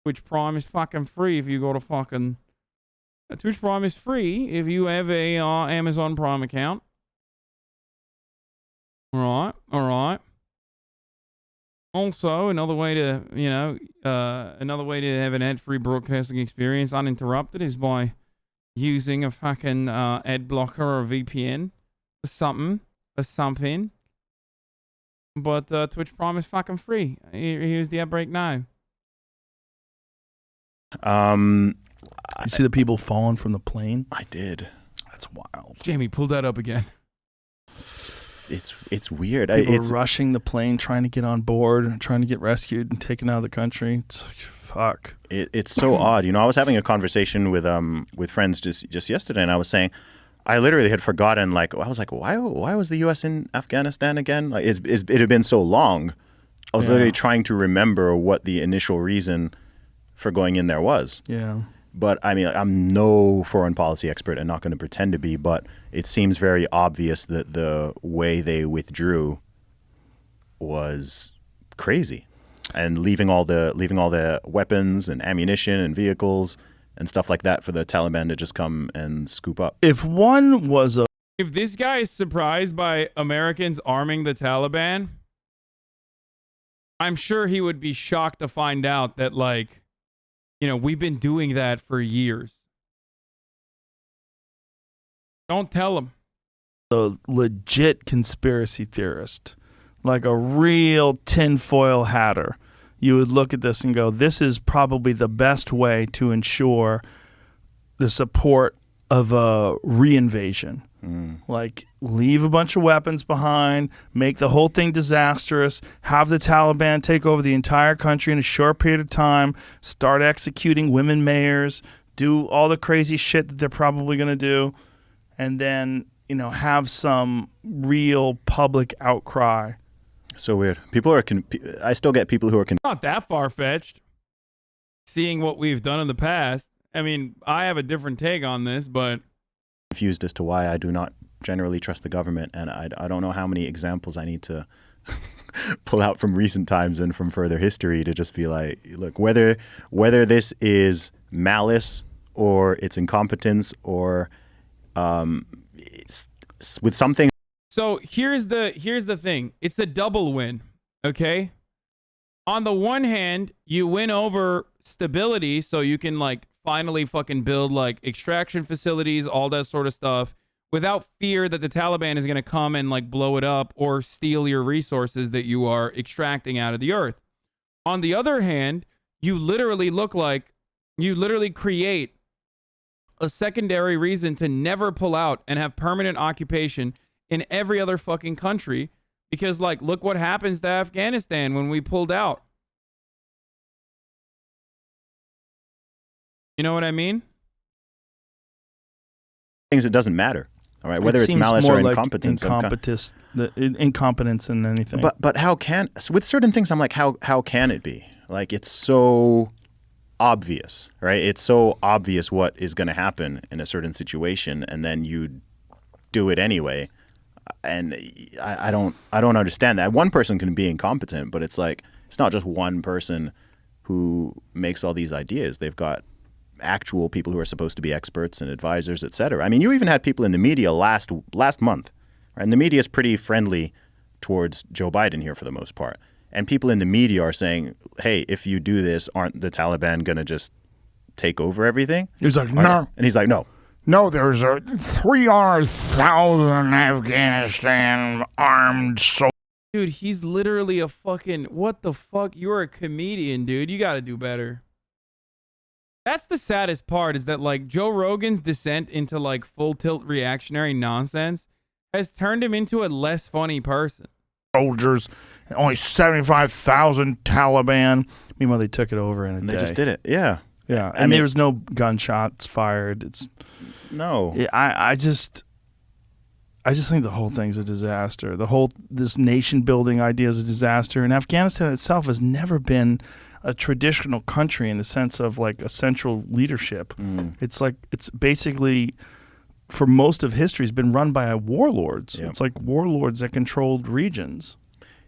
Twitch Prime is fucking free if you go to fucking... Twitch Prime is free if you have a Amazon Prime account. Alright. Also, another way to, another way to have an ad-free broadcasting experience uninterrupted is by using a fucking ad blocker or a VPN or something. But Twitch Prime is fucking free. Here's the ad break now. You see the people falling from the plane? I did. That's wild. Jamie, pull that up again. It's weird. People It's are rushing the plane, trying to get on board, trying to get rescued and taken out of the country. It's like, fuck. It's so odd. I was having a conversation with friends just yesterday, and I was saying, I literally had forgotten. Like, I was like, why was the U.S. in Afghanistan again? Like, it had been so long. I was literally trying to remember what the initial reason for going in there was. Yeah. But I mean, I'm no foreign policy expert and not going to pretend to be, but it seems very obvious that the way they withdrew was crazy, and leaving all the weapons and ammunition and vehicles and stuff like that for the Taliban to just come and scoop up. If this guy is surprised by Americans arming the Taliban, I'm sure he would be shocked to find out that, like, we've been doing that for years. Don't tell him. A legit conspiracy theorist, like a real tinfoil hatter, you would look at this and go, this is probably the best way to ensure the support of a reinvasion. Like, leave a bunch of weapons behind, make the whole thing disastrous, have the Taliban take over the entire country in a short period of time, start executing women mayors, do all the crazy shit that they're probably going to do, and then, have some real public outcry. So weird. I still get people who are not that far-fetched. Seeing what we've done in the past. I mean, I have a different take on this, but confused as to why I do not generally trust the government, and I don't know how many examples I need to pull out from recent times and from further history to just be like, look, whether this is malice or it's incompetence or it's with something. So here's the thing. It's a double win, okay? On the one hand, you win over stability, so you can like finally fucking build like extraction facilities, all that sort of stuff, without fear that the Taliban is going to come and like blow it up or steal your resources that you are extracting out of the earth. On the other hand, you literally create a secondary reason to never pull out and have permanent occupation in every other fucking country, because like, look what happens to Afghanistan when we pulled out. You know what I mean? Things, it doesn't matter. All right, whether it's malice or incompetence. Incompetence in anything. But how can, with certain things, I'm like, how can it be? Like, it's so obvious, right? It's so obvious what is going to happen in a certain situation, and then you do it anyway. And I don't understand that. One person can be incompetent, but it's like it's not just one person who makes all these ideas. They've got actual people who are supposed to be experts and advisors, et cetera. I mean, you even had people in the media last month, right? And the media is pretty friendly towards Joe Biden here for the most part. And people in the media are saying, hey, if you do this, aren't the Taliban going to just take over everything? He's like, no. And he's like, no. No, there's 300,000 Afghanistan armed soldiers. Dude, he's literally a fucking, what the fuck? You're a comedian, dude. You got to do better. That's the saddest part, is that like Joe Rogan's descent into like full tilt reactionary nonsense has turned him into a less funny person. Soldiers, and only 75,000 Taliban. Meanwhile, they took it over in a day. They just did it. Yeah. Yeah. And there was no gunshots fired. It's no. Yeah, I just think the whole thing's a disaster. This nation building idea is a disaster. And Afghanistan itself has never been a traditional country in the sense of like a central leadership. It's basically, for most of history, has been run by warlords. Yeah. It's like warlords that controlled regions.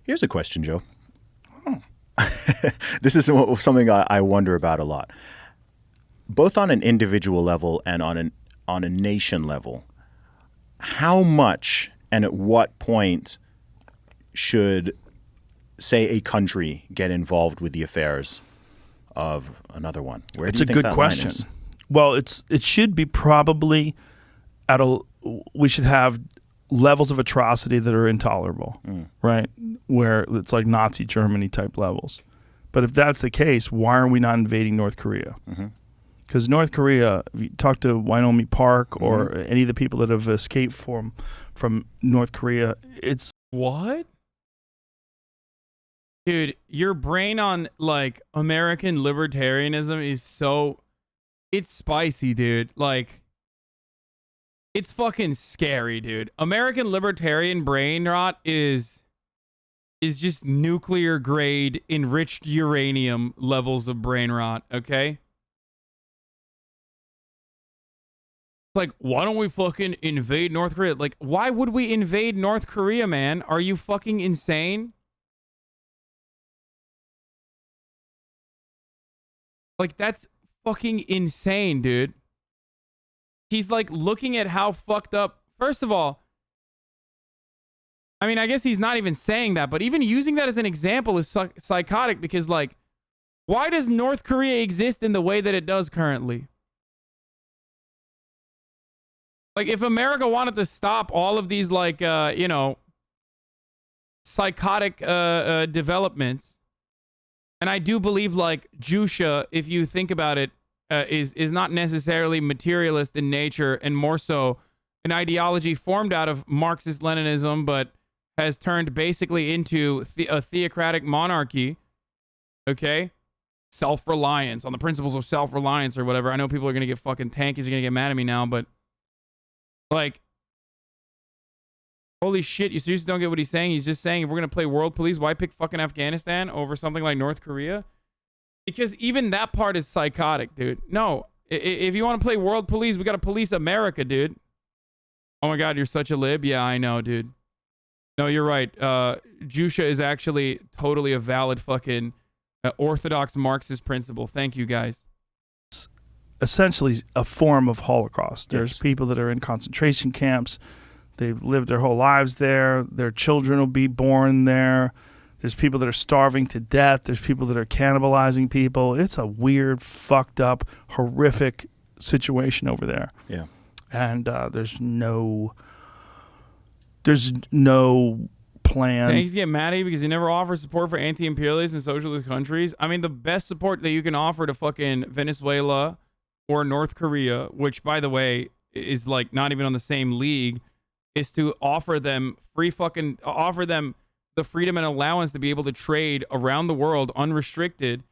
Here's a question, Joe. This is something I wonder about a lot, both on an individual level and on a nation level. How much and at what point should, say, a country get involved with the affairs of another one? Where It's do you a think good that question. line is? Well, it should be probably we should have levels of atrocity that are intolerable, right? Where it's like Nazi Germany type levels. But if that's the case, why are we not invading North Korea? Because North Korea, if you talk to Wyoming Park or any of the people that have escaped from North Korea, it's... What? Dude, your brain on like American libertarianism is so... It's spicy, dude. Like, it's fucking scary, dude. American libertarian brain rot is just nuclear grade enriched uranium levels of brain rot, okay? Like, why don't we fucking invade North Korea? Like, why would we invade North Korea, man? Are you fucking insane? Like, that's fucking insane, dude. He's like looking at how fucked up. First of all, I mean, I guess he's not even saying that, but even using that as an example is psychotic, because like, why does North Korea exist in the way that it does currently? Like, if America wanted to stop all of these like, psychotic developments, and I do believe like Jusha, if you think about it, is not necessarily materialist in nature, and more so an ideology formed out of Marxist-Leninism, but has turned basically into a theocratic monarchy, okay? Self-reliance, on the principles of self-reliance or whatever. I know people are going to get fucking tankies, are going to get mad at me now, but like, holy shit, you seriously don't get what he's saying? He's just saying, if we're going to play world police, why pick fucking Afghanistan over something like North Korea? Because even that part is psychotic, dude. No, if you want to play world police, we got to police America, dude. Oh my God, you're such a lib. Yeah, I know, dude. No, you're right. Jusha is actually totally a valid fucking orthodox Marxist principle. Thank you, guys. It's essentially a form of Holocaust. There's people that are in concentration camps. They've lived their whole lives there. Their children will be born there. There's people that are starving to death. There's people that are cannibalizing people. It's a weird, fucked up, horrific situation over there. Yeah. And there's no plan. Tanks get mad at you because you never offer support for anti-imperialist and socialist countries. I mean, the best support that you can offer to fucking Venezuela or North Korea, which, by the way, is like not even on the same league, is to offer them the freedom and allowance to be able to trade around the world unrestricted,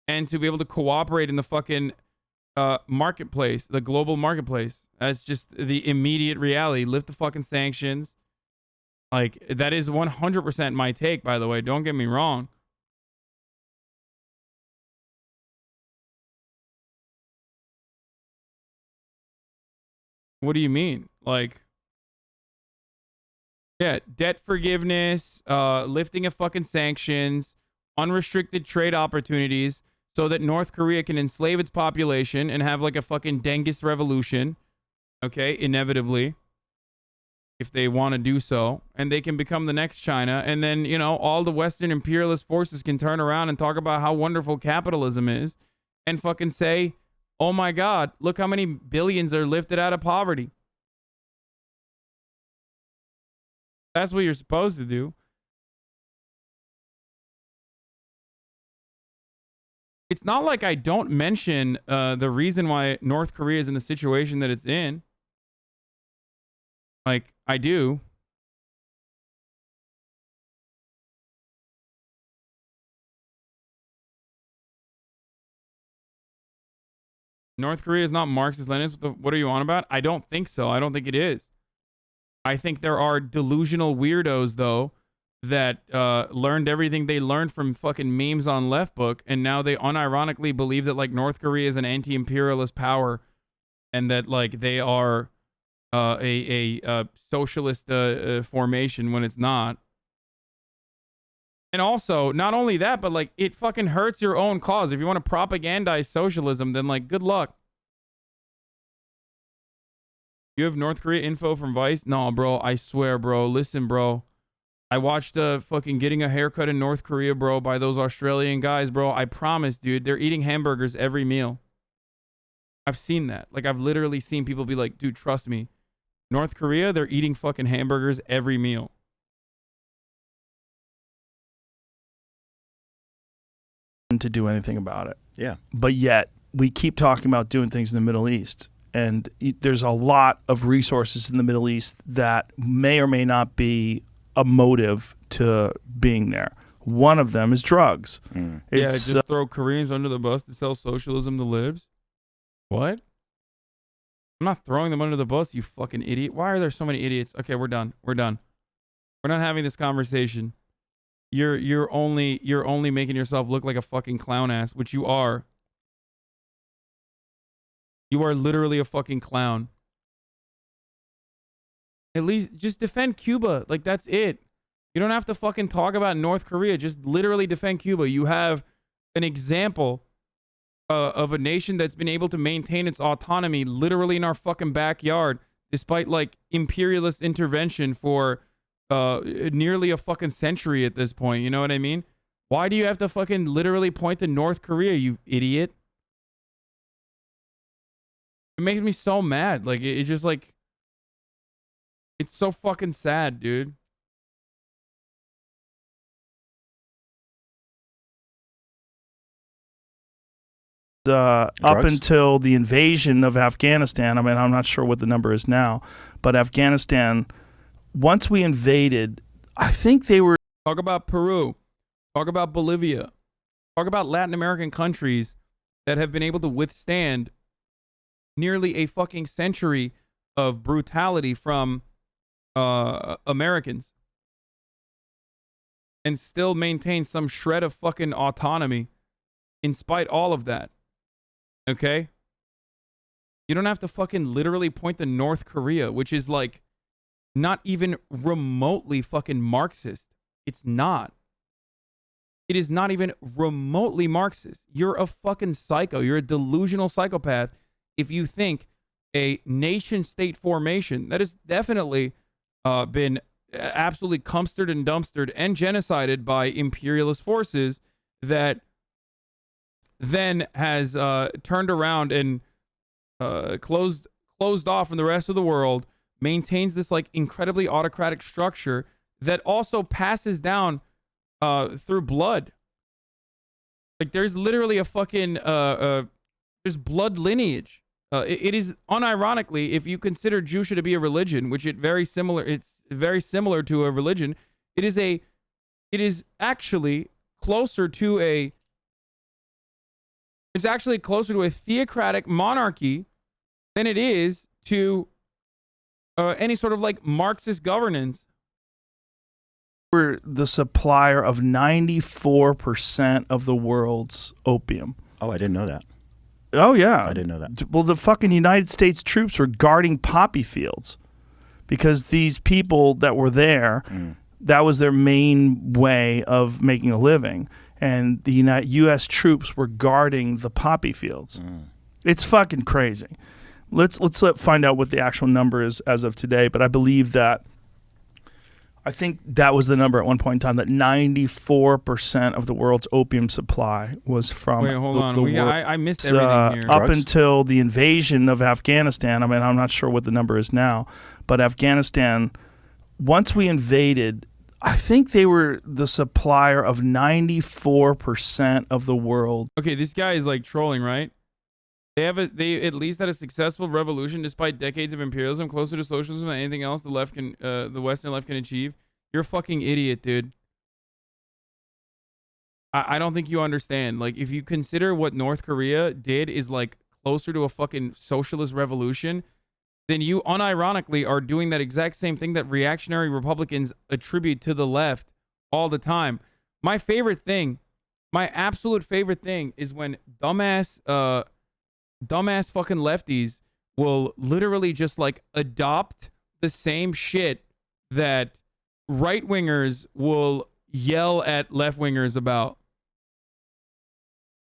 and to be able to cooperate in the fucking marketplace, the global marketplace. That's just the immediate reality. Lift the fucking sanctions. Like, that is 100% my take, by the way. Don't get me wrong. What do you mean? Like, Yeah, debt forgiveness, lifting of fucking sanctions, unrestricted trade opportunities so that North Korea can enslave its population and have like a fucking Dengist revolution, okay, inevitably, if they want to do so, and they can become the next China, and then, you know, all the Western imperialist forces can turn around and talk about how wonderful capitalism is and fucking say, oh my God, look how many billions are lifted out of poverty. That's what you're supposed to do. It's not like I don't mention the reason why North Korea is in the situation that it's in. Like, I do. North Korea is not Marxist-Leninist. What are you on about? I don't think so. I don't think it is. I think there are delusional weirdos, though, that learned everything they learned from fucking memes on Left Book, and now they unironically believe that, like, North Korea is an anti-imperialist power and that, like, they are a socialist formation when it's not. And also, not only that, but, like, it fucking hurts your own cause. If you want to propagandize socialism, then, like, good luck. You have North Korea info from Vice? No, bro. I swear, bro. Listen, bro. I watched fucking Getting a Haircut in North Korea, bro, by those Australian guys, bro. I promise, dude. They're eating hamburgers every meal. I've seen that. Like, I've literally seen people be like, dude, trust me. North Korea, they're eating fucking hamburgers every meal. To do anything about it. Yeah. But yet, we keep talking about doing things in the Middle East. And there's a lot of resources in the Middle East that may or may not be a motive to being there. One of them is drugs. Yeah, just throw Koreans under the bus to sell socialism to libs? What? I'm not throwing them under the bus, you fucking idiot. Why are there so many idiots? Okay, we're done. We're done. We're not having this conversation. You're only making yourself look like a fucking clown ass, which you are. You are literally a fucking clown. At least just defend Cuba. Like, that's it. You don't have to fucking talk about North Korea. Just literally defend Cuba. You have an example of a nation that's been able to maintain its autonomy literally in our fucking backyard, despite, like, imperialist intervention for nearly a fucking century at this point. You know what I mean? Why do you have to fucking literally point to North Korea, you idiot? It makes me so mad. Like, it just, like, it's so fucking sad, dude. Up until the invasion of Afghanistan, I mean, I'm not sure what the number is now, but Afghanistan, once we invaded, I think they were... Talk about Peru. Talk about Bolivia. Talk about Latin American countries that have been able to withstand nearly a fucking century of brutality from Americans and still maintain some shred of fucking autonomy in spite all of that. Okay? You don't have to fucking literally point to North Korea, which is, like, not even remotely fucking Marxist. It's not. It is not even remotely Marxist. You're a fucking psycho. You're a delusional psychopath if you think a nation-state formation that has definitely been absolutely cumstered and dumpstered and genocided by imperialist forces that then has turned around and closed off from the rest of the world, maintains this, like, incredibly autocratic structure that also passes down through blood. Like, there's literally a fucking there's blood lineage. It is unironically, if you consider Jusha to be a religion, which it's very similar to a religion, it is actually closer to a theocratic monarchy than it is to any sort of, like, Marxist governance. We're the supplier of 94% of the world's opium. Oh, I didn't know that. Oh, yeah. I didn't know that. Well, the fucking United States troops were guarding poppy fields because these people that were there, that was their main way of making a living. And the U.S. troops were guarding the poppy fields. It's fucking crazy. Let's find out what the actual number is as of today. But I believe that, I think that was the number at one point in time, that 94% of the world's opium supply was from. Wait, hold on. I missed everything here. Up until the invasion of Afghanistan. I mean, I'm not sure what the number is now, but Afghanistan, once we invaded, I think they were the supplier of 94% of the world. Okay, this guy is like trolling, right? They at least had a successful revolution despite decades of imperialism, closer to socialism than anything else the Western left can achieve. You're a fucking idiot, dude. I don't think you understand. Like, if you consider what North Korea did is like closer to a fucking socialist revolution, then you unironically are doing that exact same thing that reactionary Republicans attribute to the left all the time. My favorite thing, my absolute favorite thing, is when dumbass fucking lefties will literally just like adopt the same shit that right-wingers will yell at left-wingers about.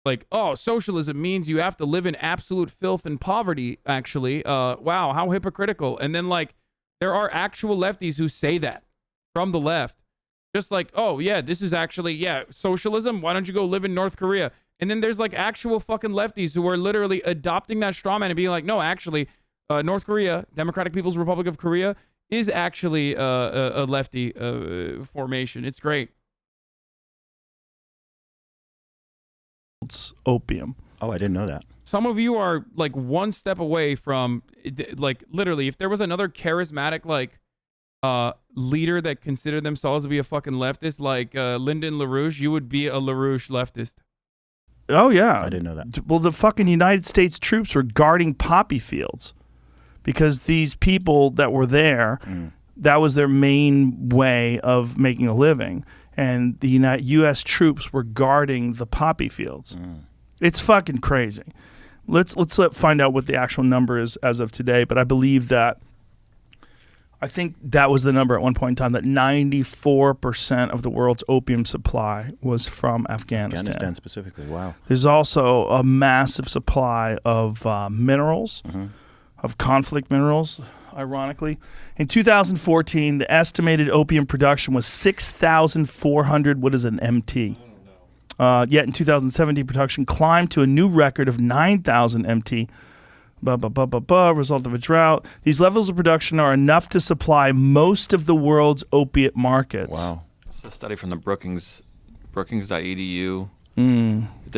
Like, oh, socialism means you have to live in absolute filth and poverty, actually. Wow, how hypocritical. And then, like, there are actual lefties who say that from the left. Just like, oh, yeah, this is actually, yeah, socialism. Why don't you go live in North Korea? And then there's, like, actual fucking lefties who are literally adopting that straw man and being like, no, actually, North Korea, Democratic People's Republic of Korea, is actually a lefty formation. It's great. Opium. Oh, I didn't know that. Some of you are like one step away from, like, literally, if there was another charismatic like leader that considered themselves to be a fucking leftist, like Lyndon LaRouche, you would be a LaRouche leftist. Oh yeah, I didn't know that. Well, the fucking United States troops were guarding poppy fields because these people that were there, that was their main way of making a living. And the U.S. troops were guarding the poppy fields. It's fucking crazy. Let's find out what the actual number is as of today. But I believe that, I think that was the number at one point in time, that 94% of the world's opium supply was from Afghanistan. Afghanistan specifically, wow. There's also a massive supply of minerals, of conflict minerals. Ironically, in 2014, the estimated opium production was 6,400. What is an MT? Yet in 2017, production climbed to a new record of 9,000 MT. Result of a drought. These levels of production are enough to supply most of the world's opiate markets. Wow. It's a study from the Brookings.edu.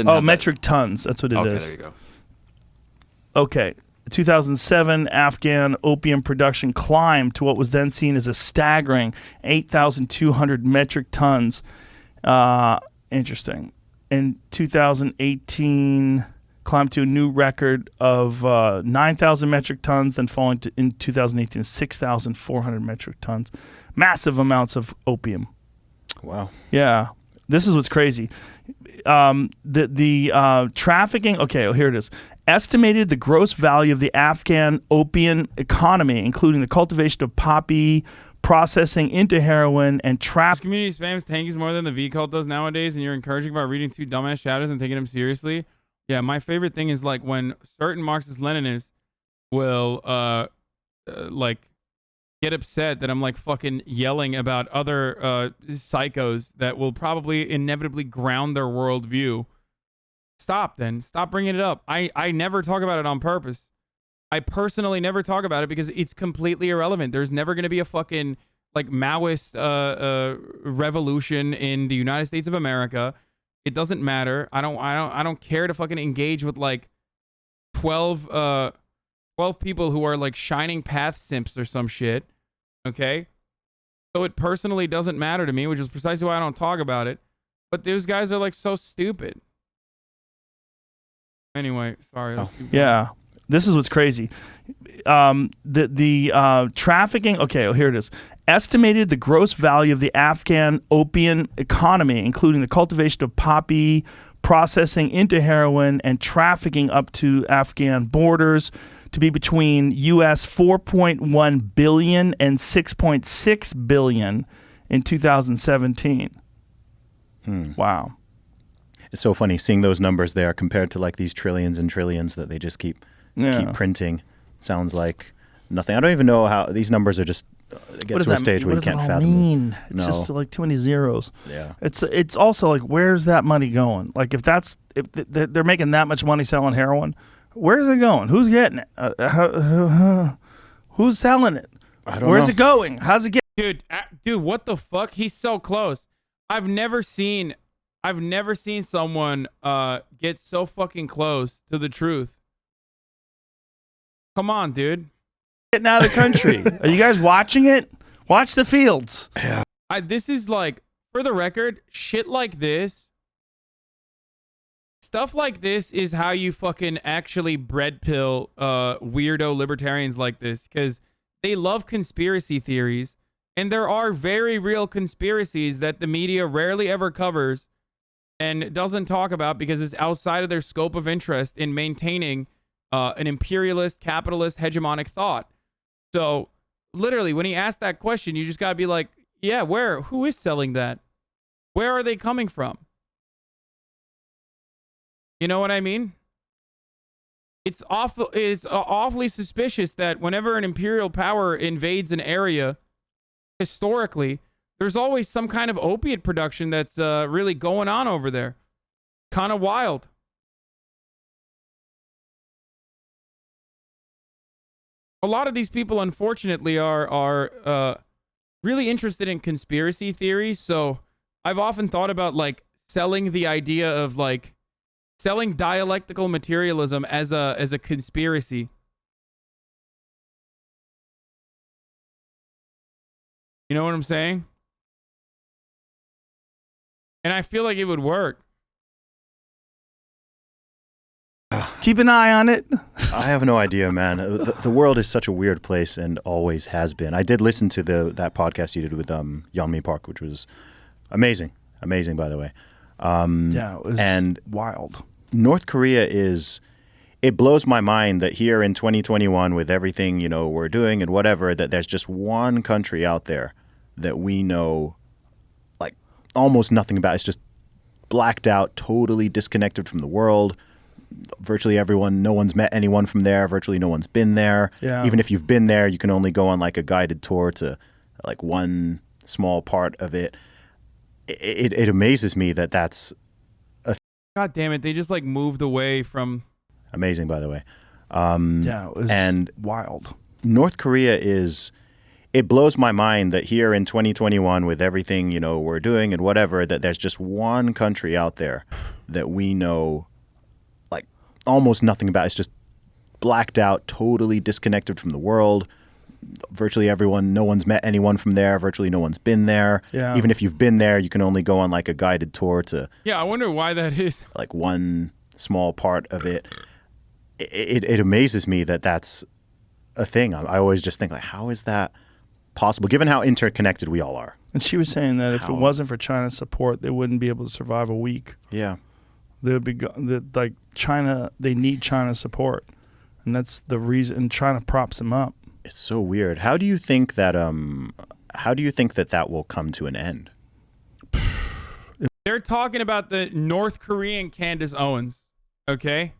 Oh, metric tons. That's what it is. Okay, there you go. Okay. 2007, Afghan opium production climbed to what was then seen as a staggering 8,200 metric tons. Interesting. In 2018, climbed to a new record of 9,000 metric tons, then falling to, in 2018, 6,400 metric tons. Massive amounts of opium. Wow. Yeah. This is what's crazy. The trafficking, okay, here it is. Estimated the gross value of the Afghan opium economy, including the cultivation of poppy, processing into heroin, and This community spams tankies more than the V cult does nowadays, and you're encouraging about reading two dumbass shadows and taking them seriously. Yeah, my favorite thing is like when certain Marxist-Leninists will like get upset that I'm like fucking yelling about other psychos that will probably inevitably ground their worldview. Stop then. Stop bringing it up. I never talk about it on purpose. I personally never talk about it because it's completely irrelevant. There's never going to be a fucking like Maoist revolution in the United States of America. It doesn't matter. I don't care to fucking engage with like 12 people who are like Shining Path simps or some shit. Okay? So it personally doesn't matter to me, which is precisely why I don't talk about it. But those guys are like so stupid. Anyway, sorry. Yeah. This is what's crazy. The trafficking, okay, here it is. Estimated the gross value of the Afghan opium economy, including the cultivation of poppy, processing into heroin, and trafficking up to Afghan borders, to be between US 4.1 billion and 6.6 billion in 2017. Wow. It's so funny seeing those numbers there compared to like these trillions and trillions that they just keep printing. Sounds like nothing. I don't even know how these numbers are just get to a stage where you can't fathom it. It's just like too many zeros. Yeah. It's also like, where's that money going? Like if they're making that much money selling heroin, where's it going? Who's getting it? Who's selling it? I don't Where's know. it going? How's it get? Dude, what the fuck? He's so close. I've never seen someone get so fucking close to the truth. Come on, dude. Getting out of the country. Are you guys watching it? Watch the fields. Yeah. This is like, for the record, shit like this, stuff like this is how you fucking actually bread pill weirdo libertarians like this, because they love conspiracy theories, and there are very real conspiracies that the media rarely ever covers and doesn't talk about because it's outside of their scope of interest in maintaining an imperialist, capitalist, hegemonic thought. So, literally, when he asked that question, you just got to be like, yeah, where? Who is selling that? Where are they coming from? You know what I mean? It's awfully suspicious that whenever an imperial power invades an area, historically, there's always some kind of opiate production that's really going on over there. Kind of wild. A lot of these people, unfortunately, are really interested in conspiracy theories. So I've often thought about like selling the idea of like selling dialectical materialism as a conspiracy. You know what I'm saying? And I feel like it would work. Keep an eye on it. I have no idea, man. The world is such a weird place and always has been. I did listen to that podcast you did with Yeonmi Park, which was amazing. Amazing, by the way. Yeah, it was wild. North Korea it blows my mind that here in 2021, with everything, you know, we're doing and whatever, that there's just one country out there that we know like almost nothing about. It's just blacked out, totally disconnected from the world. Virtually everyone, no one's met anyone from there. Virtually no one's been there. Yeah. Even if you've been there, you can only go on like a guided tour to like one small part of it. It amazes me that that's God damn it. They just like moved away from. Amazing, by the way. Yeah, it was wild. North Korea it blows my mind that here in 2021, with everything, you know, we're doing and whatever, that there's just one country out there that we know like almost nothing about. It's just blacked out, totally disconnected from the world. Virtually everyone, no one's met anyone from there. Virtually no one's been there. Yeah. Even if you've been there, you can only go on like a guided tour to Yeah, I wonder why that is. like one small part of it. It amazes me that that's a thing. I always just think like, how is that possible, given how interconnected we all are? And she was saying that if it wasn't for China's support, they wouldn't be able to survive a week. Yeah. They would be like China. They need China's support, and that's the reason. And China props them up. It's so weird. How do you think that that will come to an end? They're talking about the North Korean Candace Owens, okay?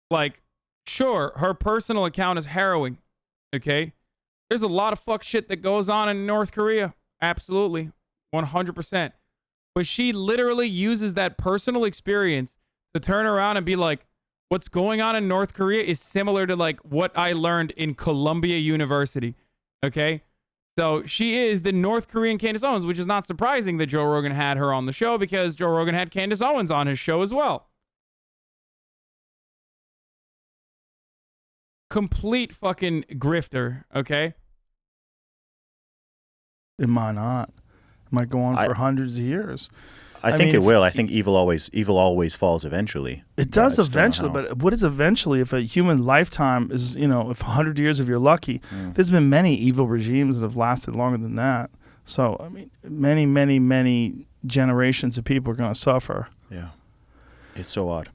Like, sure, her personal account is harrowing, okay? There's a lot of fuck shit that goes on in North Korea. Absolutely. 100%. But she literally uses that personal experience to turn around and be like, what's going on in North Korea is similar to like what I learned in Columbia University, okay? So she is the North Korean Candace Owens, which is not surprising that Joe Rogan had her on the show because Joe Rogan had Candace Owens on his show as well. Complete fucking grifter, okay? It might not. It might go on for hundreds of years. I think it will. I think evil always falls eventually. It does eventually, but what is eventually? If a human lifetime is, you know, if 100 years if you're lucky, there's been many evil regimes that have lasted longer than that. So, I mean, many, many, many generations of people are going to suffer. Yeah. It's so odd.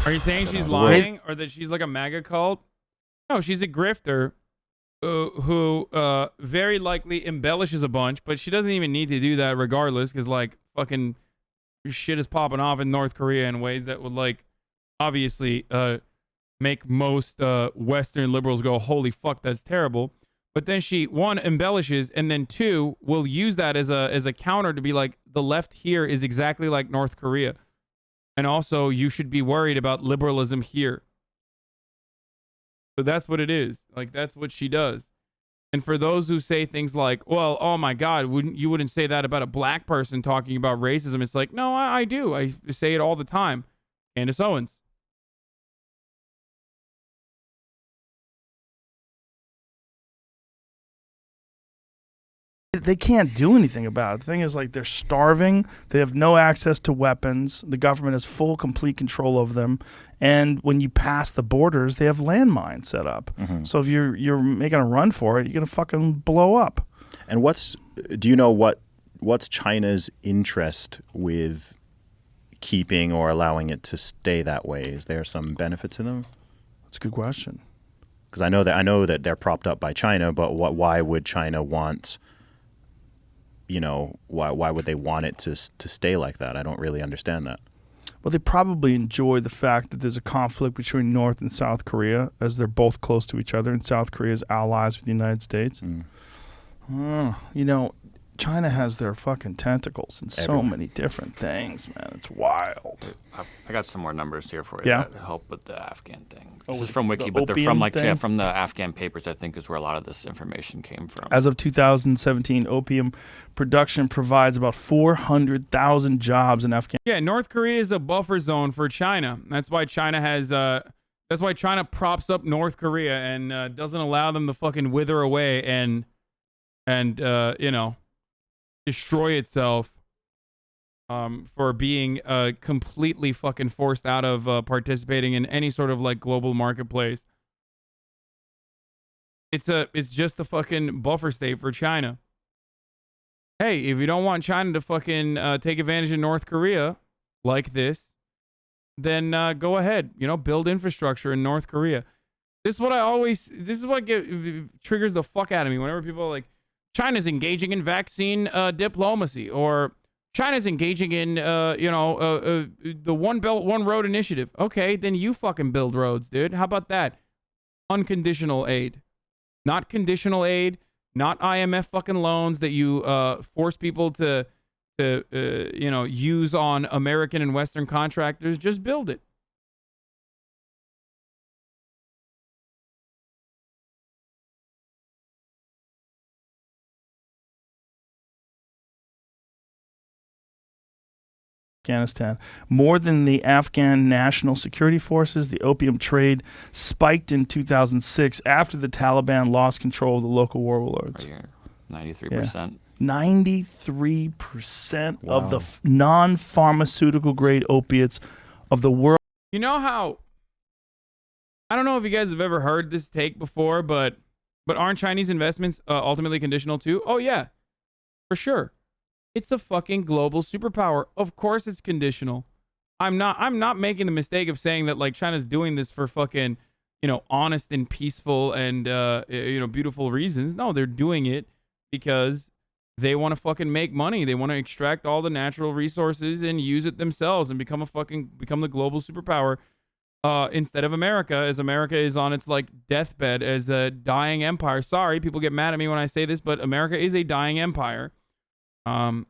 Are you saying she's know. lying or that she's like a MAGA cult? No, she's a grifter who very likely embellishes a bunch, but she doesn't even need to do that regardless because, like, fucking shit is popping off in North Korea in ways that would, like, obviously make most Western liberals go, holy fuck, that's terrible. But then she, one, embellishes, and then two, will use that as a counter to be like, the left here is exactly like North Korea. And also, you should be worried about liberalism here. So that's what it is. Like, that's what she does. And for those who say things like, well, oh my God, you wouldn't say that about a black person talking about racism. It's like, no, I do. I say it all the time. Candace Owens. They can't do anything about it. The thing is, like, they're starving. They have no access to weapons. The government has full, complete control of them. And when you pass the borders, they have landmines set up. So if you're making a run for it, you're gonna fucking blow up. And do you know what's China's interest with keeping or allowing it to stay that way? Is there some benefit to them? That's a good question. Because I know that they're propped up by China, but why would China want? You know, why would they want it to stay like that? I don't really understand that. Well, they probably enjoy the fact that there's a conflict between North and South Korea, as they're both close to each other, and South Korea is allies with the United States. You know, China has their fucking tentacles in so many different things, man. It's wild. I got some more numbers here for you Yeah? that help with the Afghan thing. Oh, This with is from Wiki, the but they're opium from like thing? from the Afghan papers. I think is where a lot of this information came from. As of 2017, opium production provides about 400,000 jobs in Afghanistan. Yeah, North Korea is a buffer zone for China. That's why China has. That's why China props up North Korea and doesn't allow them to fucking wither away and you know, destroy itself for being completely fucking forced out of participating in any sort of like global marketplace. It's just a fucking buffer state for China. Hey, if you don't want China to fucking take advantage of North Korea like this, then go ahead. You know, build infrastructure in North Korea. This is what triggers the fuck out of me whenever people are like, China's engaging in vaccine diplomacy, or China's engaging in, the One Belt, One Road initiative. Okay, then you fucking build roads, dude. How about that? Unconditional aid. Not conditional aid, not IMF fucking loans that you force people to use on American and Western contractors. Just build it. Afghanistan. More than the Afghan National Security Forces, the opium trade spiked in 2006 after the Taliban lost control of the local warlords. 93%. 93% of the non-pharmaceutical grade opiates of the world. You know how, I don't know if you guys have ever heard this take before, but aren't Chinese investments ultimately conditional too? Oh yeah, for sure. It's a fucking global superpower. Of course it's conditional. I'm not making the mistake of saying that like China's doing this for fucking, honest and peaceful and beautiful reasons. No, they're doing it because they want to fucking make money. They want to extract all the natural resources and use it themselves and become the global superpower instead of America, as America is on its like deathbed as a dying empire. Sorry, people get mad at me when I say this, but America is a dying empire. So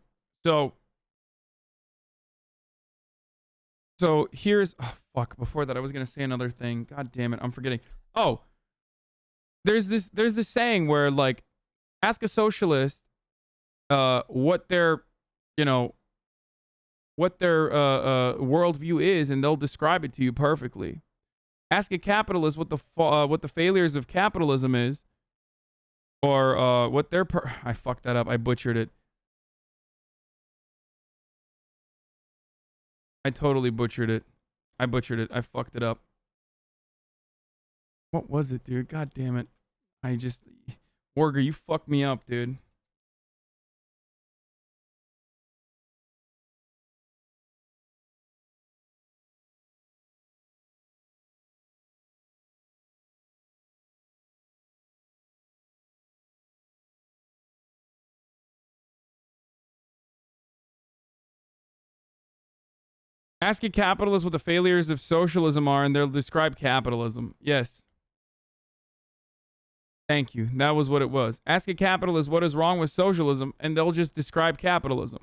here's, before that I was going to say another thing. God damn it, I'm forgetting. Oh, there's this saying where like, ask a socialist, what their worldview is, and they'll describe it to you perfectly. Ask a capitalist what the failures of capitalism is, or what their I fucked that up. I butchered it. I totally butchered it. I fucked it up. What was it, dude? God damn it. Warger, you fucked me up, dude. Ask a capitalist what the failures of socialism are, and they'll describe capitalism. Yes. Thank you. That was what it was. Ask a capitalist what is wrong with socialism, and they'll just describe capitalism.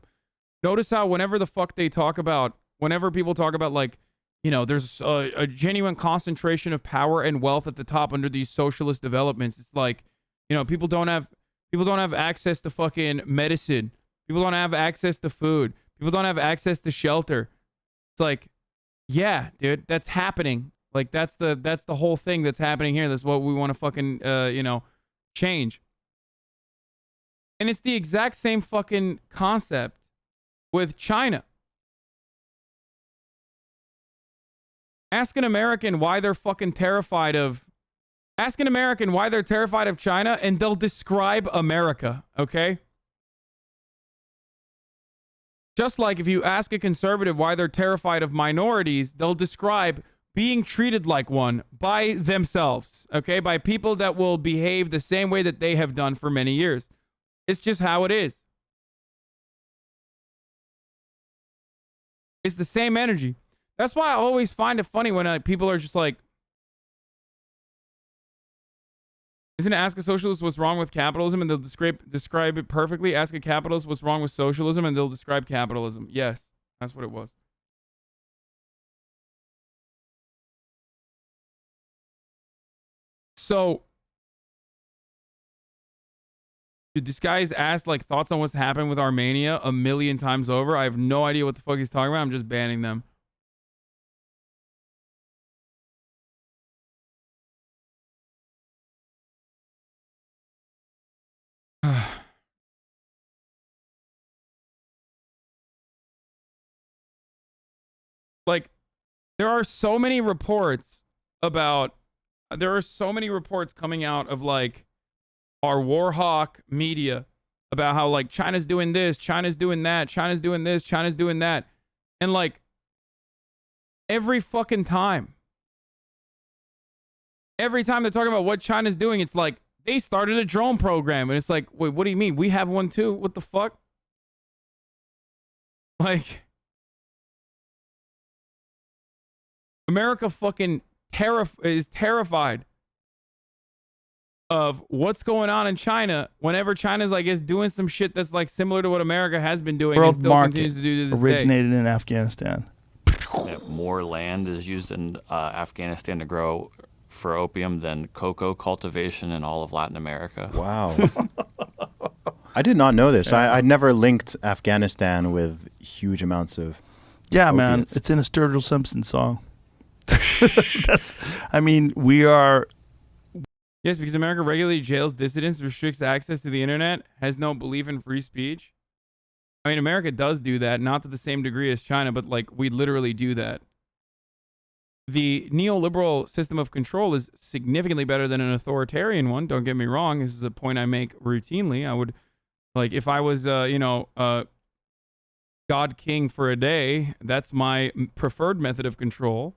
Notice how whenever the fuck they talk about, whenever people talk about, like, you know, there's a genuine concentration of power and wealth at the top under these socialist developments. It's like, you know, people don't have access to fucking medicine. People don't have access to food. People don't have access to shelter. It's like, yeah, dude, that's happening. Like, that's the whole thing that's happening here. That's what we want to fucking, you know, change. And it's the exact same fucking concept with China. Ask an American why they're fucking terrified of... Ask an American why they're terrified of China, and they'll describe America, okay? Just like if you ask a conservative why they're terrified of minorities, they'll describe being treated like one by themselves, okay? By people that will behave the same way that they have done for many years. It's just how it is. It's the same energy. That's why I always find it funny when people are just like, isn't it ask a socialist what's wrong with capitalism and they'll describe it perfectly? Ask a capitalist what's wrong with socialism and they'll describe capitalism. Yes, that's what it was. So, dude, this guy's asked like thoughts on what's happened with Armenia 1,000,000 times over. I have no idea what the fuck he's talking about. I'm just banning them. Like, there are so many reports about, there are so many reports coming out of like our Warhawk media about how like China's doing this, China's doing that, China's doing this, China's doing that. And like every fucking time they're talking about what China's doing, it's like they started a drone program. And it's like, wait, what do you mean? We have one too? What the fuck? Like, America fucking is terrified of what's going on in China whenever China's like is doing some shit that's like similar to what America has been doing and still continues to do to this originated in Afghanistan. Yeah, more land is used in Afghanistan to grow for opium than cocoa cultivation in all of Latin America. Wow. I did not know this. I'd never linked Afghanistan with huge amounts of opiates. Man, it's in a Sturgill Simpson song. We are. Yes, because America regularly jails dissidents, restricts access to the internet, has no belief in free speech. I mean, America does do that, not to the same degree as China, but like we literally do that. The neoliberal system of control is significantly better than an authoritarian one. Don't get me wrong. This is a point I make routinely. I would, like, if I was, God King for a day, that's my preferred method of control.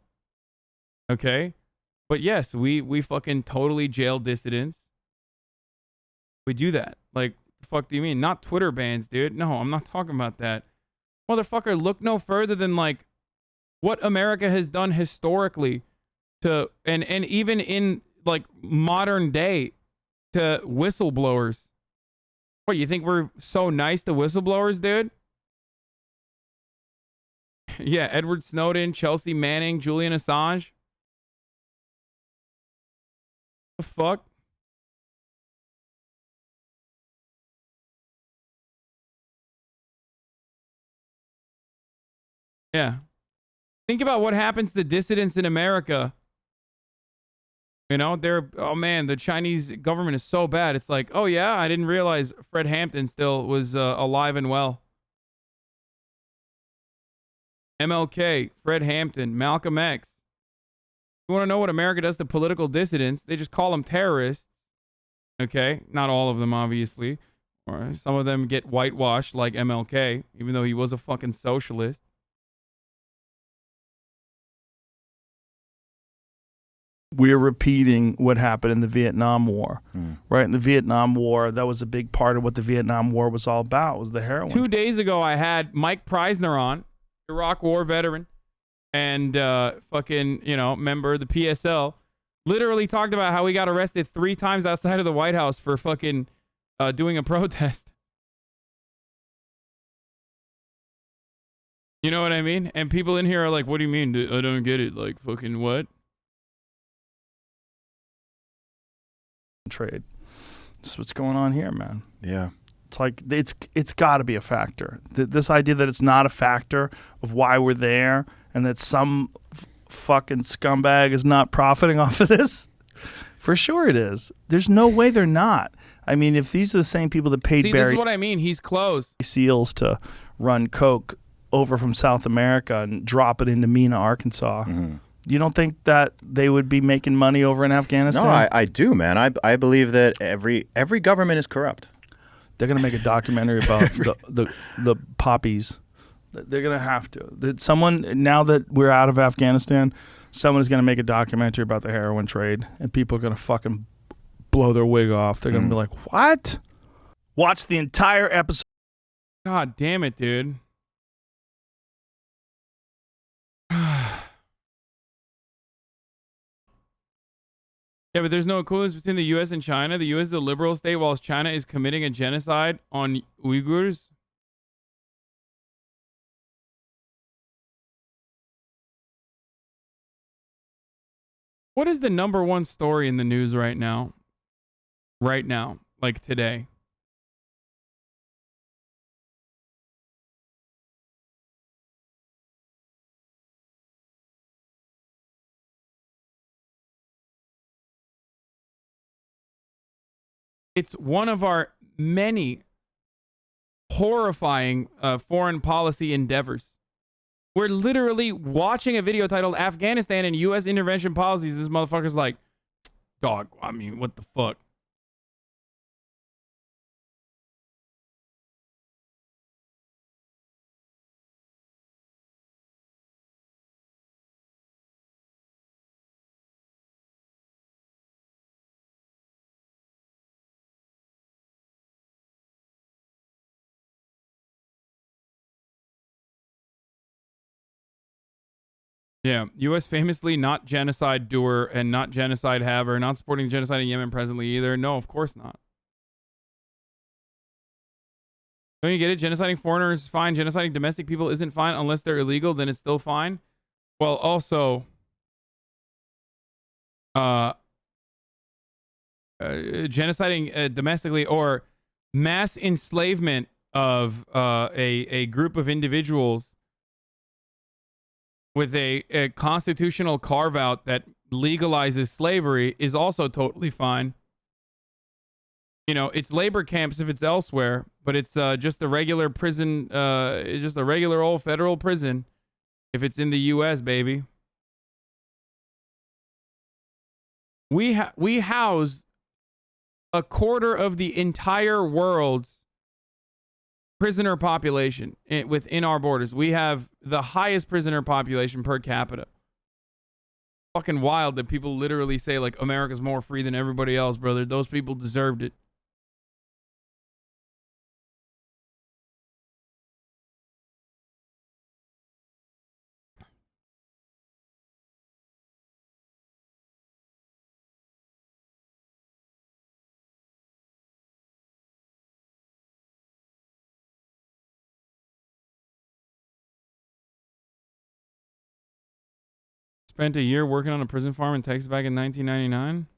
Okay, but yes, we fucking totally jail dissidents. We do that. Like, the fuck do you mean? Not Twitter bans, dude. No, I'm not talking about that. Motherfucker, look no further than like what America has done historically to, and even in like modern day, to whistleblowers. What, you think we're so nice to whistleblowers, dude? Yeah, Edward Snowden, Chelsea Manning, Julian Assange. The fuck? Yeah. Think about what happens to dissidents in America. You know, oh man, the Chinese government is so bad. It's like, oh yeah, I didn't realize Fred Hampton still was alive and well. MLK, Fred Hampton, Malcolm X. You want to know what America does to political dissidents? They just call them terrorists. Okay? Not all of them, obviously. Or some of them get whitewashed like MLK, even though he was a fucking socialist. We're repeating what happened in the Vietnam War, right? In the Vietnam War, that was a big part of what the Vietnam War was all about, was the heroin. 2 days ago, I had Mike Preisner on, Iraq War veteran. and fucking, you know, member of the PSL, literally talked about how he got arrested 3 times outside of the White House for fucking doing a protest. You know what I mean? And people in here are like, what do you mean? I don't get it. Like, fucking what? Trade. That's what's going on here, man. Yeah. It's like, it's got to be a factor. This idea that it's not a factor of why we're there and that some fucking scumbag is not profiting off of this, for sure it is. There's no way they're not. I mean, if these are the same people that paid See, Barry this is what I mean. He's close. SEALs to run coke over from South America and drop it into Mena, Arkansas, you don't think that they would be making money over in Afghanistan? No, I do, man. I believe that every government is corrupt. They're going to make a documentary about the poppies. They're going to have to. Someone, now that we're out of Afghanistan, someone is going to make a documentary about the heroin trade, and people are going to fucking blow their wig off. They're going to be like, what? Watch the entire episode. God damn it, dude. Yeah, but there's no equivalence between the U.S. and China. The U.S. is a liberal state, whilst China is committing a genocide on Uyghurs. What is the #1 story in the news right now? Right now, like today. It's one of our many horrifying foreign policy endeavors. We're literally watching a video titled Afghanistan and US Intervention Policies. This motherfucker's like, dog, I mean, what the fuck? Yeah, U.S. famously not genocide doer and not genocide haver, not supporting genocide in Yemen presently either. No, of course not. Don't you get it? Genociding foreigners is fine. Genociding domestic people isn't fine unless they're illegal. Then it's still fine. Well, also, genociding domestically or mass enslavement of a group of individuals with a constitutional carve-out that legalizes slavery is also totally fine. You know, it's labor camps if it's elsewhere, but it's just a regular prison, just a regular old federal prison if it's in the U.S., baby. We house a quarter of the entire world's prisoner population within our borders. We have the highest prisoner population per capita. Fucking wild that people literally say like America's more free than everybody else, brother. Those people deserved it. Spent a year working on a prison farm in Texas back in 1999.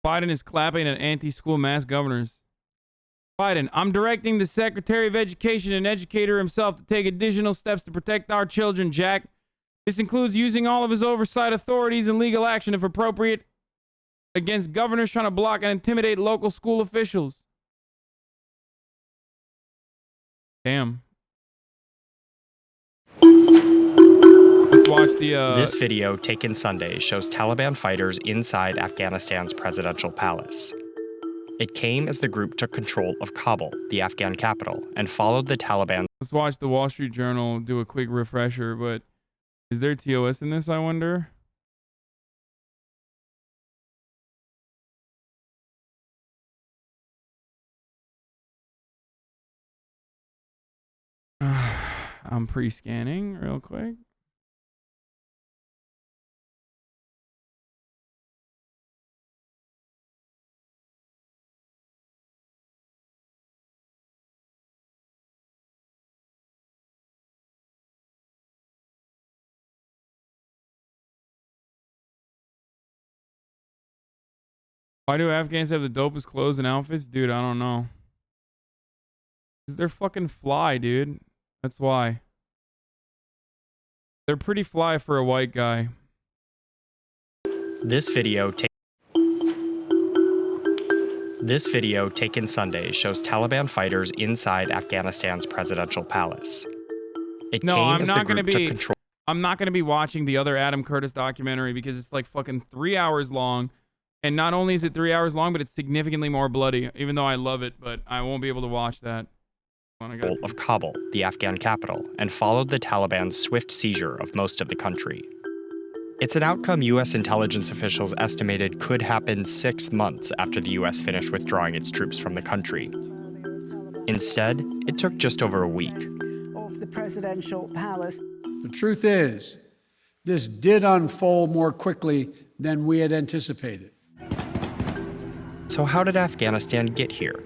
Biden is clapping at anti-school mass governors. Biden, I'm directing the Secretary of Education and educator himself to take additional steps to protect our children, Jack. This includes using all of his oversight authorities and legal action, if appropriate, against governors trying to block and intimidate local school officials. Damn. Let's watch the... This video, taken Sunday, shows Taliban fighters inside Afghanistan's presidential palace. It came as the group took control of Kabul, the Afghan capital, and followed the Taliban Let's watch the Wall Street Journal do a quick refresher, but is there TOS in this, I wonder? I'm pre-scanning real quick. Why do Afghans have the dopest clothes and outfits? Dude, I don't know. Because they're fucking fly, dude. That's why. They're pretty fly for a white guy. This video taken Sunday shows Taliban fighters inside Afghanistan's presidential palace. It No, came I'm as not the gonna group took be. control. I'm not gonna be watching the other Adam Curtis documentary because it's like fucking 3 hours long, and not only is it 3 hours long, but it's significantly more bloody. Even though I love it, but I won't be able to watch that. Of Kabul, the Afghan capital, and followed the Taliban's swift seizure of most of the country. It's an outcome U.S. intelligence officials estimated could happen 6 months after the U.S. finished withdrawing its troops from the country. Instead, it took just over a week. Of the presidential palace. The truth is, this did unfold more quickly than we had anticipated. So how did Afghanistan get here?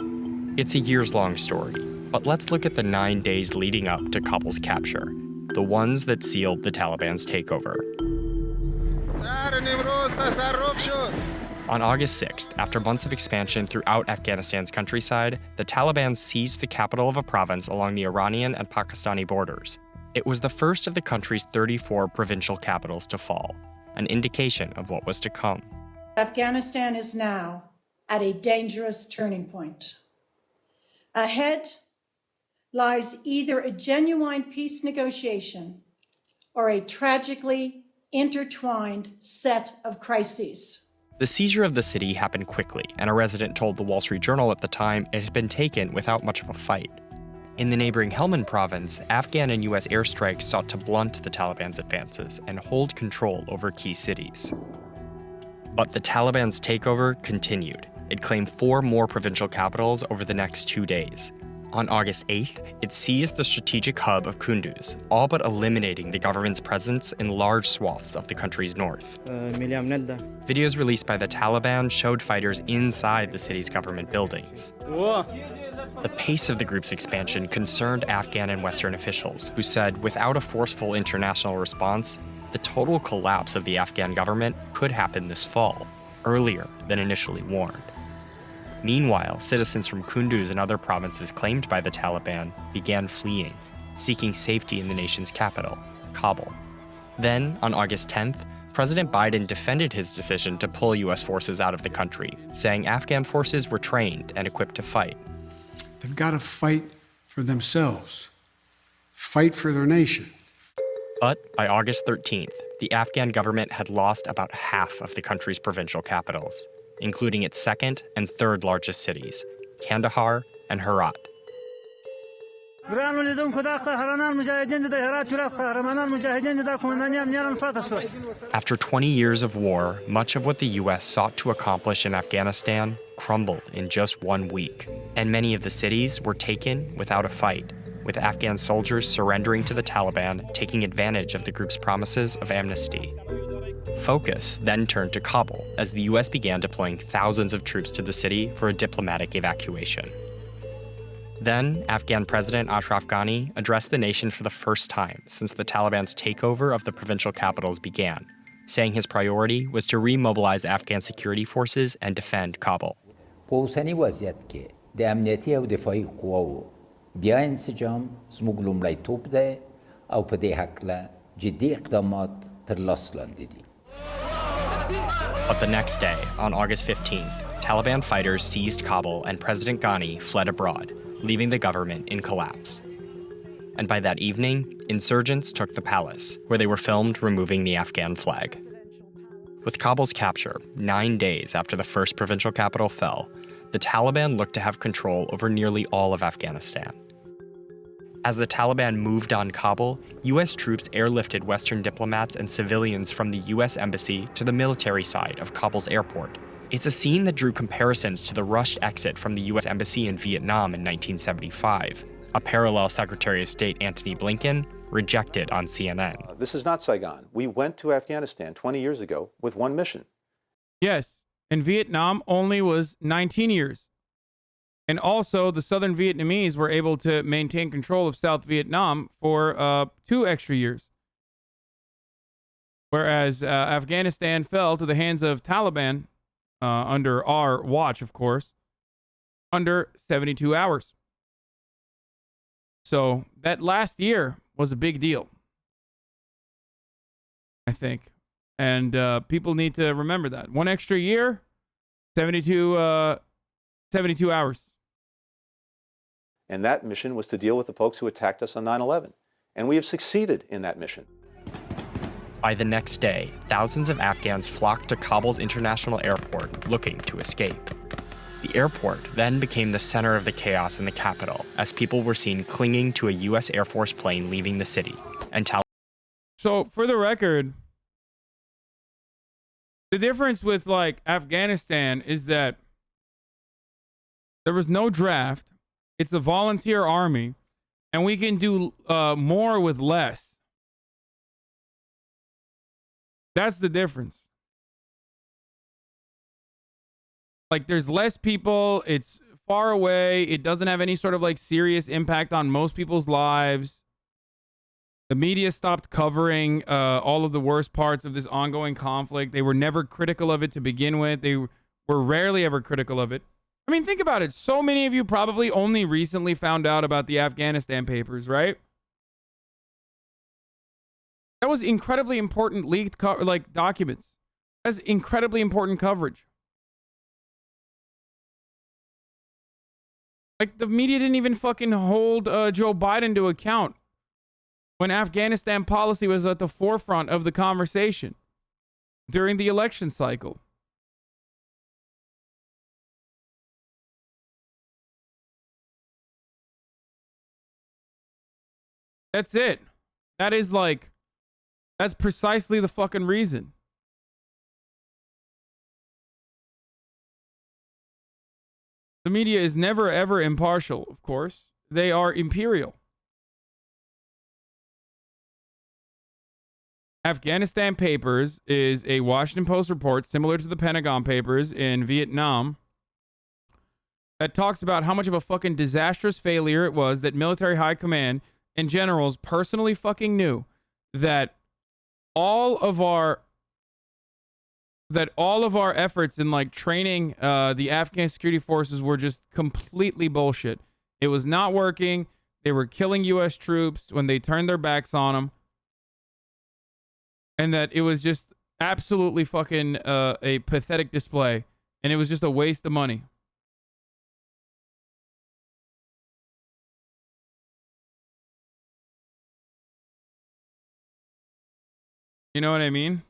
It's a years-long story, but let's look at the 9 days leading up to Kabul's capture, the ones that sealed the Taliban's takeover. On August 6th, after months of expansion throughout Afghanistan's countryside, the Taliban seized the capital of a province along the Iranian and Pakistani borders. It was the first of the country's 34 provincial capitals to fall, an indication of what was to come. Afghanistan is now at a dangerous turning point. Ahead lies either a genuine peace negotiation or a tragically intertwined set of crises. The seizure of the city happened quickly, and a resident told the Wall Street Journal at the time it had been taken without much of a fight. In the neighboring Helmand province, Afghan and U.S. airstrikes sought to blunt the Taliban's advances and hold control over key cities. But the Taliban's takeover continued. It claimed 4 more provincial capitals over the next 2 days. On August 8th, it seized the strategic hub of Kunduz, all but eliminating the government's presence in large swaths of the country's north. Videos released by the Taliban showed fighters inside the city's government buildings. The pace of the group's expansion concerned Afghan and Western officials, who said without a forceful international response, the total collapse of the Afghan government could happen this fall, earlier than initially warned. Meanwhile, citizens from Kunduz and other provinces claimed by the Taliban began fleeing, seeking safety in the nation's capital, Kabul. Then, on August 10th, President Biden defended his decision to pull U.S. forces out of the country, saying Afghan forces were trained and equipped to fight. They've got to fight for themselves, fight for their nation. But by August 13th, the Afghan government had lost about half of the country's provincial capitals, including its second and third largest cities, Kandahar and Herat. After 20 years of war, much of what the U.S. sought to accomplish in Afghanistan crumbled in just 1 week, and many of the cities were taken without a fight, with Afghan soldiers surrendering to the Taliban, taking advantage of the group's promises of amnesty. Focus then turned to Kabul as the U.S. began deploying thousands of troops to the city for a diplomatic evacuation. Then, Afghan President Ashraf Ghani addressed the nation for the first time since the Taliban's takeover of the provincial capitals began, saying his priority was to remobilize Afghan security forces and defend Kabul. But the next day, on August 15th, Taliban fighters seized Kabul and President Ghani fled abroad, leaving the government in collapse. And by that evening, insurgents took the palace, where they were filmed removing the Afghan flag. With Kabul's capture, 9 days after the first provincial capital fell, the Taliban looked to have control over nearly all of Afghanistan. As the Taliban moved on Kabul, U.S. troops airlifted Western diplomats and civilians from the U.S. embassy to the military side of Kabul's airport. It's a scene that drew comparisons to the rushed exit from the U.S. embassy in Vietnam in 1975. A parallel Secretary of State Antony Blinken rejected on CNN. This is not Saigon. We went to Afghanistan 20 years ago with one mission. Yes, and Vietnam only was 19 years. And also, the Southern Vietnamese were able to maintain control of South Vietnam for 2 extra years. Whereas Afghanistan fell to the hands of Taliban, under our watch, of course, under 72 hours. So that last year was a big deal, I think. And people need to remember that. 1 extra year, 72 hours. And that mission was to deal with the folks who attacked us on 9/11. And we have succeeded in that mission. By the next day, thousands of Afghans flocked to Kabul's international airport looking to escape. The airport then became the center of the chaos in the capital, as people were seen clinging to a U.S. Air Force plane leaving the city. And So, for the record, the difference with, like, Afghanistan is that there was no draft. It's a volunteer army, and we can do more with less. That's the difference. Like, there's less people. It's far away. It doesn't have any sort of, like, serious impact on most people's lives. The media stopped covering all of the worst parts of this ongoing conflict. They were never critical of it to begin with. They were rarely ever critical of it. I mean, think about it. So many of you probably only recently found out about the Afghanistan papers, right? That was incredibly important leaked documents. That's incredibly important coverage. Like, the media didn't even fucking hold Joe Biden to account when Afghanistan policy was at the forefront of the conversation during the election cycle. That's it. That is like, that's precisely the fucking reason. The media is never ever impartial, of course. They are imperial. Afghanistan Papers is a Washington Post report similar to the Pentagon Papers in Vietnam that talks about how much of a fucking disastrous failure it was that military high command and generals personally fucking knew that all of our efforts in, like, training the Afghan security forces were just completely bullshit. It was not working. They were killing U.S. troops when they turned their backs on them. And that it was just absolutely fucking a pathetic display. And it was just a waste of money. You know what I mean?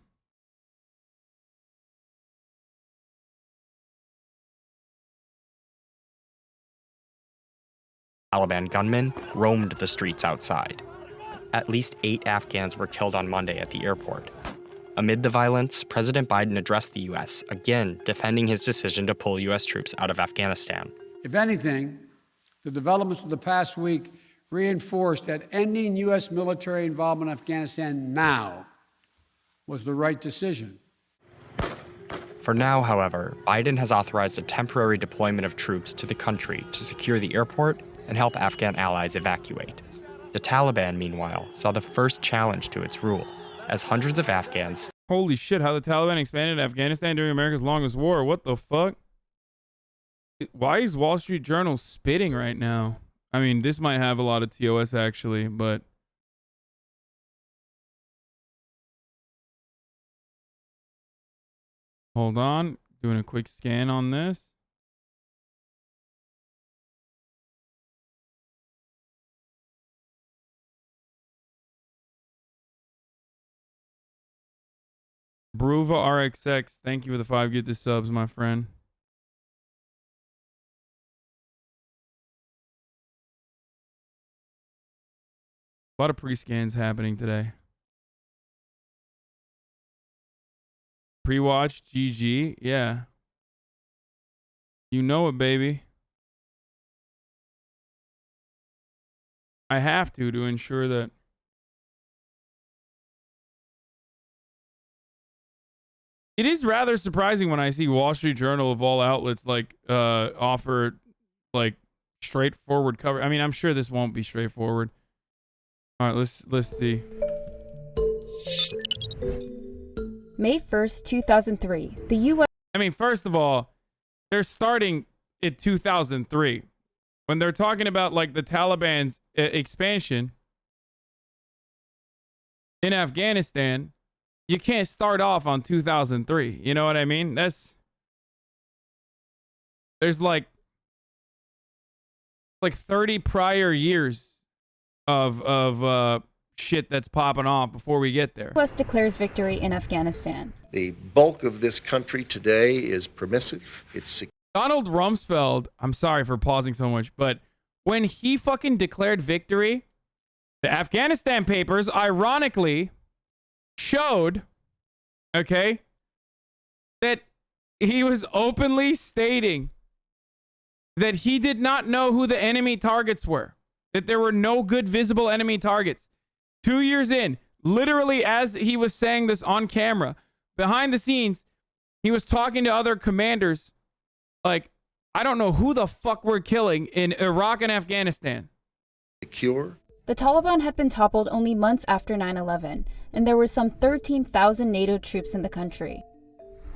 Taliban gunmen roamed the streets outside. At least 8 Afghans were killed on Monday at the airport. Amid the violence, President Biden addressed the U.S., again defending his decision to pull U.S. troops out of Afghanistan. If anything, the developments of the past week reinforced that ending U.S. military involvement in Afghanistan now was the right decision. For now, however, Biden has authorized a temporary deployment of troops to the country to secure the airport and help Afghan allies evacuate. The Taliban, meanwhile, saw the first challenge to its rule, as hundreds of Afghans... Holy shit, how the Taliban expanded Afghanistan during America's longest war. What the fuck? Why is Wall Street Journal spitting right now? I mean, this might have a lot of TOS, actually, but... Hold on. Doing a quick scan on this. Bruva RXX, thank you for the 5 Get the subs, my friend. A lot of pre-scans happening today. Pre-watch, GG, yeah. You know it, baby. I have to ensure that. It is rather surprising when I see Wall Street Journal of all outlets like offer like straightforward cover. I mean, I'm sure this won't be straightforward. All right, let's see. May 1st, 2003. The U.S. I mean, first of all, they're starting in 2003. When they're talking about like the Taliban's expansion in Afghanistan, you can't start off on 2003. You know what I mean? There's like 30 prior years of shit that's popping off before we get there. U.S. declares victory in Afghanistan. The bulk of this country today is permissive. It's Donald Rumsfeld, I'm sorry for pausing so much, but when he fucking declared victory, the Afghanistan papers ironically showed, okay, that he was openly stating that he did not know who the enemy targets were, that there were no good visible enemy targets. 2 years in, literally as he was saying this on camera, behind the scenes, he was talking to other commanders like, I don't know who the fuck we're killing in Iraq and Afghanistan. secure. The Taliban had been toppled only months after 9/11, and there were some 13,000 NATO troops in the country.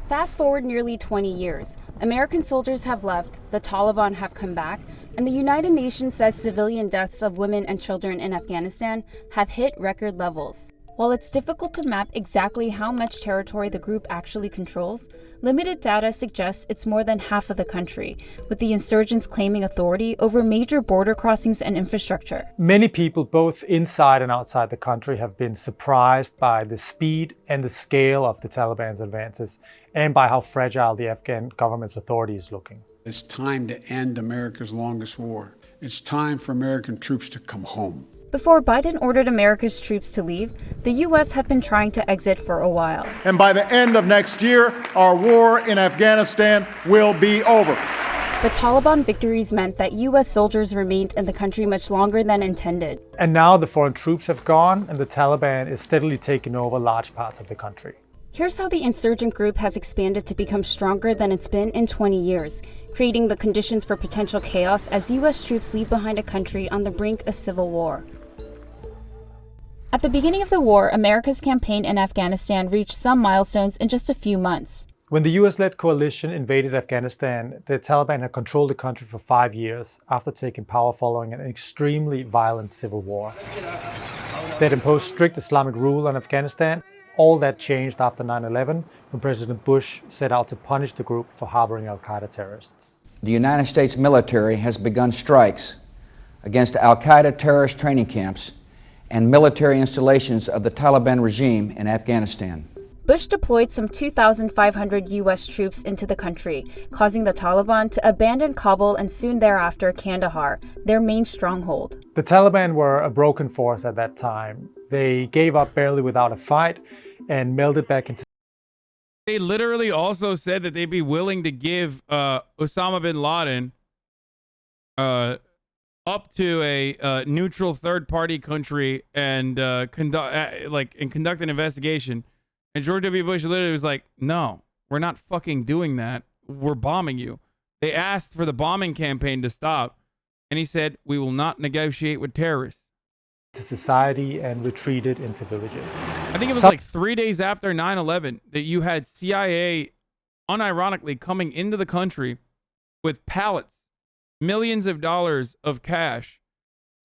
Fast forward nearly 20 years. American soldiers have left, the Taliban have come back, and the United Nations says civilian deaths of women and children in Afghanistan have hit record levels. While it's difficult to map exactly how much territory the group actually controls, limited data suggests it's more than half of the country, with the insurgents claiming authority over major border crossings and infrastructure. Many people, both inside and outside the country, have been surprised by the speed and the scale of the Taliban's advances and by how fragile the Afghan government's authority is looking. It's time to end America's longest war. It's time for American troops to come home. Before Biden ordered America's troops to leave, the U.S. had been trying to exit for a while. And by the end of next year, our war in Afghanistan will be over. The Taliban victories meant that U.S. soldiers remained in the country much longer than intended. And now the foreign troops have gone, and the Taliban is steadily taking over large parts of the country. Here's how the insurgent group has expanded to become stronger than it's been in 20 years, creating the conditions for potential chaos as U.S. troops leave behind a country on the brink of civil war. At the beginning of the war, America's campaign in Afghanistan reached some milestones in just a few months. When the US-led coalition invaded Afghanistan, the Taliban had controlled the country for 5 years after taking power following an extremely violent civil war. They had imposed strict Islamic rule on Afghanistan. All that changed after 9/11, when President Bush set out to punish the group for harboring al-Qaeda terrorists. The United States military has begun strikes against al-Qaeda terrorist training camps and military installations of the Taliban regime in Afghanistan. Bush deployed some 2,500 U.S. troops into the country, causing the Taliban to abandon Kabul and soon thereafter Kandahar, their main stronghold. The Taliban were a broken force at that time. They gave up barely without a fight and melded back into... They literally also said that they'd be willing to give Osama bin Laden up to a neutral third-party country and conduct an investigation. And George W. Bush literally was like, no, we're not fucking doing that. We're bombing you. They asked for the bombing campaign to stop. And he said, we will not negotiate with terrorists. ...to society and retreated into villages. I think it was like 3 days after 9/11 that you had CIA unironically coming into the country with pallets, millions of dollars of cash,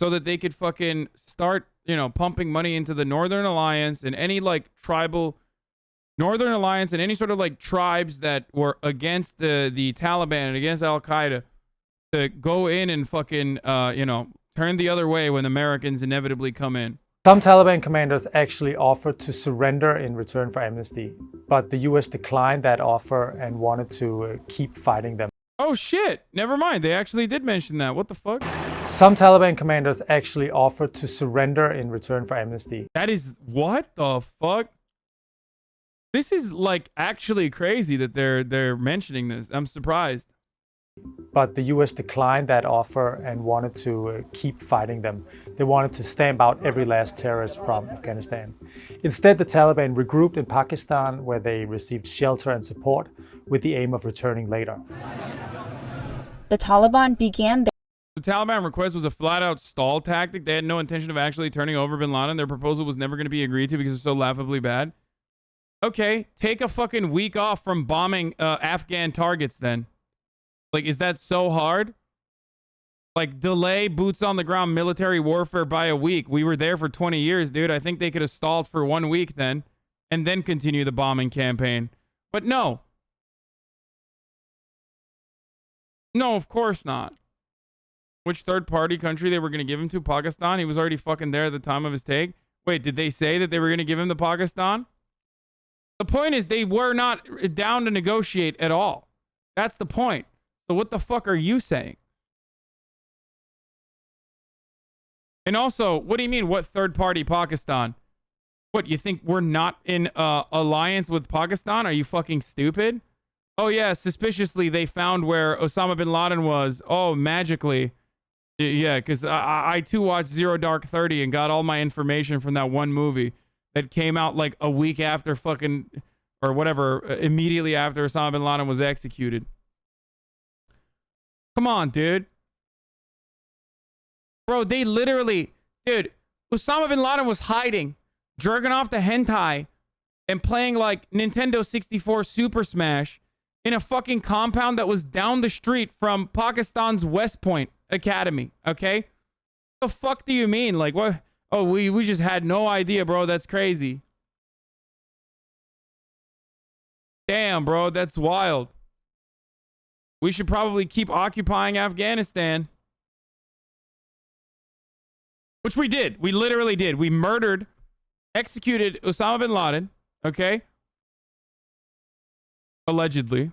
so that they could fucking start, pumping money into the Northern Alliance and any tribal Northern Alliance and any sort of tribes that were against the Taliban and against al-Qaeda to go in and fucking, turn the other way when Americans inevitably come in. Some Taliban commanders actually offered to surrender in return for amnesty, but the US declined that offer and wanted to keep fighting them. Oh shit, never mind. They actually did mention that. What the fuck? Some Taliban commanders actually offered to surrender in return for amnesty. That is, what the fuck? This is like actually crazy that they're mentioning this. I'm surprised. But the US declined that offer and wanted to keep fighting them. They wanted to stamp out every last terrorist from Afghanistan. Instead, the Taliban regrouped in Pakistan, where they received shelter and support with the aim of returning later. The Taliban began their The Taliban request was a flat-out stall tactic. They had no intention of actually turning over bin Laden. Their proposal was never going to be agreed to because it's so laughably bad. Okay, take a fucking week off from bombing Afghan targets then. Like, is that so hard? Like, delay boots on the ground military warfare by a week. We were there for 20 years, dude. I think they could have stalled for 1 week then and then continue the bombing campaign. But no. No, of course not. Which third-party country they were going to give him to? Pakistan? He was already fucking there at the time of his take. Wait, did they say that they were going to give him to Pakistan? The point is they were not down to negotiate at all. That's the point. So what the fuck are you saying? And also, what do you mean, what third-party Pakistan? What, you think we're not in alliance with Pakistan? Are you fucking stupid? Oh, yeah, suspiciously, they found where Osama bin Laden was. Oh, magically. Yeah, because I too watched Zero Dark 30 and got all my information from that one movie that came out like a week after fucking, or whatever, immediately after Osama bin Laden was executed. Come on, dude. Bro, they literally, dude, Osama bin Laden was hiding, jerking off the hentai, and playing like Nintendo 64 Super Smash in a fucking compound that was down the street from Pakistan's West Point Academy, okay? What the fuck do you mean? Like, what? Oh, we just had no idea, bro. That's crazy. Damn, bro, that's wild. We should probably keep occupying Afghanistan. Which we did. We literally did. We murdered, executed Osama bin Laden, okay? Allegedly.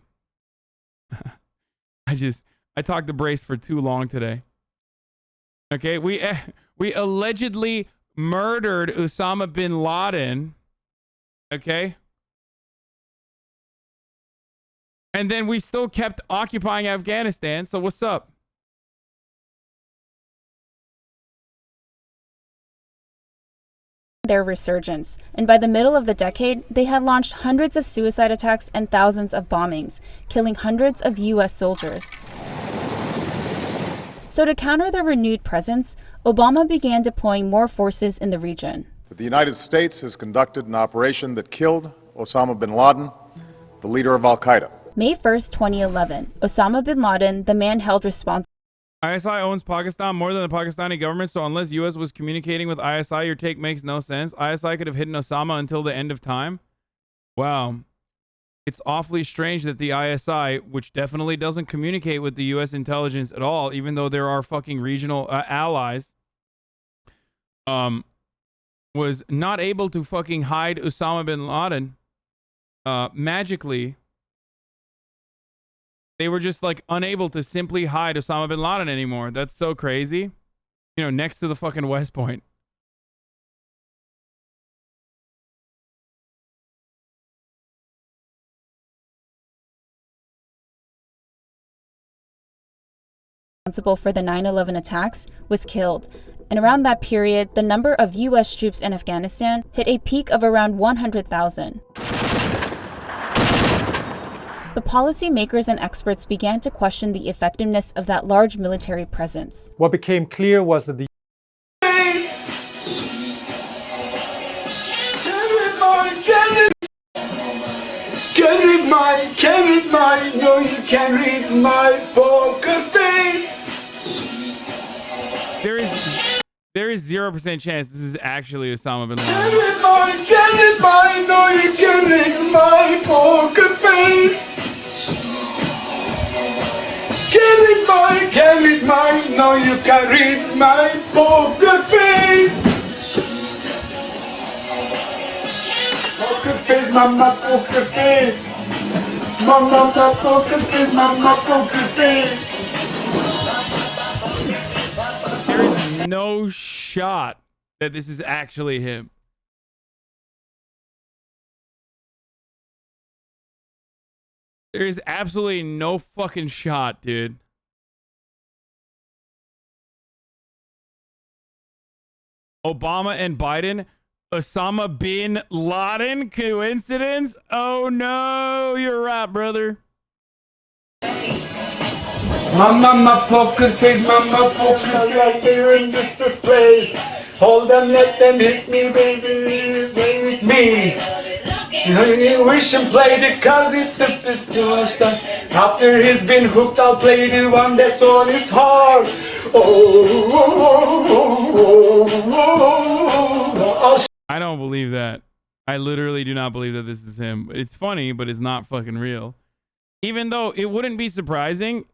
I talked to Brace for too long today. Okay, we allegedly murdered Osama bin Laden, okay? And then we still kept occupying Afghanistan, so what's up? their resurgence, and by the middle of the decade, they had launched hundreds of suicide attacks and thousands of bombings, killing hundreds of U.S. soldiers. So to counter their renewed presence, Obama began deploying more forces in the region. The United States has conducted an operation that killed Osama bin Laden, the leader of al-Qaeda. May 1st, 2011, Osama bin Laden, the man held responsible. ISI owns Pakistan more than the Pakistani government, so unless U.S. was communicating with ISI, your take makes no sense. ISI could have hidden Osama until the end of time. Wow. It's awfully strange that the ISI, which definitely doesn't communicate with the U.S. intelligence at all, even though there are fucking regional allies, was not able to fucking hide Osama bin Laden magically. They were just like unable to simply hide Osama bin Laden anymore. That's so crazy. You know, next to the fucking West Point. Responsible for the 9/11 attacks was killed. And around that period, the number of U.S. troops in Afghanistan hit a peak of around 100,000. The policymakers and experts began to question the effectiveness of that large military presence. What became clear was that the Can read mine, no you can't read my poker face. There is 0% chance this is actually Osama bin Laden. Can read mine, no you can't read my poker face. Can read mine, no you can't read my poker face. Poker face, mama, poker face. Mama, poker face, mama, poker face. no shot that this is actually him. There is absolutely no fucking shot, dude. Obama and Biden, Osama bin Laden, coincidence? Oh no, you're right, brother. Mama poker face, mama poker right there in this place. Hold them, let them hit me, baby, play with me. Wish and play the cause it's a pistol stuff. After he's been hooked, I'll play the one that's on his heart. I don't believe that. I literally do not believe that this is him. It's funny, but it's not fucking real. Even though it wouldn't be surprising.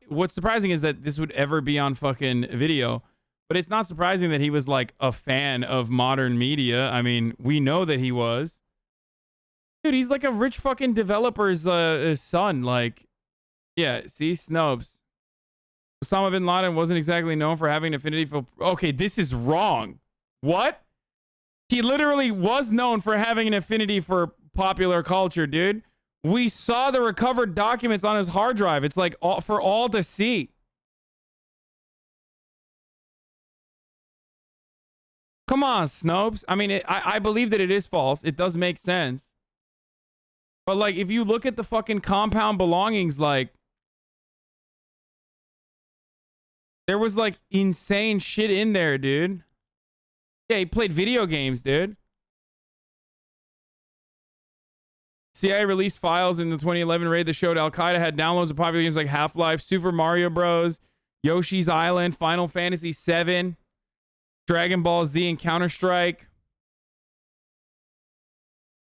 What's surprising is that this would ever be on fucking video. But it's not surprising that he was like a fan of modern media. I mean, we know that he was. Dude, he's like a rich fucking developer's son. Like, yeah, see, Snopes. Osama bin Laden wasn't exactly known for having an affinity for... Okay, this is wrong. What? He literally was known for having an affinity for popular culture, dude. We saw the recovered documents on his hard drive. It's like for all to see. Come on, Snopes. I mean, I believe that it is false. It does make sense. But, like, if you look at the fucking compound belongings, like, there was, like, insane shit in there, dude. Yeah, he played video games, dude. CIA released files in the 2011 raid that showed Al-Qaeda had downloads of popular games like Half-Life, Super Mario Bros., Yoshi's Island, Final Fantasy VII, Dragon Ball Z, and Counter-Strike.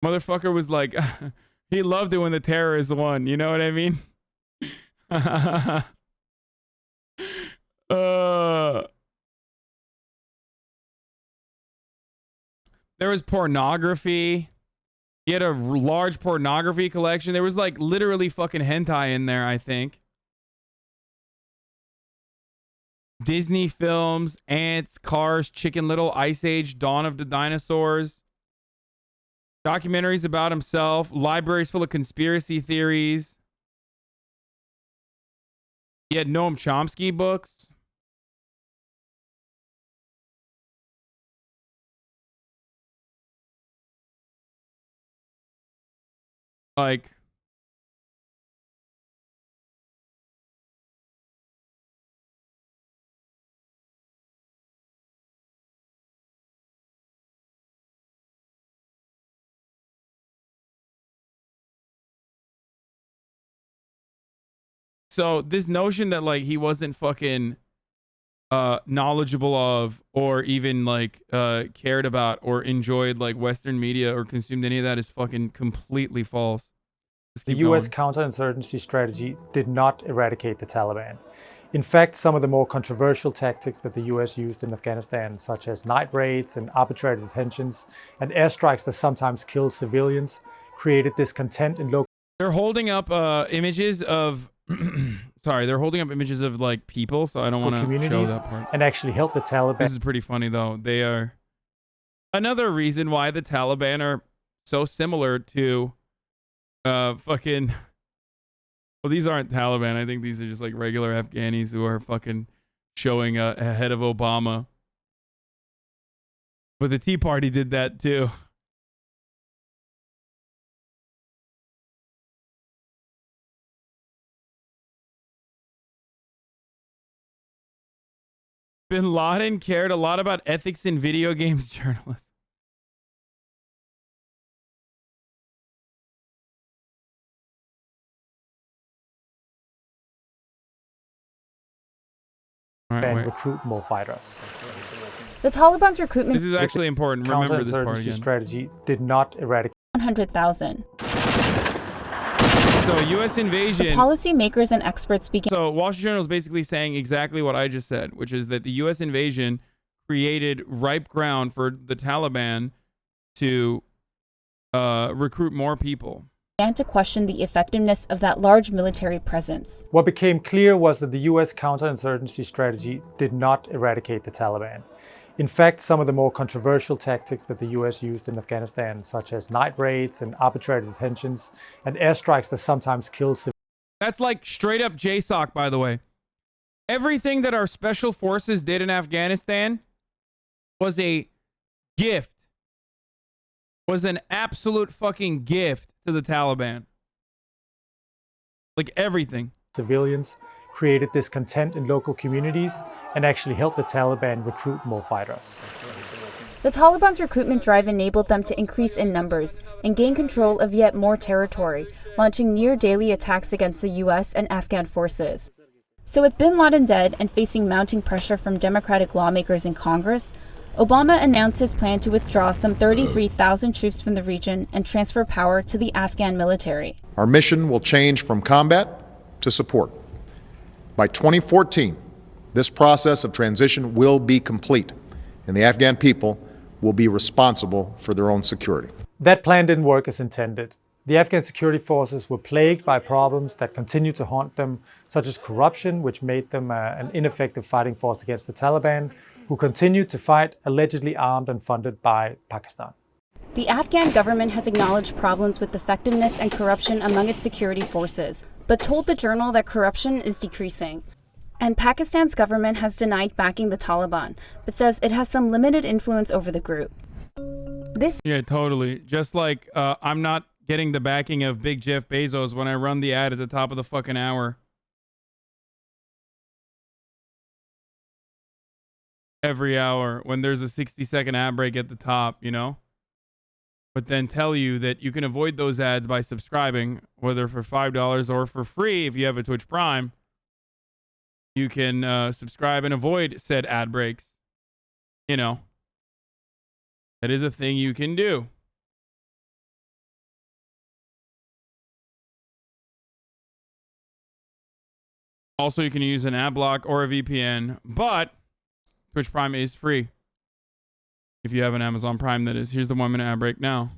Motherfucker was like... He loved it when the terrorists won. You know what I mean? There was pornography. He had a large pornography collection. There was like literally fucking hentai in there, I think. Disney films, Ants, Cars, Chicken Little, Ice Age, Dawn of the Dinosaurs. Documentaries about himself, libraries full of conspiracy theories. He had Noam Chomsky books. Like, so this notion that like he wasn't fucking knowledgeable of or even like cared about or enjoyed like Western media or consumed any of that is fucking completely false. The US counterinsurgency strategy did not eradicate the Taliban. In fact, some of the more controversial tactics that the US used in Afghanistan, such as night raids and arbitrary detentions and airstrikes that sometimes killed civilians, created discontent in local... They're holding up images of... Sorry, they're holding up images of like people, so I don't want to show that part. And actually help the Taliban. This is pretty funny though. They are another reason why the Taliban are so similar to fucking. Well, these aren't Taliban. I think these are just like regular Afghanis who are fucking showing ahead of Obama. But the Tea Party did that too. Bin Laden cared a lot about ethics in video games journalists. And recruit more fighters. The Taliban's recruitment... This is actually important. Remember this part again. Strategy did not eradicate... 100,000. So, U.S. invasion... Policymakers and experts began... So, Wall Street Journal is basically saying exactly what I just said, which is that the U.S. invasion created ripe ground for the Taliban to recruit more people. began to question the effectiveness of that large military presence. What became clear was that the US counterinsurgency strategy did not eradicate the Taliban. In fact, some of the more controversial tactics that the US used in Afghanistan, such as night raids and arbitrary detentions and airstrikes that sometimes kill civilians. That's like straight up JSOC, by the way. Everything that our special forces did in Afghanistan was a gift. Was an absolute fucking gift to the Taliban. Like everything. Civilians created discontent in local communities and actually helped the Taliban recruit more fighters. The Taliban's recruitment drive enabled them to increase in numbers and gain control of yet more territory, launching near-daily attacks against the US and Afghan forces. So with bin Laden dead and facing mounting pressure from Democratic lawmakers in Congress, Obama announced his plan to withdraw some 33,000 troops from the region and transfer power to the Afghan military. Our mission will change from combat to support. By 2014, this process of transition will be complete, and the Afghan people will be responsible for their own security. That plan didn't work as intended. The Afghan security forces were plagued by problems that continue to haunt them, such as corruption, which made them an ineffective fighting force against the Taliban, who continued to fight allegedly armed and funded by Pakistan. The Afghan government has acknowledged problems with effectiveness and corruption among its security forces, but told the Journal that corruption is decreasing. And Pakistan's government has denied backing the Taliban, but says it has some limited influence over the group. Yeah, totally. Just like I'm not getting the backing of Big Jeff Bezos when I run the ad at the top of the fucking hour. Every hour when there's a 60-second ad break at the top, you know? But then tell you that you can avoid those ads by subscribing, whether for $5 or for free if you have a Twitch Prime. You can subscribe and avoid said ad breaks. You know, that is a thing you can do. Also, you can use an ad block or a VPN, but Twitch Prime is free. If you have an Amazon Prime, that is. Here's the 1 minute ad break now.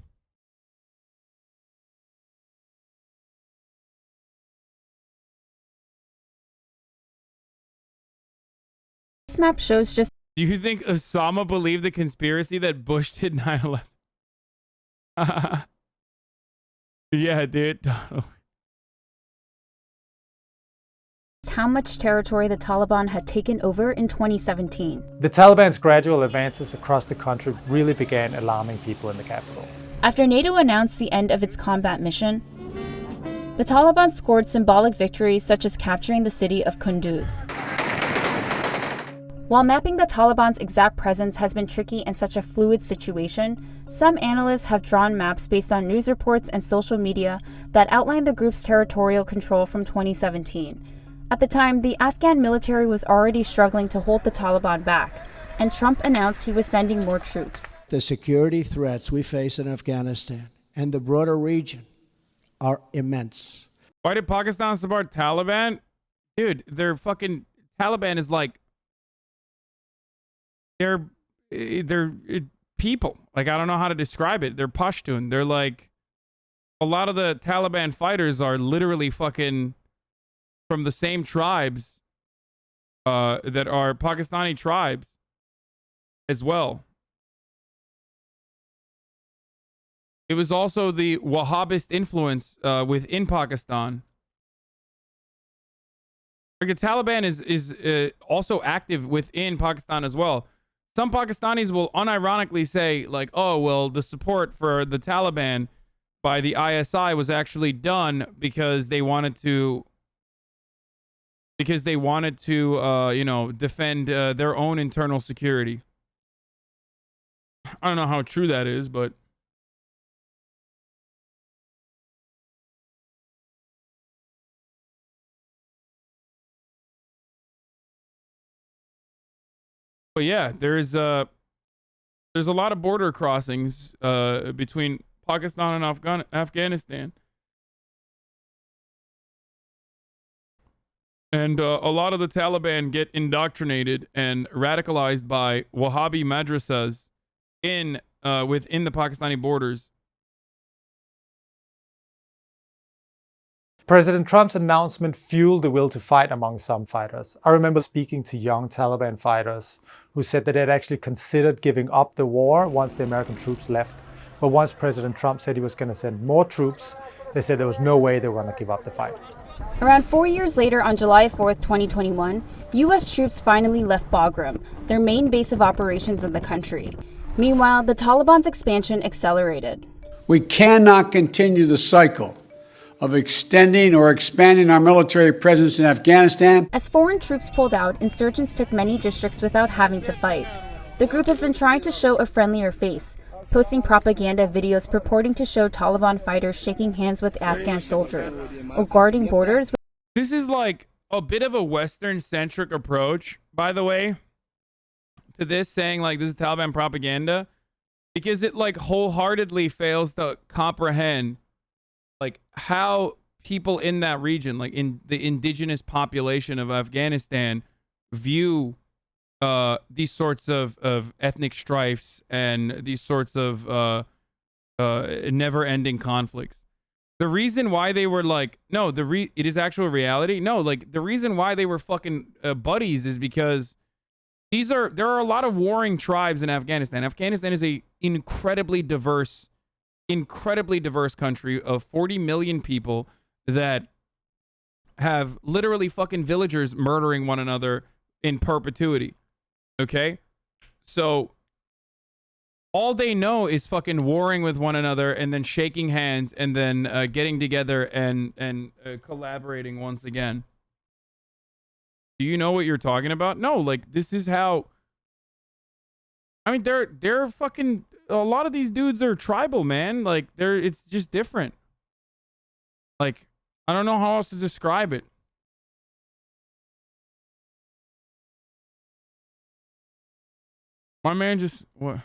This map shows just... Do you think Osama believed the conspiracy that Bush did 9/11? Yeah, dude. how much territory the Taliban had taken over in 2017. The Taliban's gradual advances across the country really began alarming people in the capital. After NATO announced the end of its combat mission, the Taliban scored symbolic victories such as capturing the city of Kunduz. While mapping the Taliban's exact presence has been tricky in such a fluid situation, some analysts have drawn maps based on news reports and social media that outline the group's territorial control from 2017. At the time, the Afghan military was already struggling to hold the Taliban back, and Trump announced he was sending more troops. The security threats we face in Afghanistan and the broader region are immense. Why did Pakistan support Taliban? Dude, their fucking Taliban is like, they're people. Like, I don't know how to describe it. They're Pashtun. They're like, a lot of the Taliban fighters are literally fucking from the same tribes that are Pakistani tribes as well. It was also the Wahhabist influence within Pakistan. Like, the Taliban is also active within Pakistan as well. Some Pakistanis will unironically say, like, oh, well, the support for the Taliban by the ISI was actually done because they wanted to, you know, defend their own internal security. I don't know how true that is, but yeah, there's a lot of border crossings between Pakistan and Afghanistan. And a lot of the Taliban get indoctrinated and radicalized by Wahhabi madrasas within the Pakistani borders. President Trump's announcement fueled the will to fight among some fighters. I remember speaking to young Taliban fighters who said that they had actually considered giving up the war once the American troops left. But once President Trump said he was going to send more troops, they said there was no way they were going to give up the fight. Around 4 years later, on July 4th, 2021, U.S. troops finally left Bagram, their main base of operations in the country. Meanwhile, the Taliban's expansion accelerated. We cannot continue the cycle of extending or expanding our military presence in Afghanistan. As foreign troops pulled out, insurgents took many districts without having to fight. The group has been trying to show a friendlier face, posting propaganda videos purporting to show Taliban fighters shaking hands with Afghan soldiers or guarding borders. This is like a bit of a Western-centric approach, by the way, to this, saying like this is Taliban propaganda, because it like wholeheartedly fails to comprehend like how people in that region, like in the indigenous population of Afghanistan, view these sorts of ethnic strifes and these sorts of never-ending conflicts. The reason why they were like, no, it is actual reality. No, like the reason why they were fucking buddies is because there are a lot of warring tribes in Afghanistan. Afghanistan is a incredibly diverse country of 40 million people that have literally fucking villagers murdering one another in perpetuity. Okay? So all they know is fucking warring with one another and then shaking hands and then getting together and collaborating once again. Do you know what you're talking about? No, like this is how. I mean, they're fucking. A lot of these dudes are tribal, man. Like it's just different. Like I don't know how else to describe it. My man just what?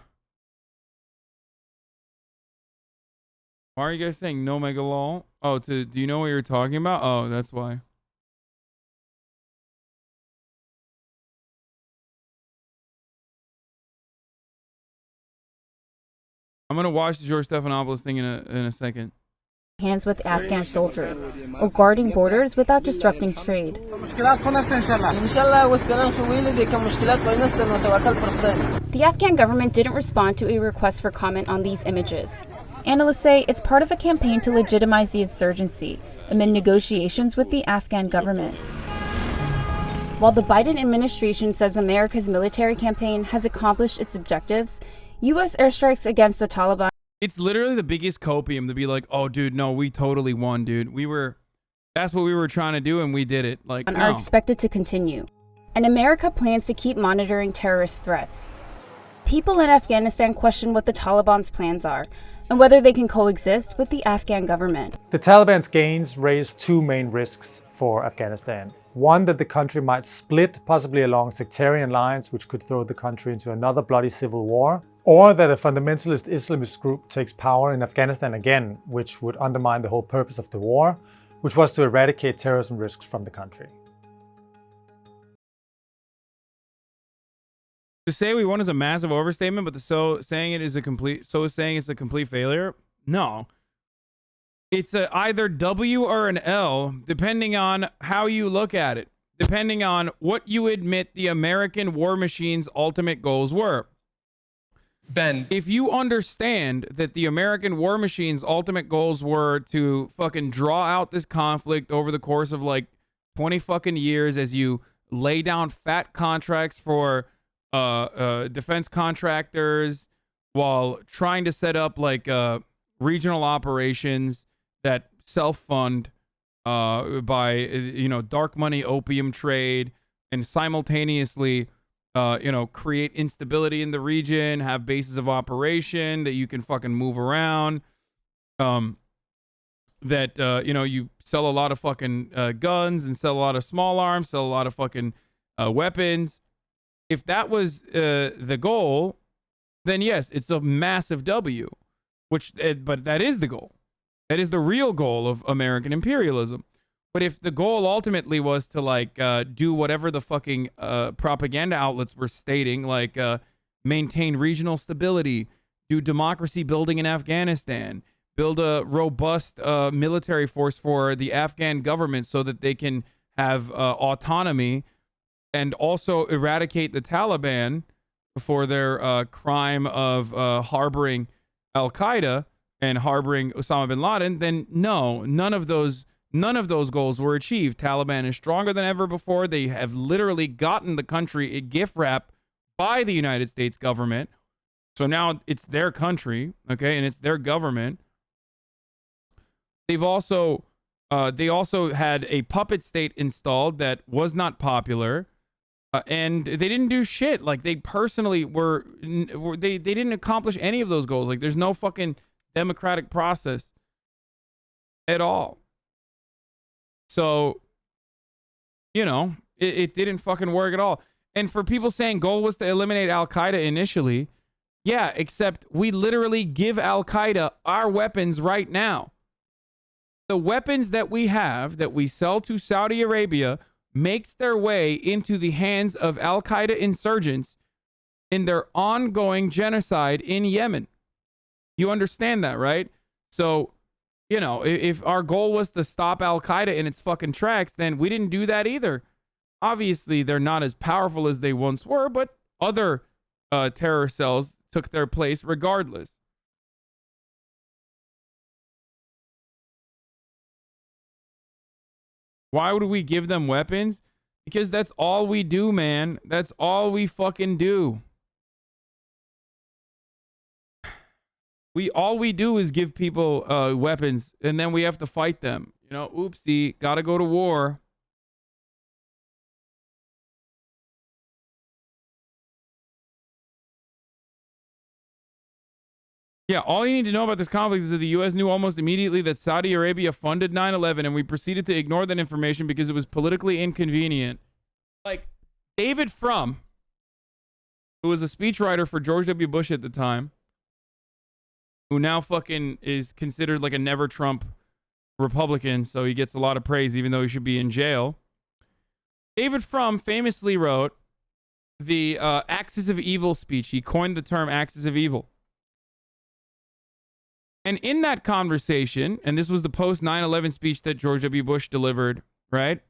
Why are you guys saying no mega lol? Oh, do you know what you're talking about? Oh, that's why. I'm gonna watch the George Stephanopoulos thing in a second. Hands with Afghan soldiers or guarding borders without disrupting trade. The Afghan government didn't respond to a request for comment on these images. Analysts say it's part of a campaign to legitimize the insurgency amid negotiations with the Afghan government. While the Biden administration says America's military campaign has accomplished its objectives, U.S. airstrikes against the Taliban. It's literally the biggest copium to be like, oh, dude, no, we totally won, dude. That's what we were trying to do, and we did it. Like, are expected to continue. And America plans to keep monitoring terrorist threats. People in Afghanistan question what the Taliban's plans are and whether they can coexist with the Afghan government. The Taliban's gains raise two main risks for Afghanistan. One, that the country might split, possibly along sectarian lines, which could throw the country into another bloody civil war. Or that a fundamentalist Islamist group takes power in Afghanistan again, which would undermine the whole purpose of the war, which was to eradicate terrorism risks from the country. To say we won is a massive overstatement, but saying it's a complete failure? No. It's either W or an L, depending on how you look at it, depending on what you admit the American war machine's ultimate goals were. Ben, if you understand that the American war machine's ultimate goals were to fucking draw out this conflict over the course of like 20 fucking years as you lay down fat contracts for defense contractors while trying to set up like regional operations that self-fund by dark money opium trade and simultaneously create instability in the region, have bases of operation that you can fucking move around. You sell a lot of fucking guns and sell a lot of small arms, sell a lot of fucking weapons. If that was the goal, then yes, it's a massive W. But that is the goal. That is the real goal of American imperialism. But if the goal ultimately was to do whatever the fucking propaganda outlets were stating, maintain regional stability, do democracy building in Afghanistan, build a robust military force for the Afghan government so that they can have autonomy, and also eradicate the Taliban for their crime of harboring Al-Qaeda and harboring Osama bin Laden, then no, none of those goals were achieved. Taliban is stronger than ever before. They have literally gotten the country a gift wrap by the United States government. So now it's their country, okay, and it's their government. They also had a puppet state installed that was not popular. And they didn't do shit. Like, they personally they didn't accomplish any of those goals. Like, there's no fucking democratic process at all. So, you know, it didn't fucking work at all. And for people saying goal was to eliminate Al-Qaeda initially, yeah, except we literally give Al-Qaeda our weapons right now. The weapons that we have, that we sell to Saudi Arabia, makes their way into the hands of Al-Qaeda insurgents in their ongoing genocide in Yemen. You understand that, right? So, you know, if our goal was to stop Al-Qaeda in its fucking tracks, then we didn't do that either. Obviously, they're not as powerful as they once were, but other terror cells took their place regardless. Why would we give them weapons? Because that's all we do, man. That's all we fucking do. All we do is give people weapons, and then we have to fight them. You know, oopsie, gotta go to war. Yeah, all you need to know about this conflict is that the U.S. knew almost immediately that Saudi Arabia funded 9/11, and we proceeded to ignore that information because it was politically inconvenient. Like, David Frum, who was a speechwriter for George W. Bush at the time, who now fucking is considered like a never-Trump Republican, so he gets a lot of praise even though he should be in jail. David Frum famously wrote the Axis of Evil speech. He coined the term Axis of Evil. And in that conversation, and this was the post 9/11 speech that George W. Bush delivered, right?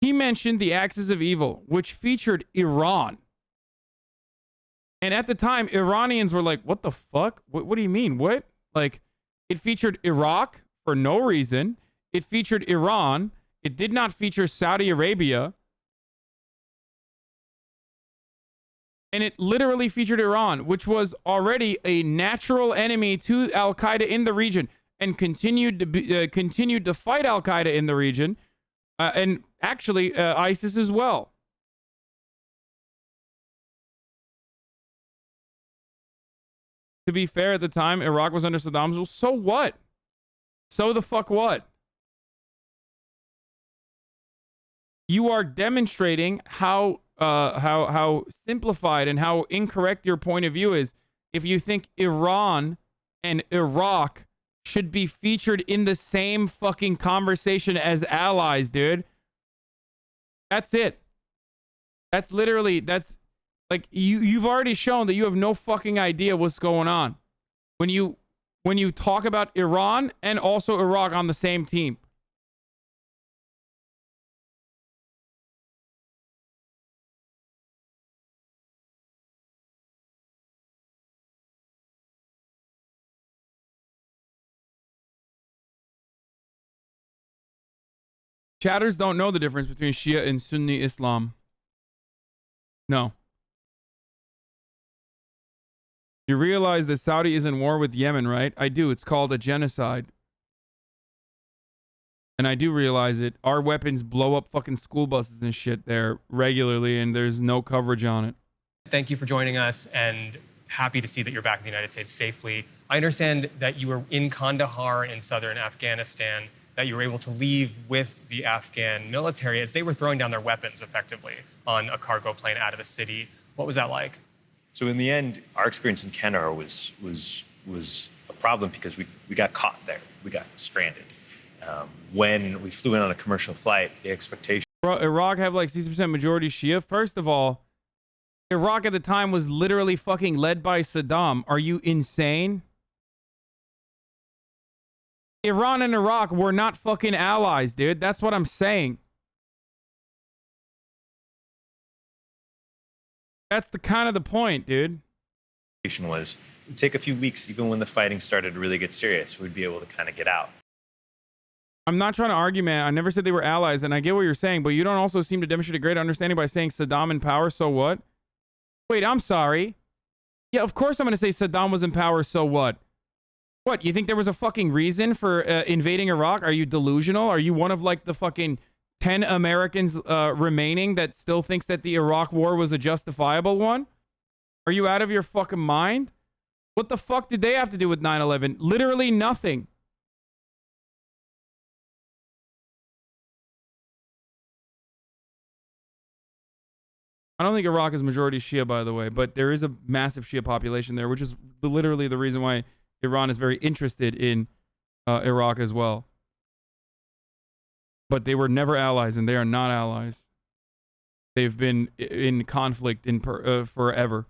He mentioned the Axis of Evil, which featured Iran. And at the time, Iranians were like, what the fuck? What do you mean? What? Like, it featured Iraq for no reason. It featured Iran. It did not feature Saudi Arabia. And it literally featured Iran, which was already a natural enemy to Al-Qaeda in the region, and continued to fight Al-Qaeda in the region, and actually ISIS as well. To be fair, at the time, Iraq was under Saddam's rule. So what? So the fuck what? You are demonstrating how simplified and how incorrect your point of view is if you think Iran and Iraq should be featured in the same fucking conversation as allies, dude. That's it. That's like you've already shown that you have no fucking idea what's going on when you talk about Iran and also Iraq on the same team. Chatters don't know the difference between Shia and Sunni Islam. No. You realize that Saudi is in war with Yemen, right? I do. It's called a genocide. And I do realize it. Our weapons blow up fucking school buses and shit there regularly, and there's no coverage on it. Thank you for joining us, and happy to see that you're back in the United States safely. I understand that you were in Kandahar in southern Afghanistan, that you were able to leave with the Afghan military as they were throwing down their weapons effectively on a cargo plane out of the city. What was that like? So in the end, our experience in Kandahar was a problem because we got caught there. We got stranded. When we flew in on a commercial flight, the expectation... Iraq have like 60% majority Shia. First of all, Iraq at the time was literally fucking led by Saddam. Are you insane? Iran and Iraq were not fucking allies, dude. That's what I'm saying. That's the kind of the point, dude. Was it'd take a few weeks, even when the fighting started to really get serious, we'd be able to kind of get out. I'm not trying to argue, man. I never said they were allies, and I get what you're saying, but you don't also seem to demonstrate a great understanding by saying Saddam in power, so what? Wait, I'm sorry. Yeah, of course I'm going to say Saddam was in power, so what? What, you think there was a fucking reason for invading Iraq? Are you delusional? Are you one of, like, the fucking 10 Americans remaining that still thinks that the Iraq war was a justifiable one? Are you out of your fucking mind? What the fuck did they have to do with 9/11? Literally nothing. I don't think Iraq is majority Shia, by the way, but there is a massive Shia population there, which is literally the reason why Iran is very interested in Iraq as well. But they were never allies, and they are not allies. They've been in conflict forever.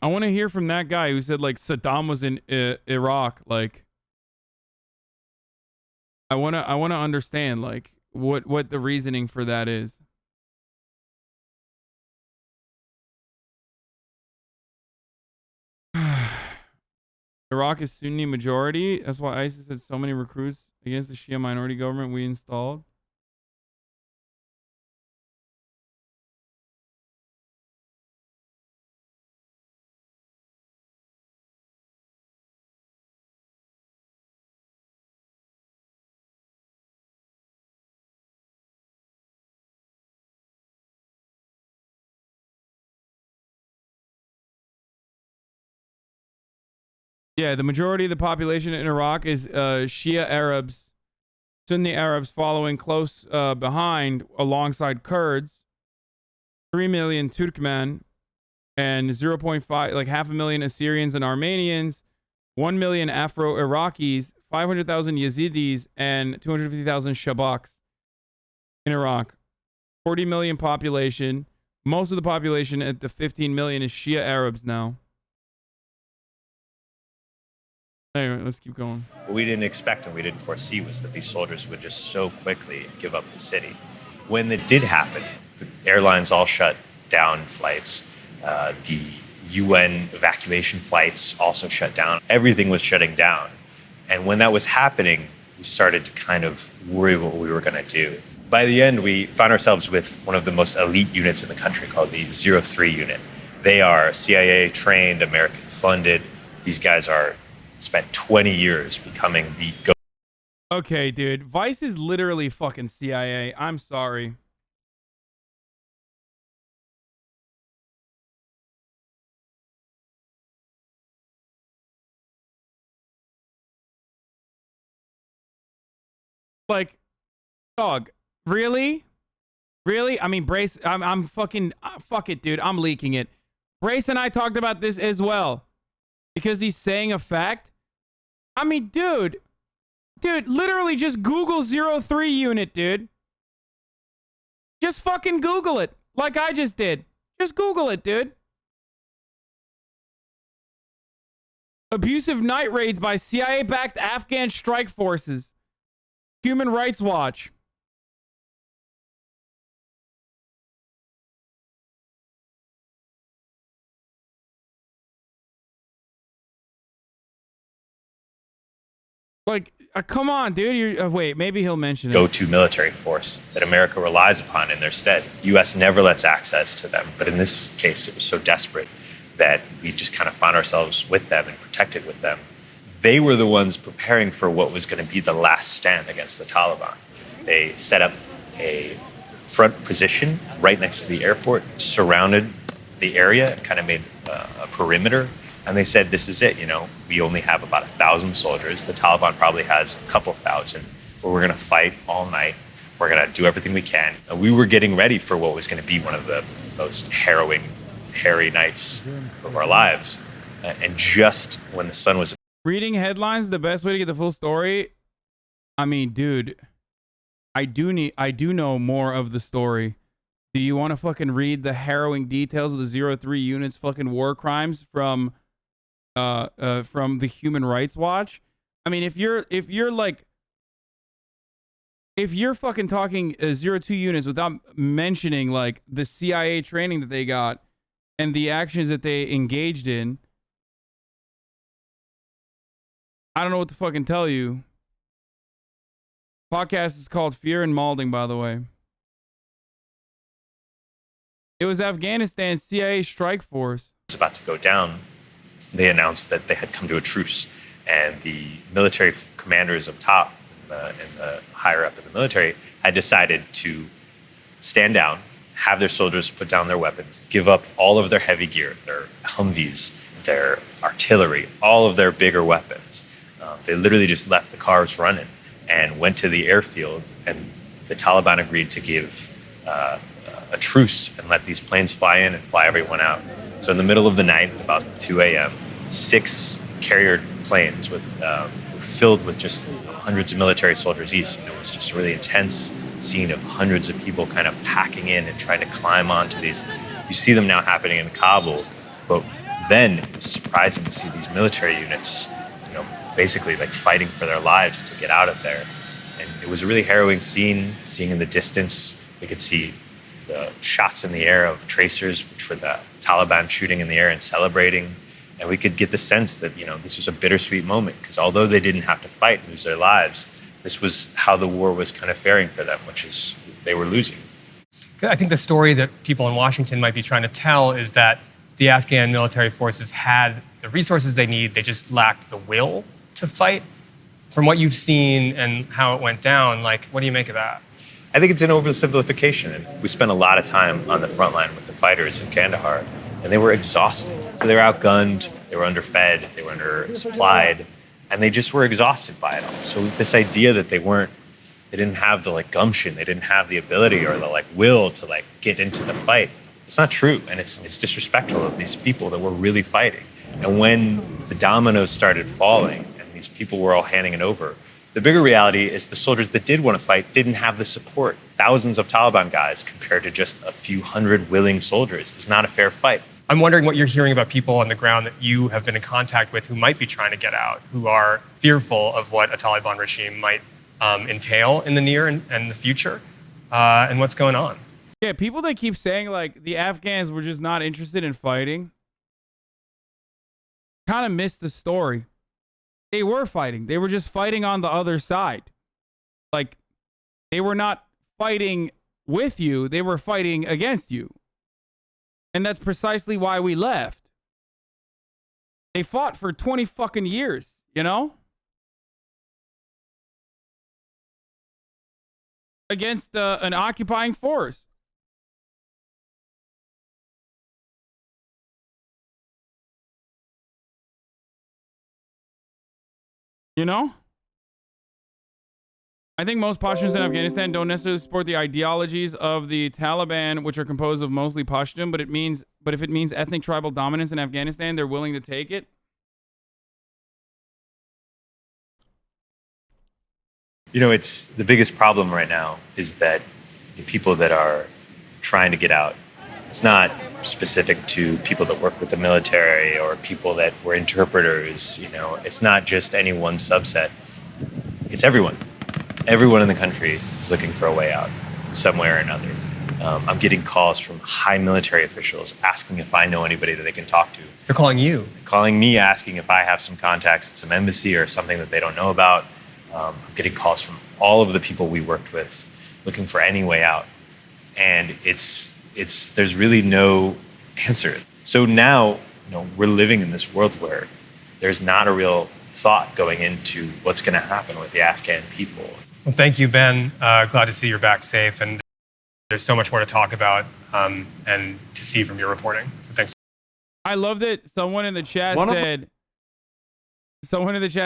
I want to hear from that guy who said, like, Saddam was in Iraq. Like, I want to understand, like, what the reasoning for that is. Iraq is Sunni majority. That's why ISIS had so many recruits against the Shia minority government we installed. Yeah, the majority of the population in Iraq is Shia Arabs, Sunni Arabs following close behind alongside Kurds, 3 million Turkmen, and 0.5, like 500,000 Assyrians and Armenians, 1 million Afro-Iraqis, 500,000 Yazidis, and 250,000 Shabaks in Iraq. 40 million population. Most of the population at the 15 million is Shia Arabs now. Anyway, let's keep going. What we didn't expect and we didn't foresee was that these soldiers would just so quickly give up the city. When it did happen, the airlines all shut down flights. The UN evacuation flights also shut down. Everything was shutting down. And when that was happening, we started to kind of worry what we were going to do. By the end, we found ourselves with one of the most elite units in the country called the 03 unit. They are CIA trained, American funded. These guys spent 20 years becoming the go. Okay, dude. Vice is literally fucking CIA. I'm sorry. Like, dog, really? Really? I mean, Brace, I'm fucking, fuck it, dude. I'm leaking it. Brace and I talked about this as well. Because he's saying a fact? I mean, dude, literally just Google 03 unit, dude. Just fucking Google it, like I just did. Just Google it, dude. Abusive night raids by CIA-backed Afghan strike forces. Human Rights Watch. Like, come on, dude. You're, wait, maybe he'll mention it. Go-to military force that America relies upon in their stead. The U.S. never lets access to them. But in this case, it was so desperate that we just kind of found ourselves with them and protected with them. They were the ones preparing for what was going to be the last stand against the Taliban. They set up a front position right next to the airport, surrounded the area, kind of made a perimeter. And they said, this is it, you know, we only have about 1,000 soldiers. The Taliban probably has a couple thousand, but we're going to fight all night. We're going to do everything we can. And we were getting ready for what was going to be one of the most harrowing hairy nights of our lives. And just when the sun was Reading headlines, the best way to get the full story. I mean, dude, I do know more of the story. Do you want to fucking read the harrowing details of the 03 unit's fucking war crimes from the Human Rights Watch? I mean, if you're fucking talking 02 units without mentioning like the CIA training that they got and the actions that they engaged in, I don't know what to fucking tell you. Podcast is called Fear and Malding, by the way. It was Afghanistan's CIA strike force. was about to go down, they announced that they had come to a truce, and the military commanders up top and the higher up in the military had decided to stand down, have their soldiers put down their weapons, give up all of their heavy gear, their Humvees, their artillery, all of their bigger weapons. They literally just left the cars running and went to the airfield, and the Taliban agreed to give a truce and let these planes fly in and fly everyone out. So in the middle of the night, about 2 a.m., 6 carrier planes filled with just hundreds of military soldiers each. It was just a really intense scene of hundreds of people kind of packing in and trying to climb onto these. You see them now happening in Kabul, but then it was surprising to see these military units, basically like fighting for their lives to get out of there. And it was a really harrowing scene. Seeing in the distance, we could see the shots in the air of tracers, which were the Taliban shooting in the air and celebrating. And we could get the sense that, this was a bittersweet moment, because although they didn't have to fight and lose their lives, this was how the war was kind of faring for them, which is they were losing. I think the story that people in Washington might be trying to tell is that the Afghan military forces had the resources they need, they just lacked the will to fight. From what you've seen and how it went down, what do you make of that? I think it's an oversimplification. And we spent a lot of time on the front line with the fighters in Kandahar, and they were exhausted. So they were outgunned, they were underfed, they were undersupplied, and they just were exhausted by it all. So this idea that they didn't have the gumption, they didn't have the ability or the will to get into the fight, it's not true. And it's disrespectful of these people that were really fighting. And when the dominoes started falling and these people were all handing it over, the bigger reality is the soldiers that did want to fight didn't have the support. Thousands of Taliban guys compared to just a few hundred willing soldiers is not a fair fight. I'm wondering what you're hearing about people on the ground that you have been in contact with who might be trying to get out, who are fearful of what a Taliban regime might entail in the near and the future, and what's going on. Yeah, people that keep saying the Afghans were just not interested in fighting kind of missed the story. They were fighting. They were just fighting on the other side. They were not fighting with you. They were fighting against you. And that's precisely why we left. They fought for 20 fucking years, against an occupying force. I think most Pashtuns in Afghanistan don't necessarily support the ideologies of the Taliban, which are composed of mostly Pashtun, but if it means ethnic tribal dominance in Afghanistan, they're willing to take it. It's the biggest problem right now is that the people that are trying to get out, it's not specific to people that work with the military or people that were interpreters. It's not just any one subset. It's everyone. Everyone in the country is looking for a way out, some way or another. I'm getting calls from high military officials asking if I know anybody that they can talk to. They're calling you? They're calling me, asking if I have some contacts at some embassy or something that they don't know about. I'm getting calls from all of the people we worked with looking for any way out. And there's really no answer. So now, we're living in this world where there's not a real thought going into what's going to happen with the Afghan people. Well, thank you, Ben. Glad to see you're back safe. And there's so much more to talk about and to see from your reporting. So thanks. I love that someone in the chat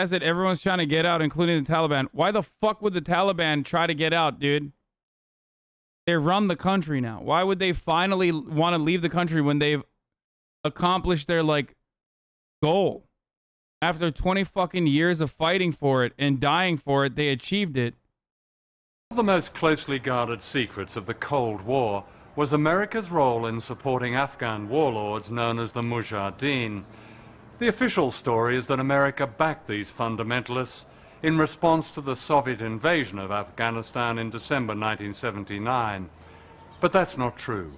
said everyone's trying to get out, including the Taliban. Why the fuck would the Taliban try to get out, dude? They run the country now. Why would they finally want to leave the country when they've accomplish their like goal. After 20 fucking years of fighting for it and dying for it, they achieved it. One of the most closely guarded secrets of the Cold War was America's role in supporting Afghan warlords known as the Mujahideen. The official story is that America backed these fundamentalists in response to the Soviet invasion of Afghanistan in December 1979. But that's not true.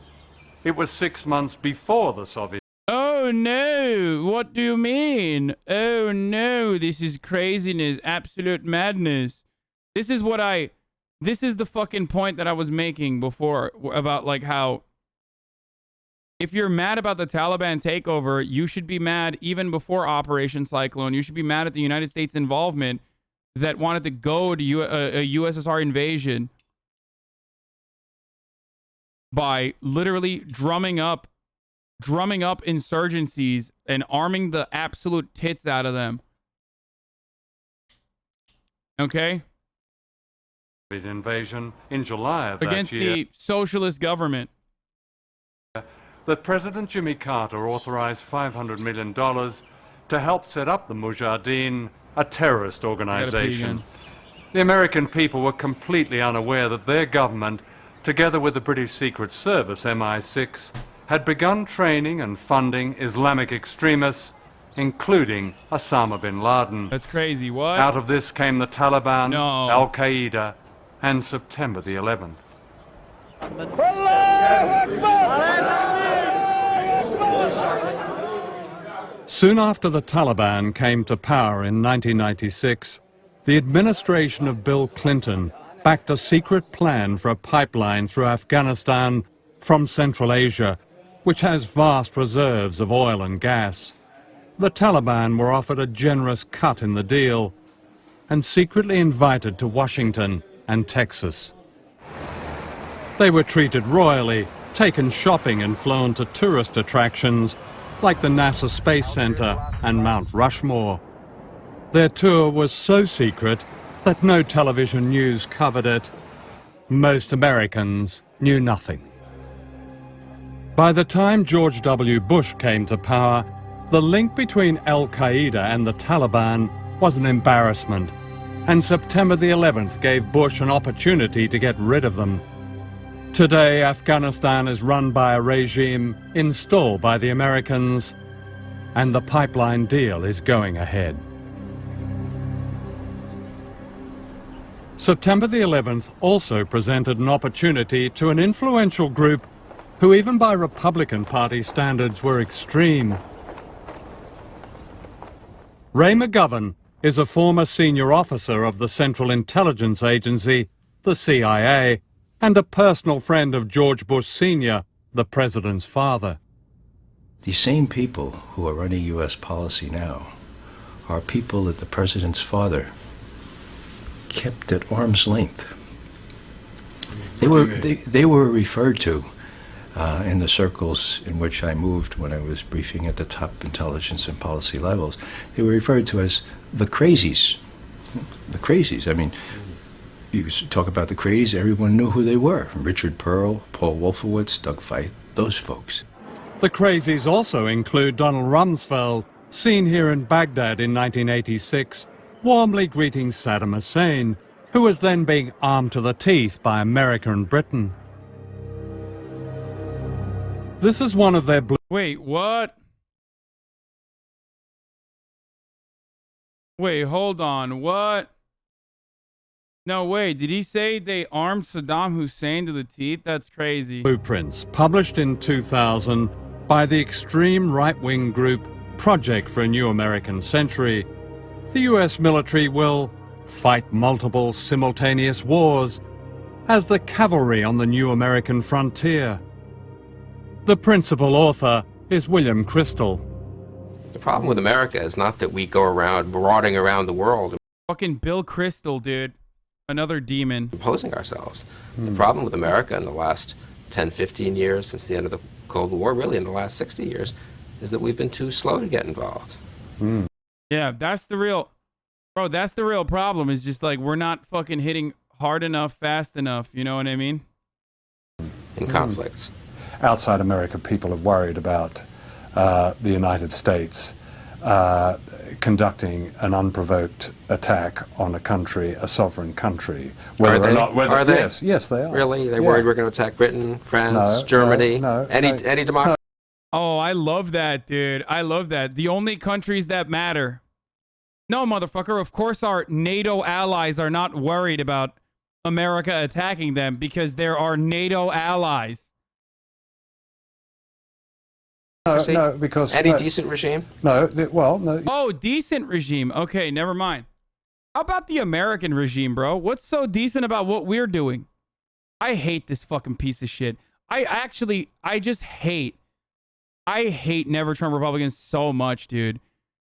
It was 6 months before the Soviet... Oh no, what do you mean? Oh no, this is craziness, absolute madness. This is the fucking point that I was making before about like how if you're mad about the Taliban takeover, you should be mad even before Operation Cyclone. You should be mad at the United States involvement that wanted to go to a USSR invasion by literally drumming up insurgencies and arming the absolute tits out of them. Okay? invasion in July of against that year. the socialist government. That President Jimmy Carter authorized $500 million to help set up the Mujahideen, a terrorist organization. The American people were completely unaware that their government, together with the British Secret Service, MI6, had begun training and funding Islamic extremists, including Osama bin Laden. That's crazy, what? Out of this came the Taliban, Al-Qaeda, and September the 11th. Soon after the Taliban came to power in 1996, the administration of Bill Clinton backed a secret plan for a pipeline through Afghanistan from Central Asia, which has vast reserves of oil and gas. The Taliban were offered a generous cut in the deal and secretly invited to Washington and Texas. They were treated royally, taken shopping and flown to tourist attractions like the NASA Space Center and Mount Rushmore. Their tour was so secret that no television news covered it. Most Americans knew nothing. By the time George W. Bush came to power, the link between Al-Qaeda and the Taliban was an embarrassment, and September the 11th gave Bush an opportunity to get rid of them. Today, Afghanistan is run by a regime installed by the Americans, and the pipeline deal is going ahead. September the 11th also presented an opportunity to an influential group who, even by Republican Party standards, were extreme. Ray McGovern is a former senior officer of the Central Intelligence Agency, the CIA, and a personal friend of George Bush Sr., the president's father. The same people who are running U.S. policy now are people that the president's father kept at arm's length. They were referred to in the circles in which I moved when I was briefing at the top intelligence and policy levels. They were referred to as the crazies. The crazies. I mean, you talk about the crazies, everyone knew who they were. Richard Pearl, Paul Wolfowitz, Doug Feith, those folks. The crazies also include Donald Rumsfeld, seen here in Baghdad in 1986, warmly greeting Saddam Hussein, who was then being armed to the teeth by America and Britain. This is one of their... Wait, what? Wait, hold on, what? No, wait, did he say they armed Saddam Hussein to the teeth? That's crazy. Blueprints, published in 2000 by the extreme right-wing group Project for a New American Century. The U.S. military will fight multiple simultaneous wars as the cavalry on the new American frontier. The principal author is William Crystal. The problem with America is not that we go around marauding around the world. Fucking Bill Crystal, dude. Another demon. Imposing ourselves. The problem with America in the last 10, 15 years since the end of the Cold War, really in the last 60 years, is that we've been too slow to get involved. Yeah, that's the real... Bro, that's the real problem, is just like we're not fucking hitting hard enough, fast enough, you know what I mean? In conflicts. Outside America, people have worried about the United States conducting an unprovoked attack on a country, a sovereign country. Are they? Are they? Yes, they are. Really? They're worried we're going to attack Britain, France, Germany, any democracy? Oh, I love that, dude. I love that. The only countries that matter. No, motherfucker. Of course our NATO allies are not worried about America attacking them because there are NATO allies. No, because... Any decent regime? No, no. Oh, decent regime. Okay, never mind. How about the American regime, bro? What's so decent about what we're doing? I hate this fucking piece of shit. I hate Never Trump Republicans so much, dude.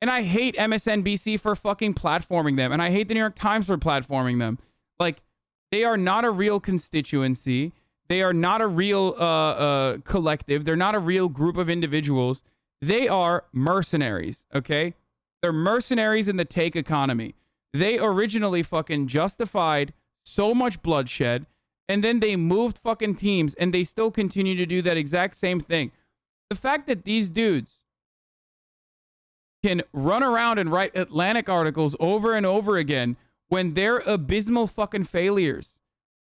And I hate MSNBC for fucking platforming them. And I hate the New York Times for platforming them. Like, they are not a real constituency. They are not a real collective. They're not a real group of individuals. They are mercenaries, okay? They're mercenaries in the take economy. They originally fucking justified so much bloodshed, and then they moved fucking teams, and they still continue to do that exact same thing. The fact that these dudes can run around and write Atlantic articles over and over again when they're abysmal fucking failures,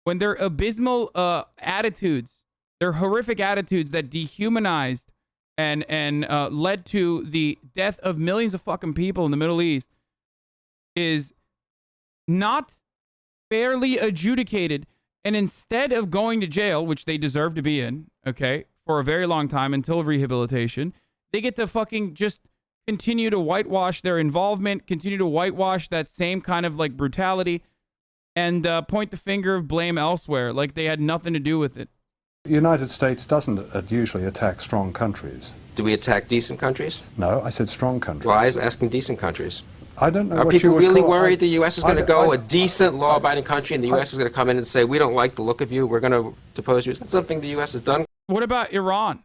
when they're abysmal attitudes, they're horrific attitudes that dehumanized and led to the death of millions of fucking people in the Middle East, is not fairly adjudicated. And instead of going to jail, which they deserve to be in, okay, for a very long time until rehabilitation, they get to fucking just continue to whitewash their involvement, continue to whitewash that same kind of like brutality, and point the finger of blame elsewhere, like they had nothing to do with it. The United States doesn't usually attack strong countries. Do we attack decent countries? No, I said strong countries. Well, I was asking decent countries. I don't know Are what people you would really call, worried the U.S. is going to go, a decent, law-abiding country, and the U.S. is going to come in and say, we don't like the look of you, we're going to depose you? Is that something the U.S. has done? What about Iran?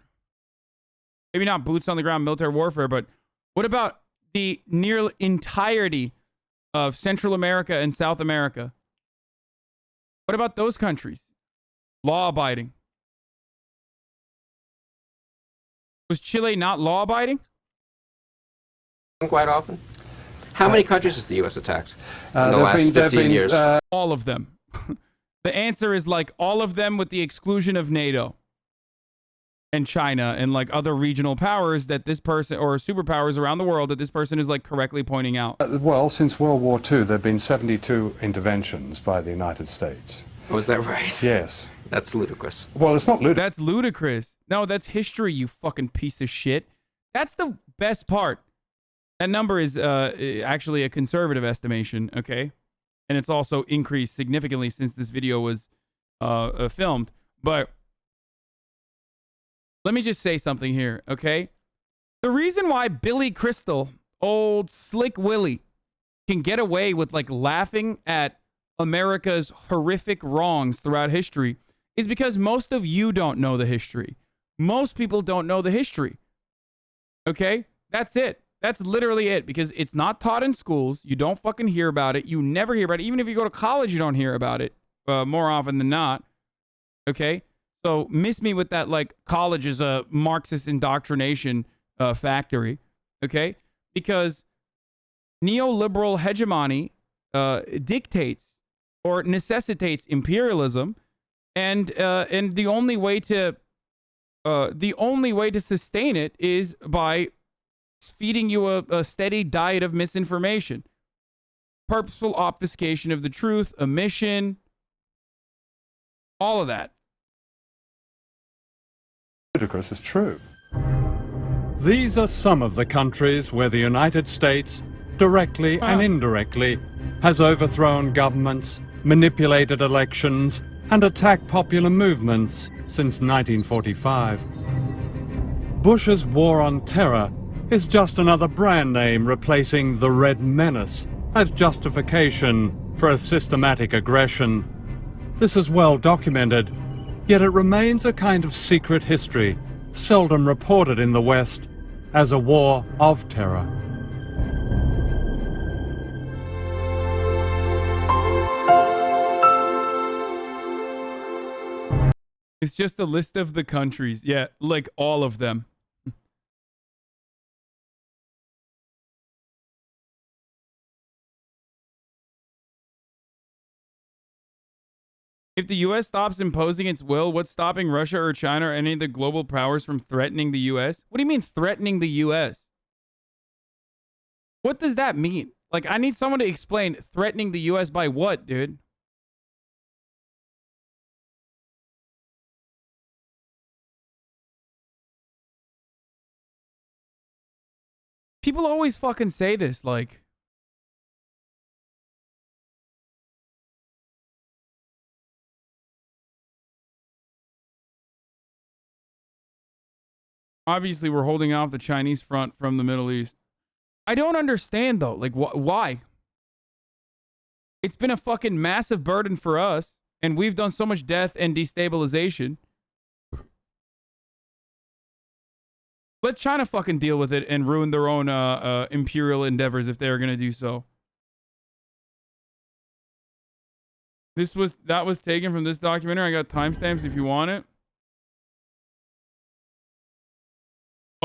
Maybe not boots on the ground military warfare, but what about the near entirety of Central America and South America? What about those countries? Law-abiding. Was Chile not law-abiding? Quite often. How many countries has the U.S. attacked in the last 15 years? All of them. The answer is like all of them with the exclusion of NATO and China and like other regional powers that this person, or superpowers around the world that this person is like correctly pointing out. Well, since World War II, there have been 72 interventions by the United States. Oh, is that right? Yes. That's ludicrous. Well, it's not ludicrous. That's ludicrous. No, that's history, you fucking piece of shit. That's the best part. That number is actually a conservative estimation, okay? And it's also increased significantly since this video was filmed. But let me just say something here, okay? The reason why Billy Crystal, old Slick Willie, can get away with like laughing at America's horrific wrongs throughout history is because most of you don't know the history. Most people don't know the history. Okay? That's it. That's literally it, because it's not taught in schools. You don't fucking hear about it. You never hear about it. Even if you go to college, you don't hear about it more often than not. Okay? So miss me with that, like, college is a Marxist indoctrination factory. Okay? Because neoliberal hegemony dictates or necessitates imperialism, and the only way to sustain it is by feeding you a steady diet of misinformation, purposeful obfuscation of the truth, omission, all of that. Ludicrous is true. These are some of the countries where the United States, directly and indirectly, has overthrown governments, manipulated elections, and attacked popular movements since 1945. Bush's war on terror is just another brand name replacing the Red Menace as justification for a systematic aggression. This is well documented, yet it remains a kind of secret history, seldom reported in the West, as a war of terror. It's just a list of the countries. Yeah, like all of them. If the U.S. stops imposing its will, what's stopping Russia or China or any of the global powers from threatening the U.S.? What do you mean threatening the U.S.? What does that mean? Like, I need someone to explain threatening the U.S. by what, dude? People always fucking say this, like... Obviously, we're holding off the Chinese front from the Middle East. I don't understand, though. Like, why? It's been a fucking massive burden for us, and we've done so much death and destabilization. Let China fucking deal with it and ruin their own imperial endeavors if they're going to do so. That was taken from this documentary. I got timestamps if you want it.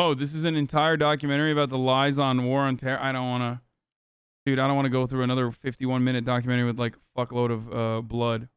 Oh, this is an entire documentary about the lies on war on terror. I don't want to... Dude, I don't want to go through another 51-minute documentary with, like, a fuckload of blood.